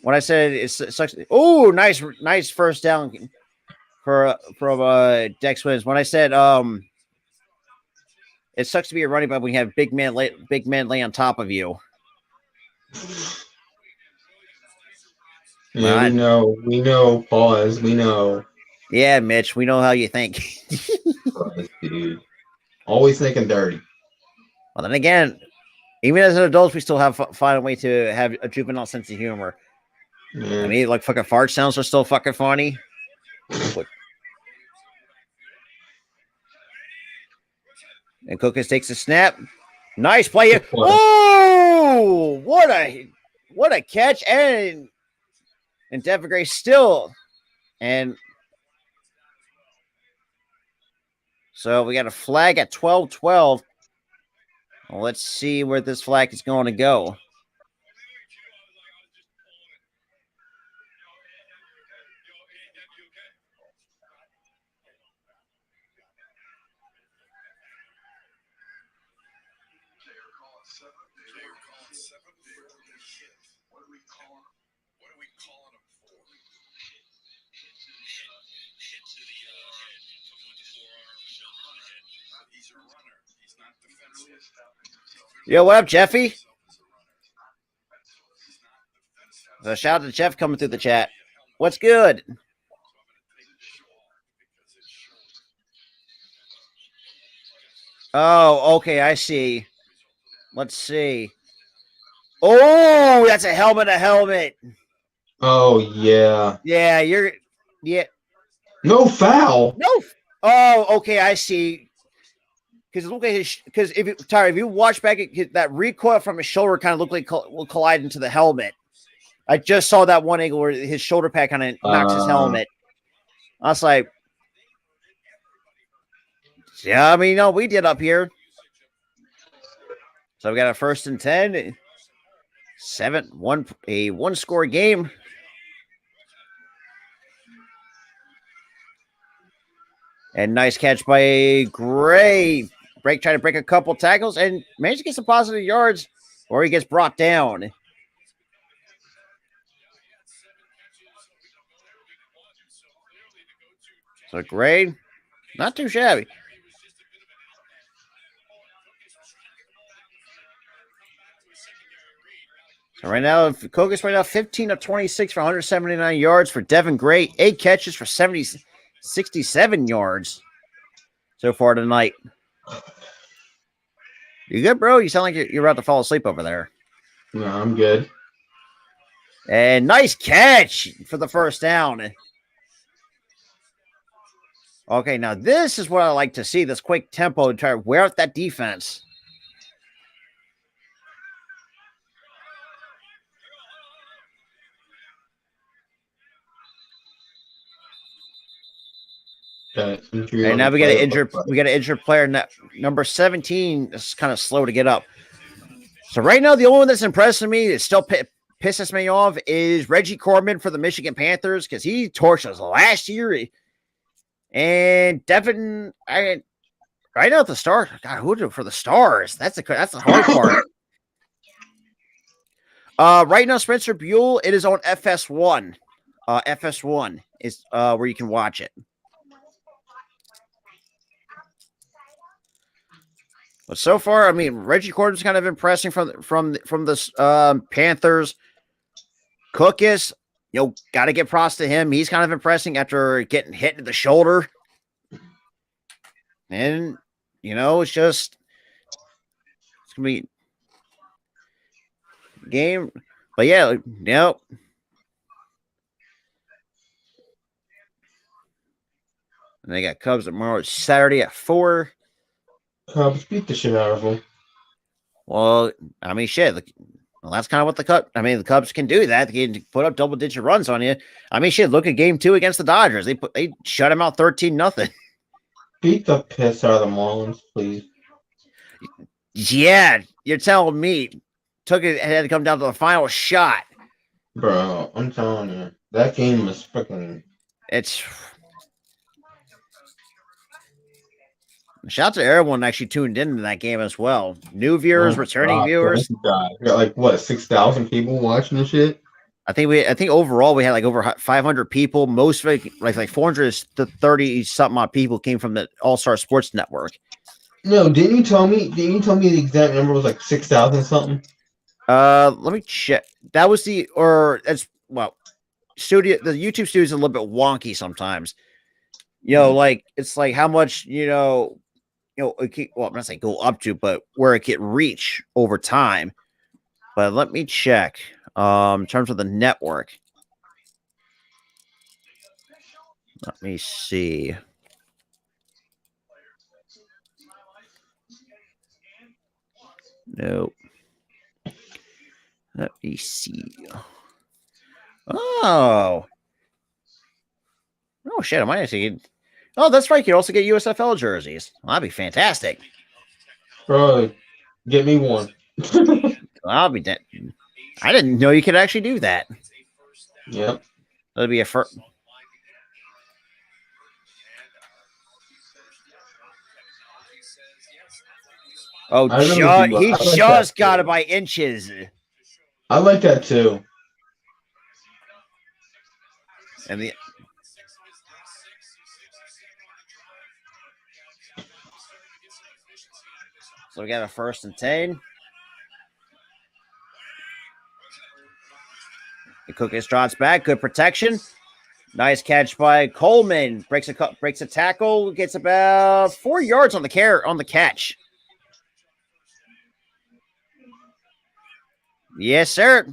When I said it's such. Oh, nice first down for Dex Williams. When I said it sucks to be a running back when you have big men lay on top of you. Yeah, we know. Pause. We know. Yeah, Mitch, we know how you think. Christ, dude, always thinking dirty. Well, then again, even as adults, we still find a way to have a juvenile sense of humor. Yeah. I mean, like fucking fart sounds are still fucking funny. And Cookus takes a snap. Nice play. Oh, what a catch. And Devin Gray still. And so we got a flag at 12-12. Well, let's see where this flag is going to go. Yo, what up, Jeffy? So shout out to Jeff coming through the chat. What's good? Oh, okay, I see. Let's see. Oh, that's a helmet. Oh, yeah. Yeah. No foul. No. Oh, okay, I see. Because look at because if you watch back, that recoil from his shoulder kind of looked like will collide into the helmet. I just saw that one angle where his shoulder pad kind of knocks his helmet. I was like, yeah, I mean, no, we did up here. So we got a 1st and 10. 7-1, a 1-score game. And nice catch by Gray. Trying to break a couple tackles and managed to get some positive yards or he gets brought down. So Gray, not too shabby. So right now, Kogas right now 15 of 26 for 179 yards for Devin Gray. 8 catches for 67 yards so far tonight. You good, bro? You sound like you're about to fall asleep over there. No, I'm good. And nice catch for the first down. Okay, now this is what I like to see, this quick tempo to try to wear out that defense. And now we got an injured player. Number 17 is kind of slow to get up. So right now, the only one that's impressing me, that still pisses me off, is Reggie Corman for the Michigan Panthers, because he torched us last year. And Devin, right now at the start, God, who did it for the Stars? That's the hard part. Right now, Spencer Buell, it is on FS1. FS1 is where you can watch it. But so far, I mean, Reggie Corman's kind of impressing from the Panthers. Cook is, got to get props to him. He's kind of impressing after getting hit in the shoulder. And, it's going to be game. But yeah, And they got Cubs tomorrow, Saturday at 4. Cubs beat the shit out of them. Well, I mean, shit. Well, that's kind of what the Cubs can do. That they can put up double-digit runs on you. I mean, shit. Look at Game 2 against the Dodgers. They shut him out 13-0. Beat the piss out of the Marlins, please. Yeah, you're telling me. It had to come down to the final shot. Bro, I'm telling you, that game was freaking. Shout out to everyone actually tuned into that game as well. New viewers, returning viewers. We got 6,000 people watching this shit. I think overall we had like over 500 people. Most of it, like 430 something odd people came from the All-Star Sports Network. No, didn't you tell me the exact number was like 6,000 something? Let me check. That was the studio. The YouTube studio is a little bit wonky sometimes. Like it's like how much it can, I'm not saying go up to, but where it can reach over time. But let me check. In terms of the network, let me see. Nope. Let me see. Oh shit! Am I actually? Oh, that's right. You can also get USFL jerseys. Well, that'd be fantastic. Bro, get me one. I'll be dead. I didn't know you could actually do that. Yep. That'd be a first. Oh, he just got it by inches. I like that too. And so we got a 1st and 10. The Cookies trots back. Good protection. Nice catch by Coleman. Breaks a tackle. Gets about 4 yards on the catch. Yes, sir.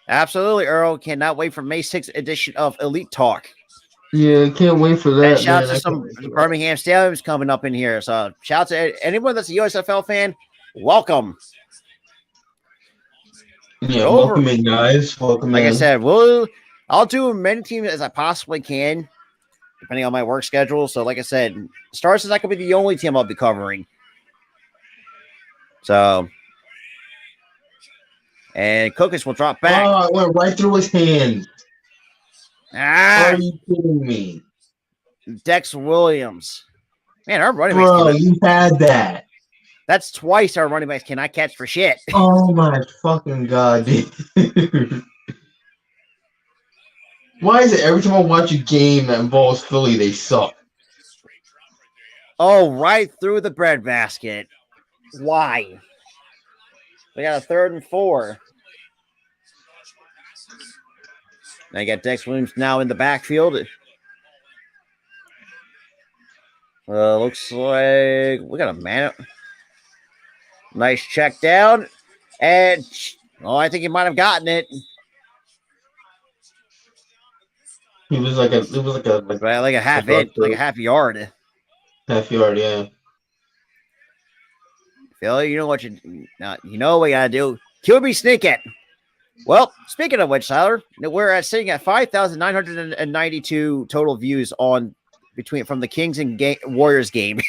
Absolutely, Earl. Cannot wait for May 6th edition of Elite Talk. Yeah, can't wait for that. And shout out to some Birmingham Stadiums coming up in here. So shout out to anyone that's a USFL fan. Welcome. Yeah, welcome in, guys. Welcome like in. I said, I'll do as many teams as I possibly can, depending on my work schedule. So, like I said, Stars is not going to be the only team I'll be covering. So, and Cookies will drop back. Oh, it went right through his hand. Are you kidding me? Dex Williams. Man, our running backs. Bro, you had that. That's twice our running backs cannot catch for shit. Oh my fucking god, dude. Why is it every time I watch a game that involves Philly, they suck? Oh, right through the breadbasket. Why? We got a 3rd and 4. Now you got Dex Williams now in the backfield. Looks like we got a man. Nice check down. And I think he might have gotten it. He was like Right, like a half a inch, like a half yard. half yard, yeah. Phil, you know what you know what you gotta do. QB sneak it. Well, speaking of which, Tyler, we're sitting at 5,992 total views on from the Kings and Warriors game.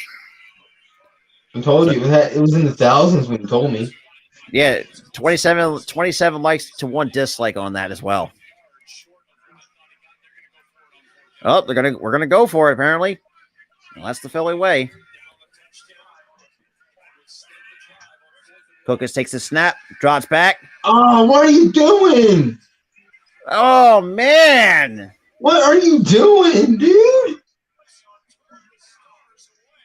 I told So, you it was in the thousands when you told me. yeah, 27 likes to 1 dislike on that as well. Oh, we're gonna go for it apparently. Well, that's the Philly way. Cookus takes the snap, drops back. Oh, what are you doing? Oh man! What are you doing, dude?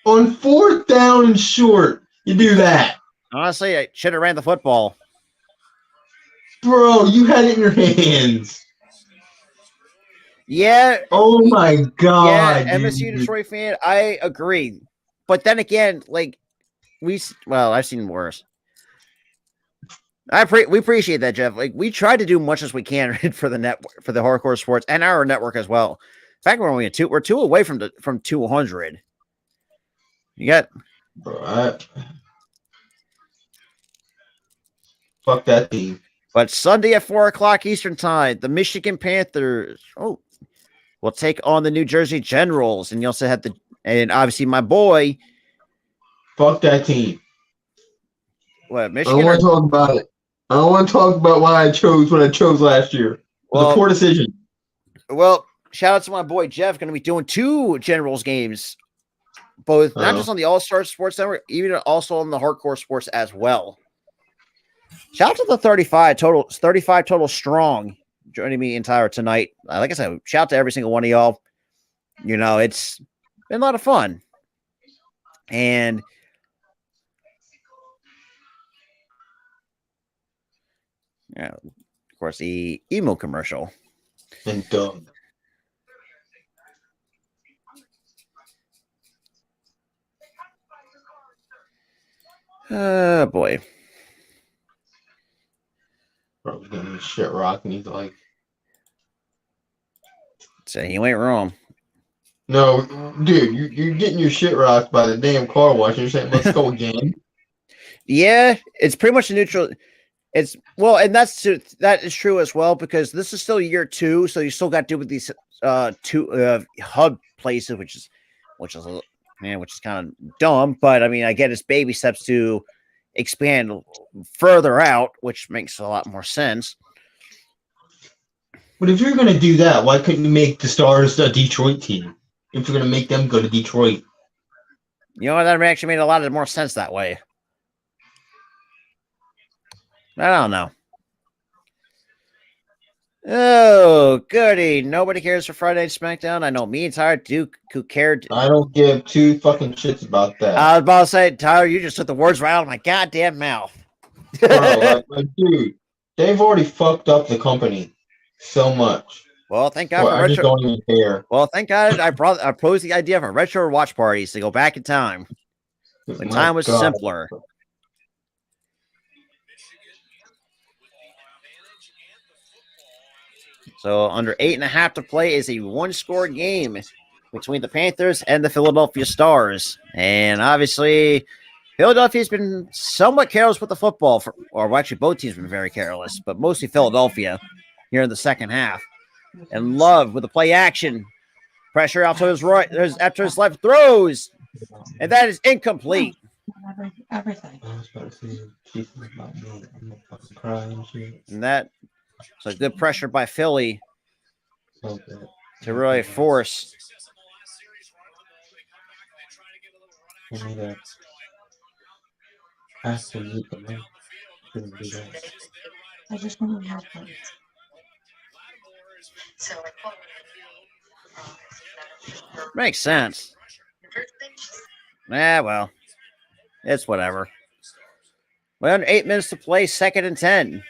On 4th down and short, you do that. Honestly, I should have ran the football. Bro, you had it in your hands. Yeah. Oh my god. Yeah, MSU dude. Detroit fan, I agree. But then again, like I've seen worse. We appreciate that, Jeff. Like we try to do much as we can for the hardcore sports and our network as well. In fact, we're only we're 2 away from 200. You got Bro, fuck that team. But Sunday at 4:00 Eastern time, the Michigan Panthers will take on the New Jersey Generals, and you also have and obviously my boy. Fuck that team. What Michigan? I don't want to talk about it. I don't want to talk about why I chose what I chose last year. It was a poor decision. Well, shout out to my boy Jeff. Going to be doing 2 Generals games, both not just on the All Star Sports Network, even also on the Hardcore Sports as well. Shout out to the 35 total strong joining me entire tonight. Like I said, shout out to every single one of y'all. You know, it's been a lot of fun. And yeah, of course, the emo commercial. And dumb. Boy. Bro, he's getting his shit rocked, and he's like, So you ain't wrong. no, dude, you're getting your shit rocked by the damn car wash. You're saying, let's go again. Yeah, it's pretty much a neutral. It's and that is true as well because this is still year 2, so you still got to do with these 2 hub places, which is kind of dumb. But I mean, I get it's baby steps to expand further out, which makes a lot more sense. But if you're gonna do that, why couldn't you make the Stars a Detroit team? If you're gonna make them go to Detroit, You know, that actually made a lot of more sense that way. I don't know. Oh, goody. Nobody cares for Friday Night SmackDown. I know me and Tyler who cared. I don't give 2 fucking shits about that. I was about to say, Tyler, you just took the words right out of my goddamn mouth. Bro, dude, they've already fucked up the company so much. Well, thank God for I just don't even care. Well, thank God I proposed the idea for retro watch parties to go back in time when time was simpler. So under 8.5 to play is a 1-score game between the Panthers and the Philadelphia Stars. And obviously, Philadelphia's been somewhat careless with the football, or actually both teams have been very careless, but mostly Philadelphia here in the second half. And Love with the play action. Pressure out to his right, after his left throws. And that is incomplete. Everything. I was about to say, she's about me. I'm gonna fucking cry and shit. And that's a good pressure by Philly So bad. to really force. Give me that. Absolutely. Shouldn't do that. I just want to have fun. Makes sense. Well, it's whatever. Well, under 8 minutes to play, 2nd and 10.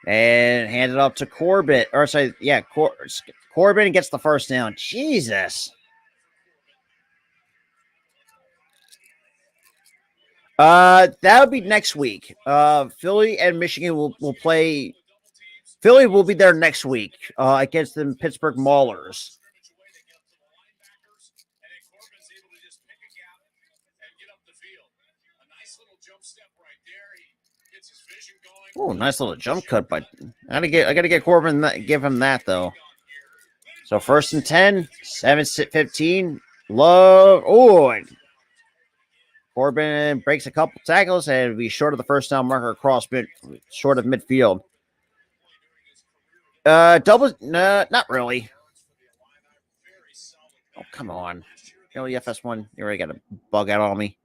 And hand it up to Corbett. Or sorry, yeah, Corbin gets the first down. Jesus. That would be next week. Philly and Michigan will play Philly will be there next week against the Pittsburgh Maulers. Oh, nice little jump cut, but I gotta get Corbin, give him that though. So 1st and 10, 7-15. Love. Oh, and Corbin breaks a couple tackles and be short of the first down marker across short of midfield. Double, no, not really. Oh, come on. You know, the FS1, you already got a bug out on me.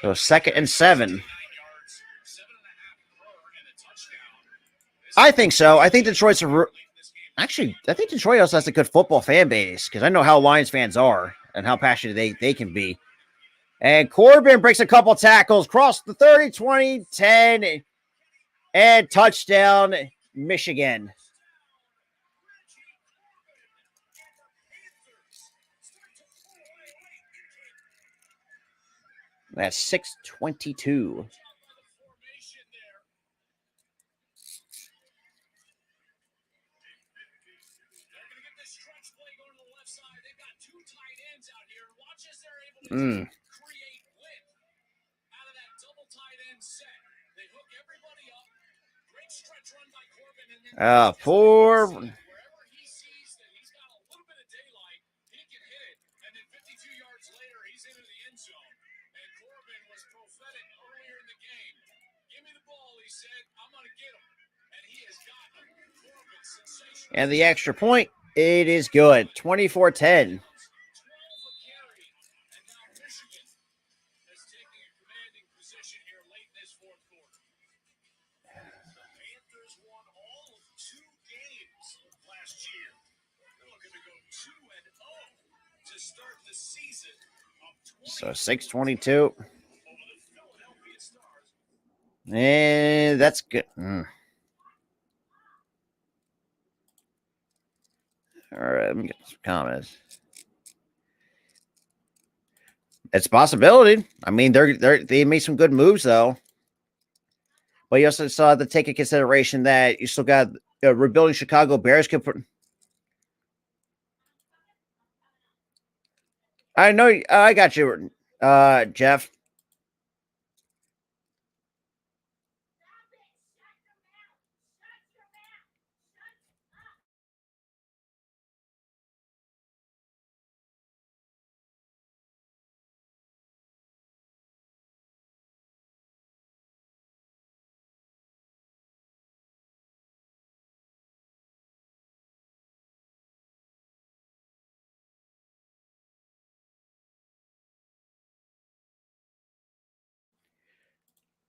So 2nd and 7. I think so. I think Detroit's actually, I think Detroit also has a good football fan base because I know how Lions fans are and how passionate they can be. And Corbin breaks a couple tackles, cross the 30, 20, 10, and touchdown, Michigan. That's 6:22. Poor. And the extra point, it is good. 24-10. So 6:22. And that's good. All right, let me get some comments. It's a possibility. I mean, they made some good moves though. But you also saw to take into consideration that you still got rebuilding Chicago Bears. I know. I got you, Jeff.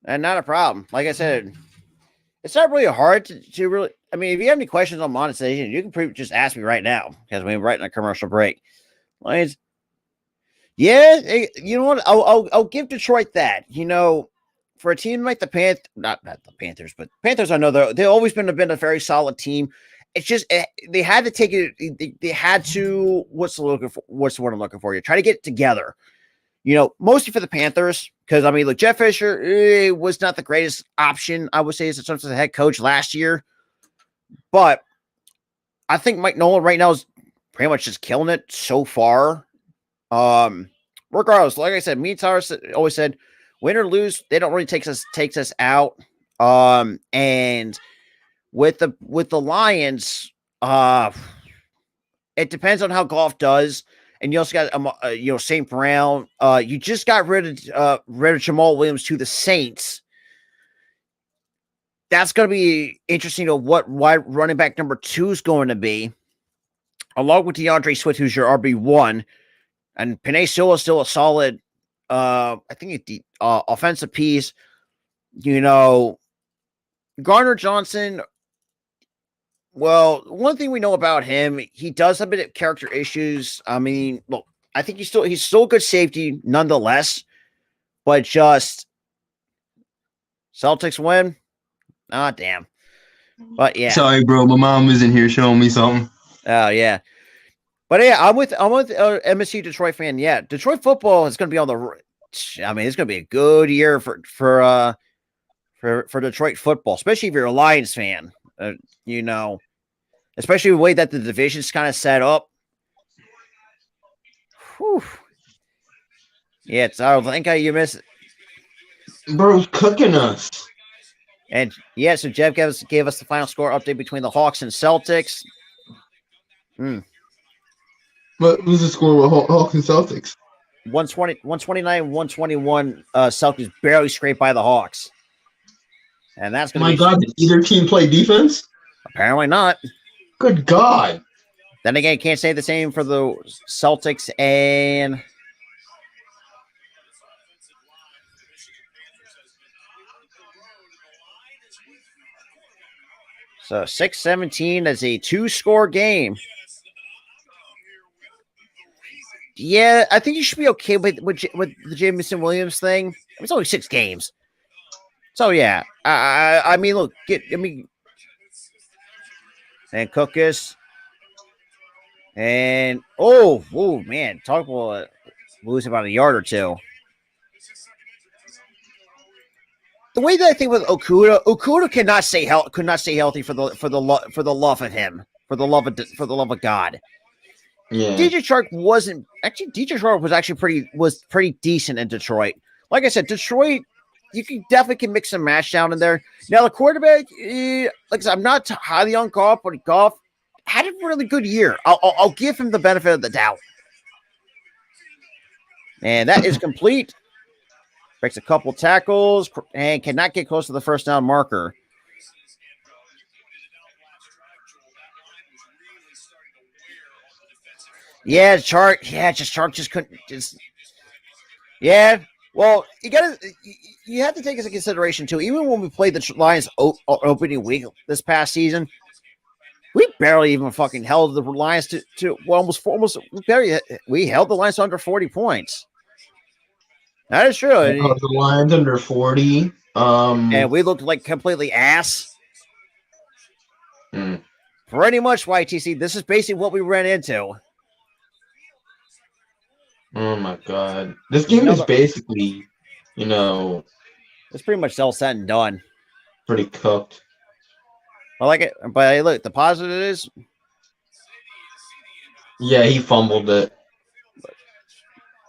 And not a problem. Like I said, it's not really hard to really. I mean, if you have any questions on monetization, you can just ask me right now because we're right in a commercial break. Like, yeah, you know what? I'll give Detroit that. You know, for a team like the Panthers, not the Panthers, but Panthers, I know they've always been a very solid team. It's just they had to take it. They had to. What's the word I'm looking for? You try to get it together. You know, mostly for the Panthers, because I mean, look, Jeff Fisher was not the greatest option, I would say, as a head coach last year. But I think Mike Nolan right now is pretty much just killing it so far. Regardless, like I said, me and Tyler always said, win or lose, they don't really takes us out. And with the Lions, it depends on how Goff does. And you also got St. Brown. You just got rid of Jamal Williams to the Saints. That's going to be interesting to what wide running back number 2 is going to be, along with DeAndre Swift, who's your RB1, and Penei Sewell is still a solid, I think, offensive piece. You know, Garner Johnson. Well, one thing we know about him, he does have a bit of character issues. I mean, look, I think he's still a good safety nonetheless, but just Celtics win. Ah, damn. But yeah. Sorry, bro. My mom was in here showing me something. Oh yeah. But yeah, I'm with MSU Detroit fan. Yeah, Detroit football is going to be on the. I mean, it's going to be a good year for Detroit football, especially if you're a Lions fan. You know, especially the way that the division's kind of set up. Whew. Yeah, I don't think you miss it. Bro's cooking us. And yeah, so Jeff gave us the final score update between the Hawks and Celtics. What was the score with Hawks and Celtics? 129, 121. Celtics barely scraped by the Hawks. And that's going to My be. God, did either team play defense? Apparently not. Good God. Then again, can't say the same for the Celtics and. So 6-17 is a 2-score game. Yeah, I think you should be okay with the Jameson Williams thing. It's only 6 games. So yeah, I mean, look, and Cookus, and oh man, talk about lose about a yard or two. The way that I think with Okuda cannot stay healthy for the love of him, for the love of God. Yeah. DJ Chark wasn't actually. DJ Chark was pretty decent in Detroit. Like I said, Detroit, you definitely mix and match down in there. Now the quarterback, like I said, I'm not highly on Goff, but Goff had a really good year. I'll give him the benefit of the doubt. And that is complete. Breaks a couple tackles and cannot get close to the first down marker. Yeah, Chark just couldn't just. Yeah, well, you have to take into consideration too. Even when we played the Lions opening week this past season, we barely even fucking held the Lions to we held the Lions to under 40 points. That is true. The Lions under 40. And we looked like completely ass. Pretty much, YTC. This is basically what we ran into. Oh my God. This game is basically, it's pretty much all said and done. Pretty cooked. I like it. But hey, look, the positive is. Yeah, he fumbled it.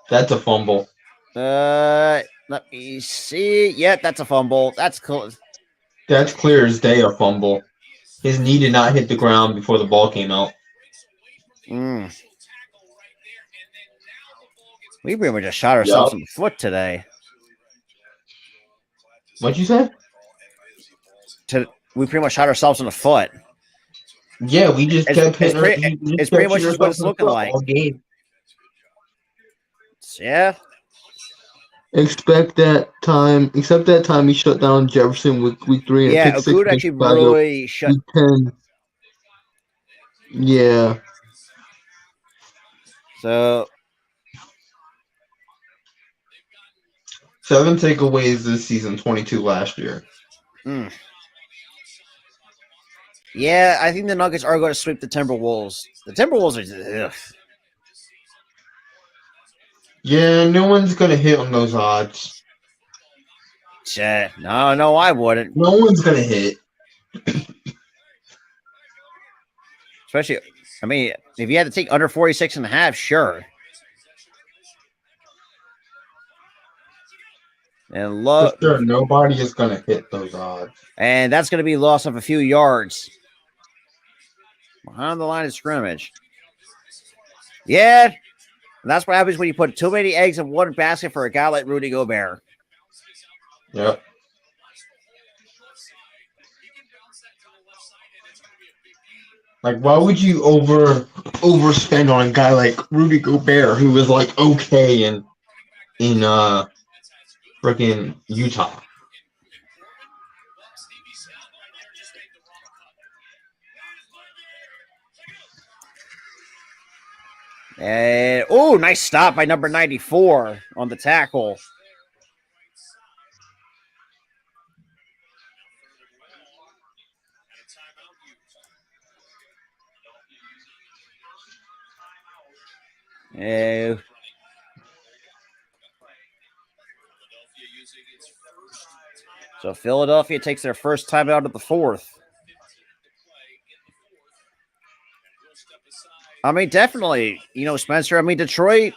That's a fumble. Let me see. Yeah, that's a fumble. That's cool. That's clear as day a fumble. His knee did not hit the ground before the ball came out. We pretty much just shot ourselves in the foot today. What'd you say? We pretty much shot ourselves in the foot. Yeah, we just kept hitting. It's pretty much what it's looking like. All game. Yeah. Except that time he shut down Jefferson week 3. Yeah, Okuda actually really shut. Week 10. Yeah. So 7 takeaways this season, 22 last year. Yeah, I think the Nuggets are going to sweep the Timberwolves. The Timberwolves are. Ugh. Yeah, no one's going to hit on those odds. No, I wouldn't. No one's going to hit. Especially, I mean, if you had to take under 46.5, sure. And For sure, nobody is going to hit those odds. And that's going to be loss of a few yards behind the line of scrimmage. Yeah. And that's what happens when you put too many eggs in one basket for a guy like Rudy Gobert. Yep. Like, why would you overspend on a guy like Rudy Gobert, who was like okay in freaking Utah? And nice stop by number 94 on the tackle. Uh, so Philadelphia takes their first time out of the fourth. I mean, definitely, Spencer. I mean, Detroit.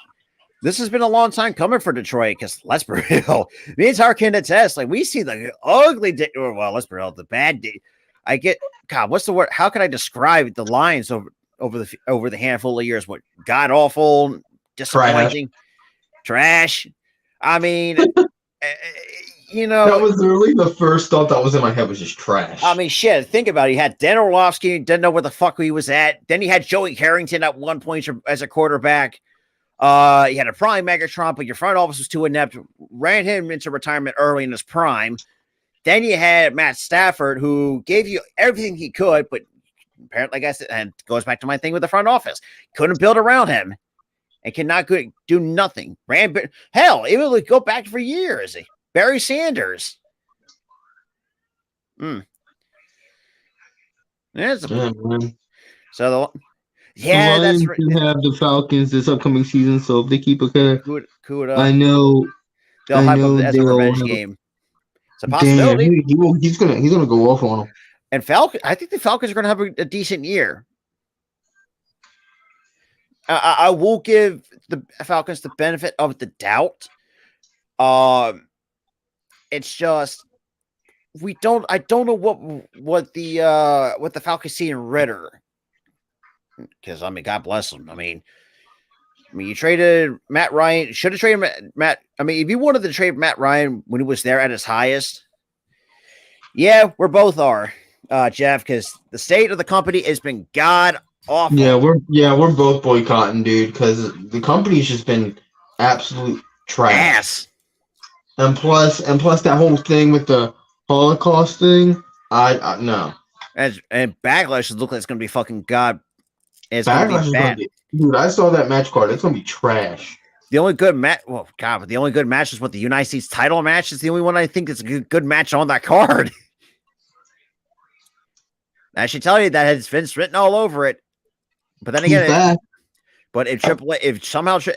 This has been a long time coming for Detroit because let's be real. Me and Tar can attest. Like we see the ugly, let's be real, the bad day. I get God. What's the word? How can I describe the Lions over the handful of years? What god awful, disappointing, trash. I mean, that was literally the first thought that was in my head was just trash. I mean, shit. Think about it. You had Dan Orlovsky, didn't know where the fuck he was at. Then you had Joey Harrington at one point as a quarterback. You had a prime Megatron, but your front office was too inept. Ran him into retirement early in his prime. Then you had Matt Stafford, who gave you everything he could, but apparently, I guess, and it goes back to my thing with the front office, couldn't build around him and cannot do nothing. Hell, it would go back for years. Barry Sanders. Yeah, so the Lions that's right. Can have the Falcons this upcoming season, so if they keep a Kuda, I know they'll hype up as a revenge game. It's a possibility. Damn, he's gonna go off on them. And I think the Falcons are gonna have a decent year. I will give the Falcons the benefit of the doubt. It's just I don't know what the Falcons see in Ritter. Because I mean, God bless him. I mean, you traded Matt Ryan. Should have traded Matt. I mean, if you wanted to trade Matt Ryan when he was there at his highest, yeah, we're both are, Jeff. Because the state of the company has been god awful. Yeah, we're both boycotting, dude. Because the company's just been absolute trash. And plus that whole thing with the Holocaust thing, I no. And Backlash look like it's gonna be fucking god. It's Backlash is bad. Dude, I saw that match card. It's gonna be trash. The only good match, but the only good match is what the United States title match is the only one I think is a good match on that card. I should tell you that has Vince written all over it. But then again, if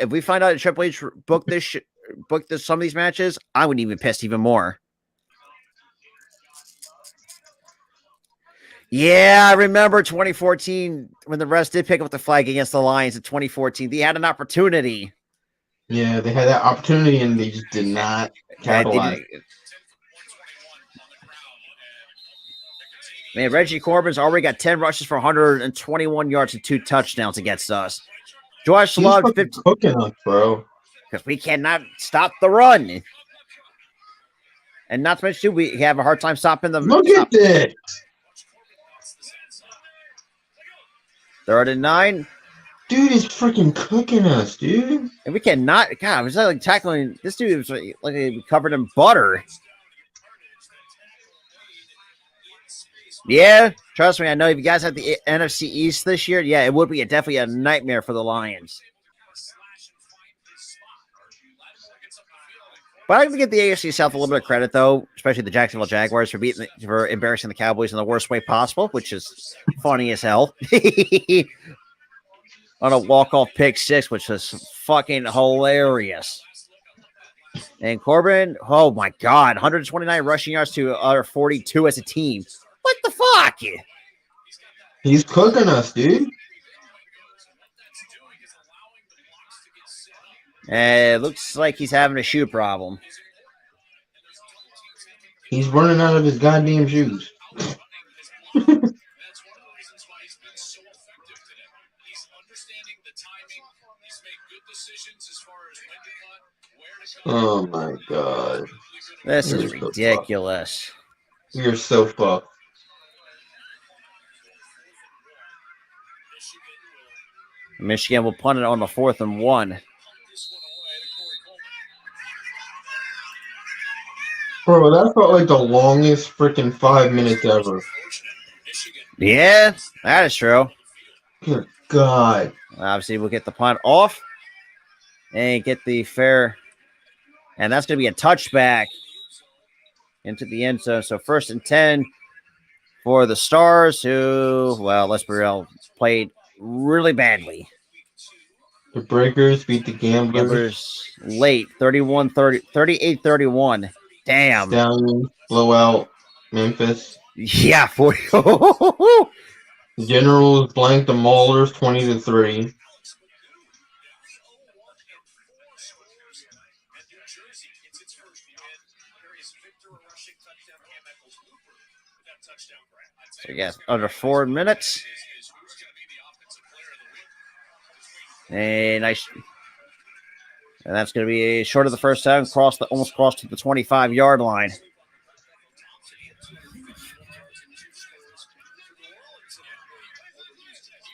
we find out that Triple H booked some of these matches, I wouldn't even piss even more. Yeah, I remember 2014 when the refs did pick up the flag against the Lions in 2014. They had an opportunity. Yeah, they had that opportunity and they just did not capitalize. Man, Reggie Corbin's already got 10 rushes for 121 yards and 2 touchdowns against us. Josh Love, 50 cooking us, bro. Because we cannot stop the run. And not to mention, too, we have a hard time stopping them. Look at this. 3rd and 9. Dude is freaking cooking us, dude. And we cannot. God, it's like tackling. This dude was like covered in butter. Yeah, trust me. I know if you guys have the NFC East this year, yeah, it would be definitely a nightmare for the Lions. But I'm going to give the AFC South a little bit of credit, though, especially the Jacksonville Jaguars for embarrassing the Cowboys in the worst way possible, which is funny as hell. On a walk-off pick 6, which was fucking hilarious. And Corbin, oh my God, 129 rushing yards to 42 as a team. What the fuck? He's cooking us, dude. It looks like he's having a shoe problem. He's running out of his goddamn shoes. Oh my God. This is ridiculous. You're so fucked. Michigan will punt it on the 4th and 1. Bro, that felt like the longest freaking 5 minutes ever. Yeah, that is true. Good God. Obviously, we'll get the punt off and get the fair. And that's going to be a touchback into the end zone. So 1st and 10 for the Stars, who, well, let's be real, played really badly. The Breakers beat the Gamblers. Gamblers late 31-30, 38-31. Damn. Stallions blow out Memphis. Yeah, 40. Generals blank the Maulers 20-3. So we got under 4 minutes. And nice. And that's going to be short of the first down, almost crossed to the 25-yard line.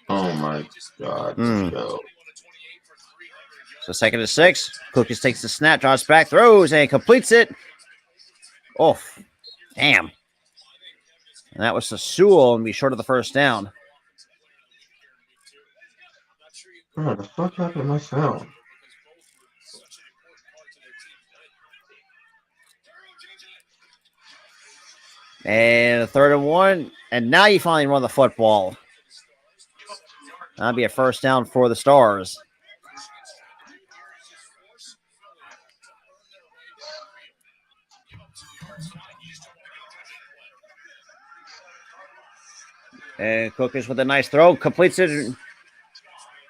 Oh my God. Let's go. So 2nd and 6. Cookis takes the snap, drops back, throws, and completes it. Oh, damn. And that was to Sewell and be short of the first down. What the fuck happened to my sound? And 3rd and 1. And now you finally run the football. That'll be a first down for the Stars. And Cookis with a nice throw, completes it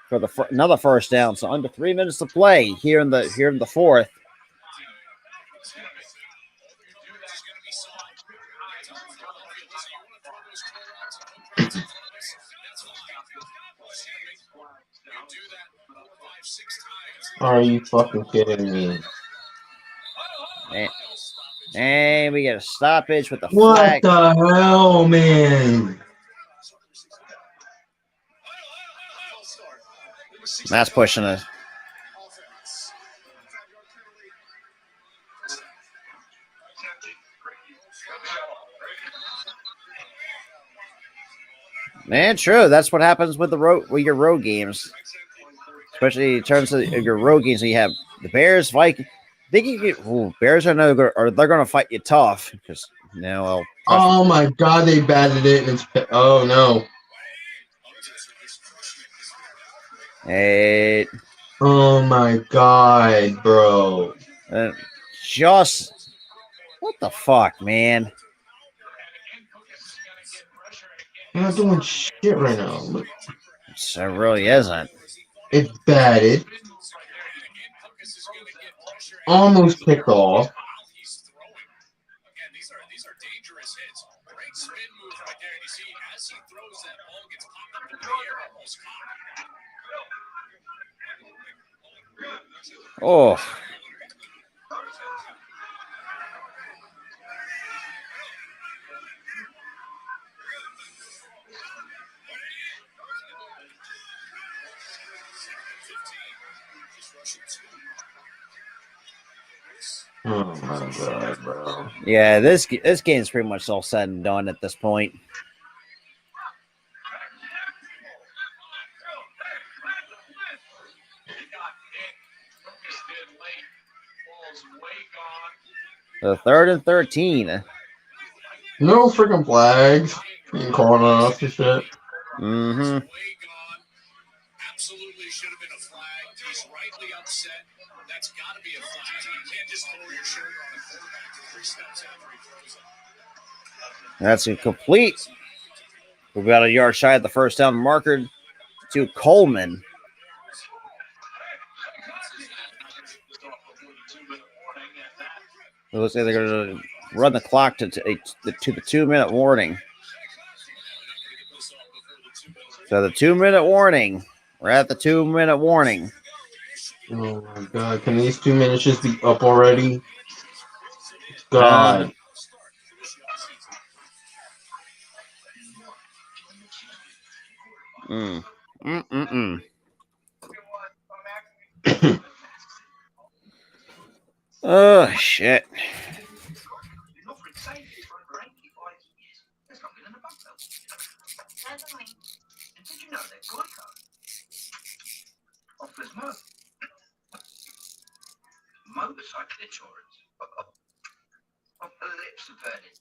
for another first down. So under 3 minutes to play here in the fourth. Are you fucking kidding me? And we get a stoppage with the What flag. the hell, man? That's pushing it. Man, true. That's what happens with your road games, especially in terms of your road games. You have the Bears, Vikings. Bears are they're going to fight you tough because Oh my God, they batted it and it's. Oh no. Oh my God, bro. Just what the fuck, man? I'm not doing shit right now. Look, It really isn't. it's batted. Almost kicked off. Oh. Oh my God, bro. Yeah, this game's pretty much all said and done at this point. The 3rd and 13. No freaking flags. Being called off and shit. Mm-hmm. Absolutely should have been a flag. He's rightly upset. That's got to be a flag. You can't just throw your shoulder on a quarterback to 3 steps after he throws it. That's incomplete. We've got a yard shy of the first down marker to Coleman. It looks like they're going to run the clock to the 2-minute warning. So the 2-minute warning. We're at the 2-minute warning. Oh my God. Can these 2 minutes just be up already? God. Oh, shit. Did you know that Glyco offers motorcycle insurance? My lips are burning.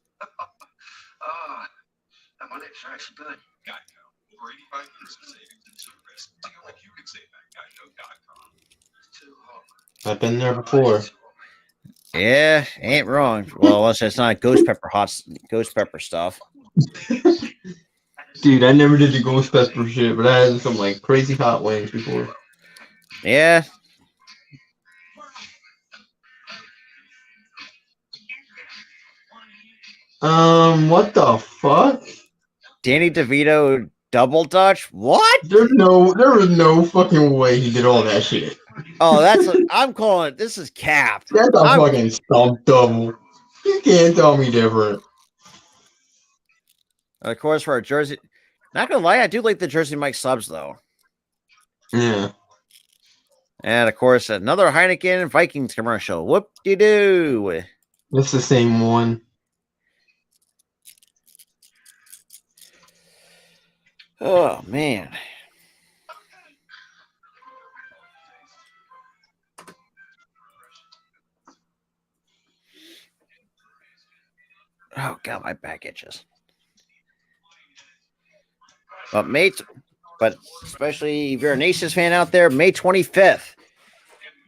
And my lips are actually burning. Geico. I've been there before. Yeah, ain't wrong. Well, unless it's not ghost pepper stuff. Dude, I never did the ghost pepper shit, but I had some like crazy hot wings before. Yeah. What the fuck? Danny DeVito double Dutch? What? There was no fucking way he did all that shit. Oh, I'm calling it. This is cap. That's a fucking stump double. You can't tell me different. Of course, for our jersey. Not gonna lie, I do like the Jersey Mike subs though. Yeah. And of course, another Heineken Vikings commercial. Whoop de doo. It's the same one. Oh man. Oh god, my back itches. But especially if you're a Nations fan out there, May 25th,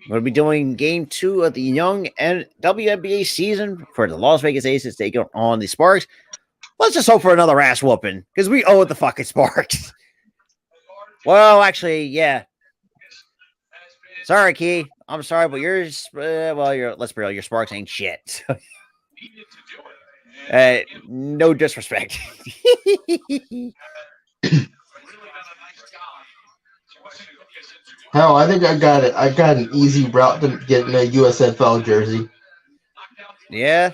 we're going to be doing game 2 of the young and WNBA season for the Las Vegas Aces taking on the Sparks. Let's just hope for another ass whooping because we owe the fucking Sparks. Well, actually, yeah. Sorry, Key. I'm sorry, but yours, let's be real, your Sparks ain't shit. No disrespect. Hell, I think I got it. I got an easy route to getting a USFL jersey. Yeah.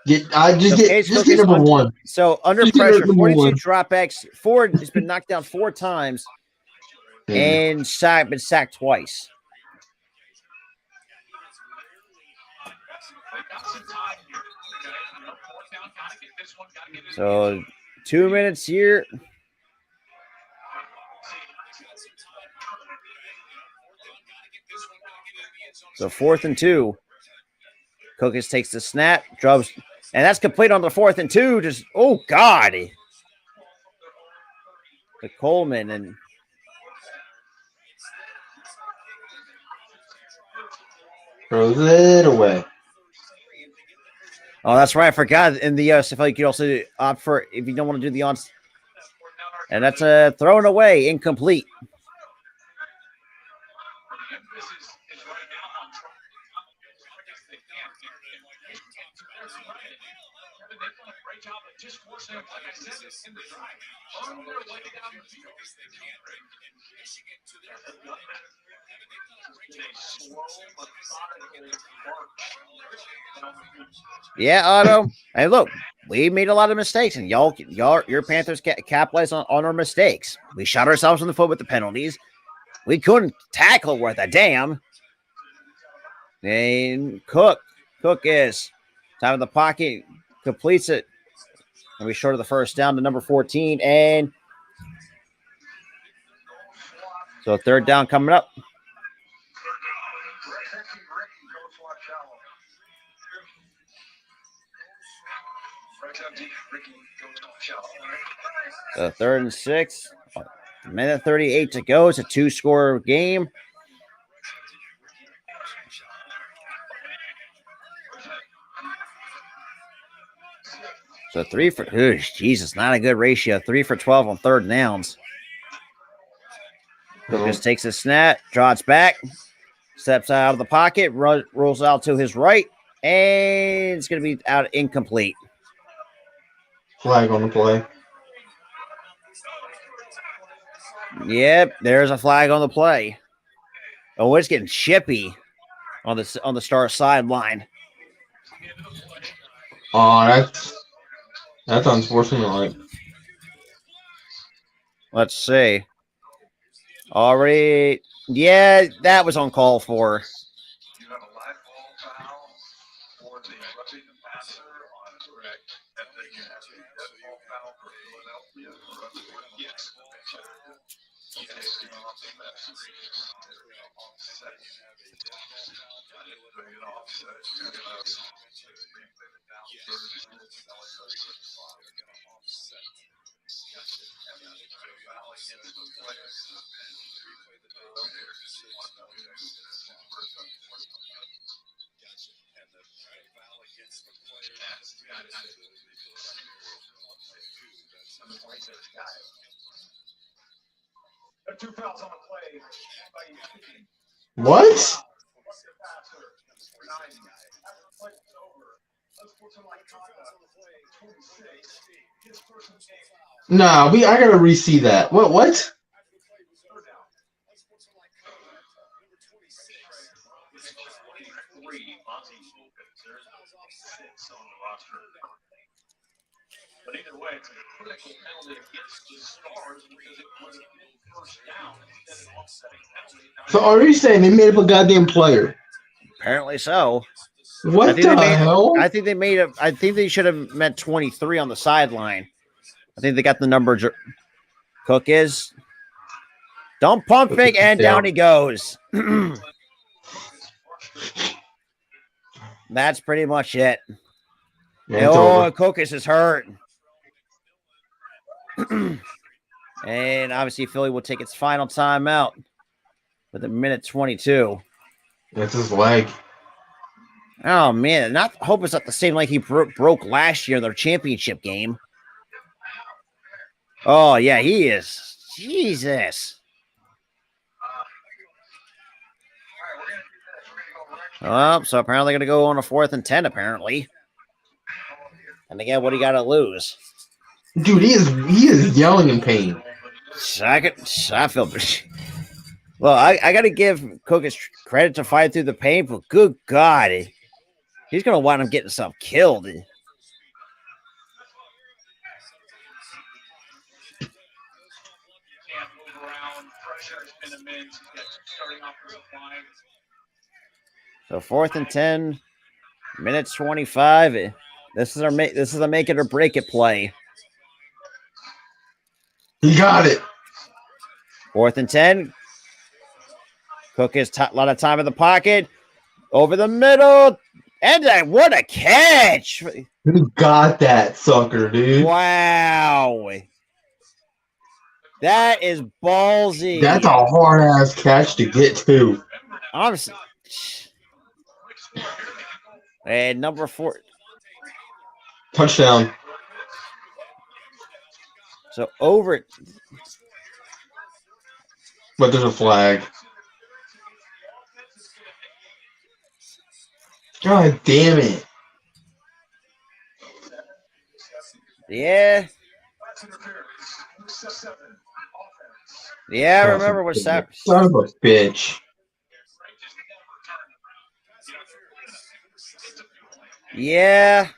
Get number one. So under Just get pressure, number 42 one. dropbacks. Ford has been knocked down 4 times and been sacked twice. So 2 minutes here. So 4th and 2. Cookus takes the snap, drops, and that's complete on the 4th and 2. Just oh god, the Coleman and throws it away. Oh, that's right. I forgot. In the USFL, you could also opt for if you don't want to do the on, and that's thrown away, incomplete. Yeah, Otto. Hey, look, we made a lot of mistakes, and your Panthers capitalized on our mistakes. We shot ourselves in the foot with the penalties. We couldn't tackle worth a damn. And Cook is time of the pocket, completes it. And we short of the first down to number 14. And so 3rd down coming up. So 3rd and 6. Minute 38 to go. It's a 2-score game. So 3 for Jesus, not a good ratio. 3 for 12 on 3rd downs. Lucas takes a snap, draws back, steps out of the pocket, rolls out to his right, and it's going to be out incomplete. Flag on the play. Yep, there's a flag on the play. Oh, it's getting chippy on the Star sideline. Oh, that's unfortunate. Let's see. Already, yeah, that was uncalled for. What? Nah, I gotta re-see that. What? So are you saying they made up a goddamn player? Apparently so. What the hell? I think they made a. I think they should have meant 23 on the sideline. I think they got the number. Cook is. Don't pump fake, and down he goes. That's pretty much it. Yeah, Oh, Cocus is hurt. And obviously, Philly will take its final timeout with a minute 22. That's his leg. Oh, man. Hope it's not the same leg he broke last year in their championship game. Oh, yeah, he is. Jesus. Oh, so apparently going to go on a 4th and 10, apparently. And again, what do you got to lose? Dude, he is yelling in pain. I feel. Well, I got to give Cocus credit to fight through the pain, but good God, he's going to wind up getting himself killed. So 4th and 10, minutes 25. This is a make it or break it play. He got it. 4th and 10. Cook has a lot of time in the pocket. Over the middle. And what a catch. Who got that sucker, dude? Wow. That is ballsy. That's a hard-ass catch to get to. Honestly. And number 4. Touchdown. So over it. But there's a flag. God damn it. Yeah. Yeah, I remember what Son of a bitch. Yeah.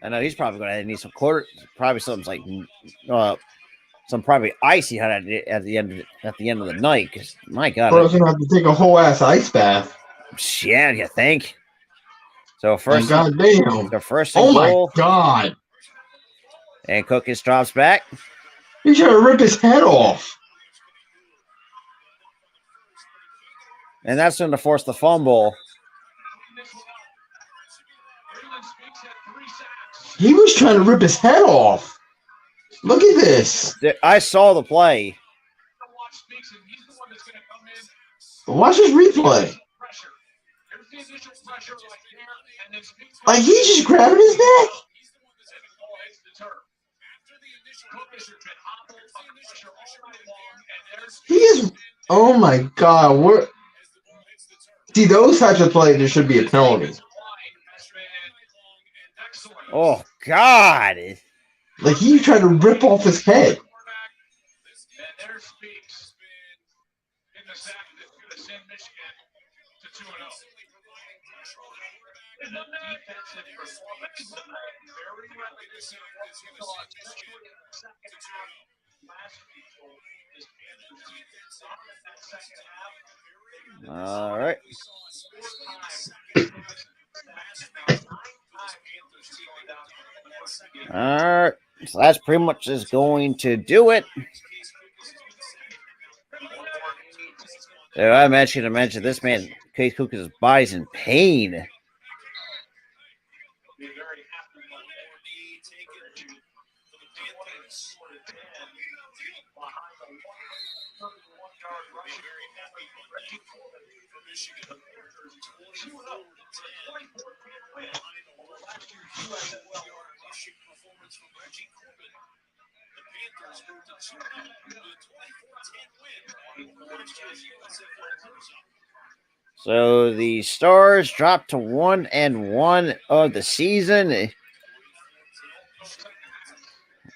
I know he's probably going to need some probably something like some probably icy at the end of the night. Because my God, Bro's gonna have to take a whole ass ice bath. Yeah, you think? So first, goddamn, the first oh goal, my God, and Cookus drops back. He's trying to rip his head off. And that's going to force the fumble. He was trying to rip his head off. Look at this. I saw the play. Watch his replay. Like he's just grabbing his neck. He is. Oh my God. See, those types of plays, there should be a penalty. Oh, God. Like, he tried to rip off his head. All right. All right. So that's pretty much is going to do it. I mentioned this man, Case Cookus' body's in pain. So the Stars dropped to 1-1 of the season.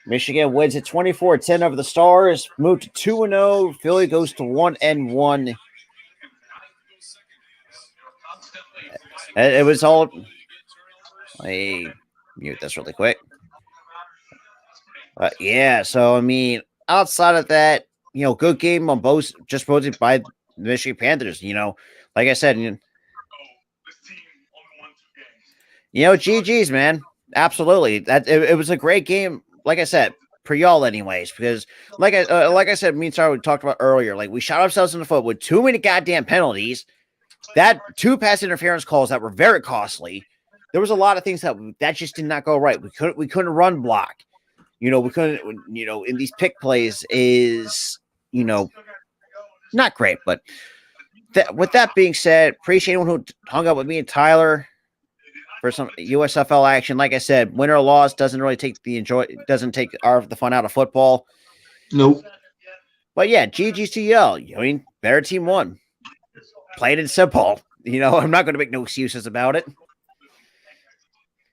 Michigan wins at 24-10 over the Stars, moved to 2-0. Philly goes to 1-1. It was all. Let me mute this really quick. Yeah, so I mean, outside of that, good game on both, just voted by the Michigan Panthers. Like I said, GG's, man. Absolutely. It was a great game. Like I said, for y'all, anyways, because like I said, me and Sarah talked about earlier, like we shot ourselves in the foot with too many goddamn penalties. That 2 pass interference calls that were very costly. There was a lot of things that just did not go right. We couldn't run block. We couldn't. In these pick plays is not great. But with that being said, appreciate anyone who hung out with me and Tyler for some USFL action. Like I said, win or loss doesn't really take doesn't take the fun out of football. Nope. But yeah, GGCL. I mean, better team won. Plain and simple. I'm not going to make no excuses about it.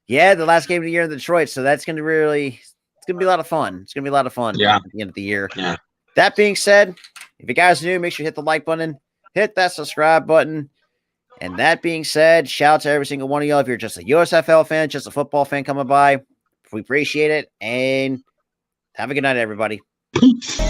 Yeah, the last game of the year in Detroit, so that's going to it's going to be a lot of fun. It's going to be a lot of fun at the end of the year. Yeah. That being said, if you guys are new, make sure you hit the like button, hit that subscribe button. And that being said, shout out to every single one of y'all. If you're just a USFL fan, just a football fan coming by, we appreciate it. And have a good night, everybody. Peace.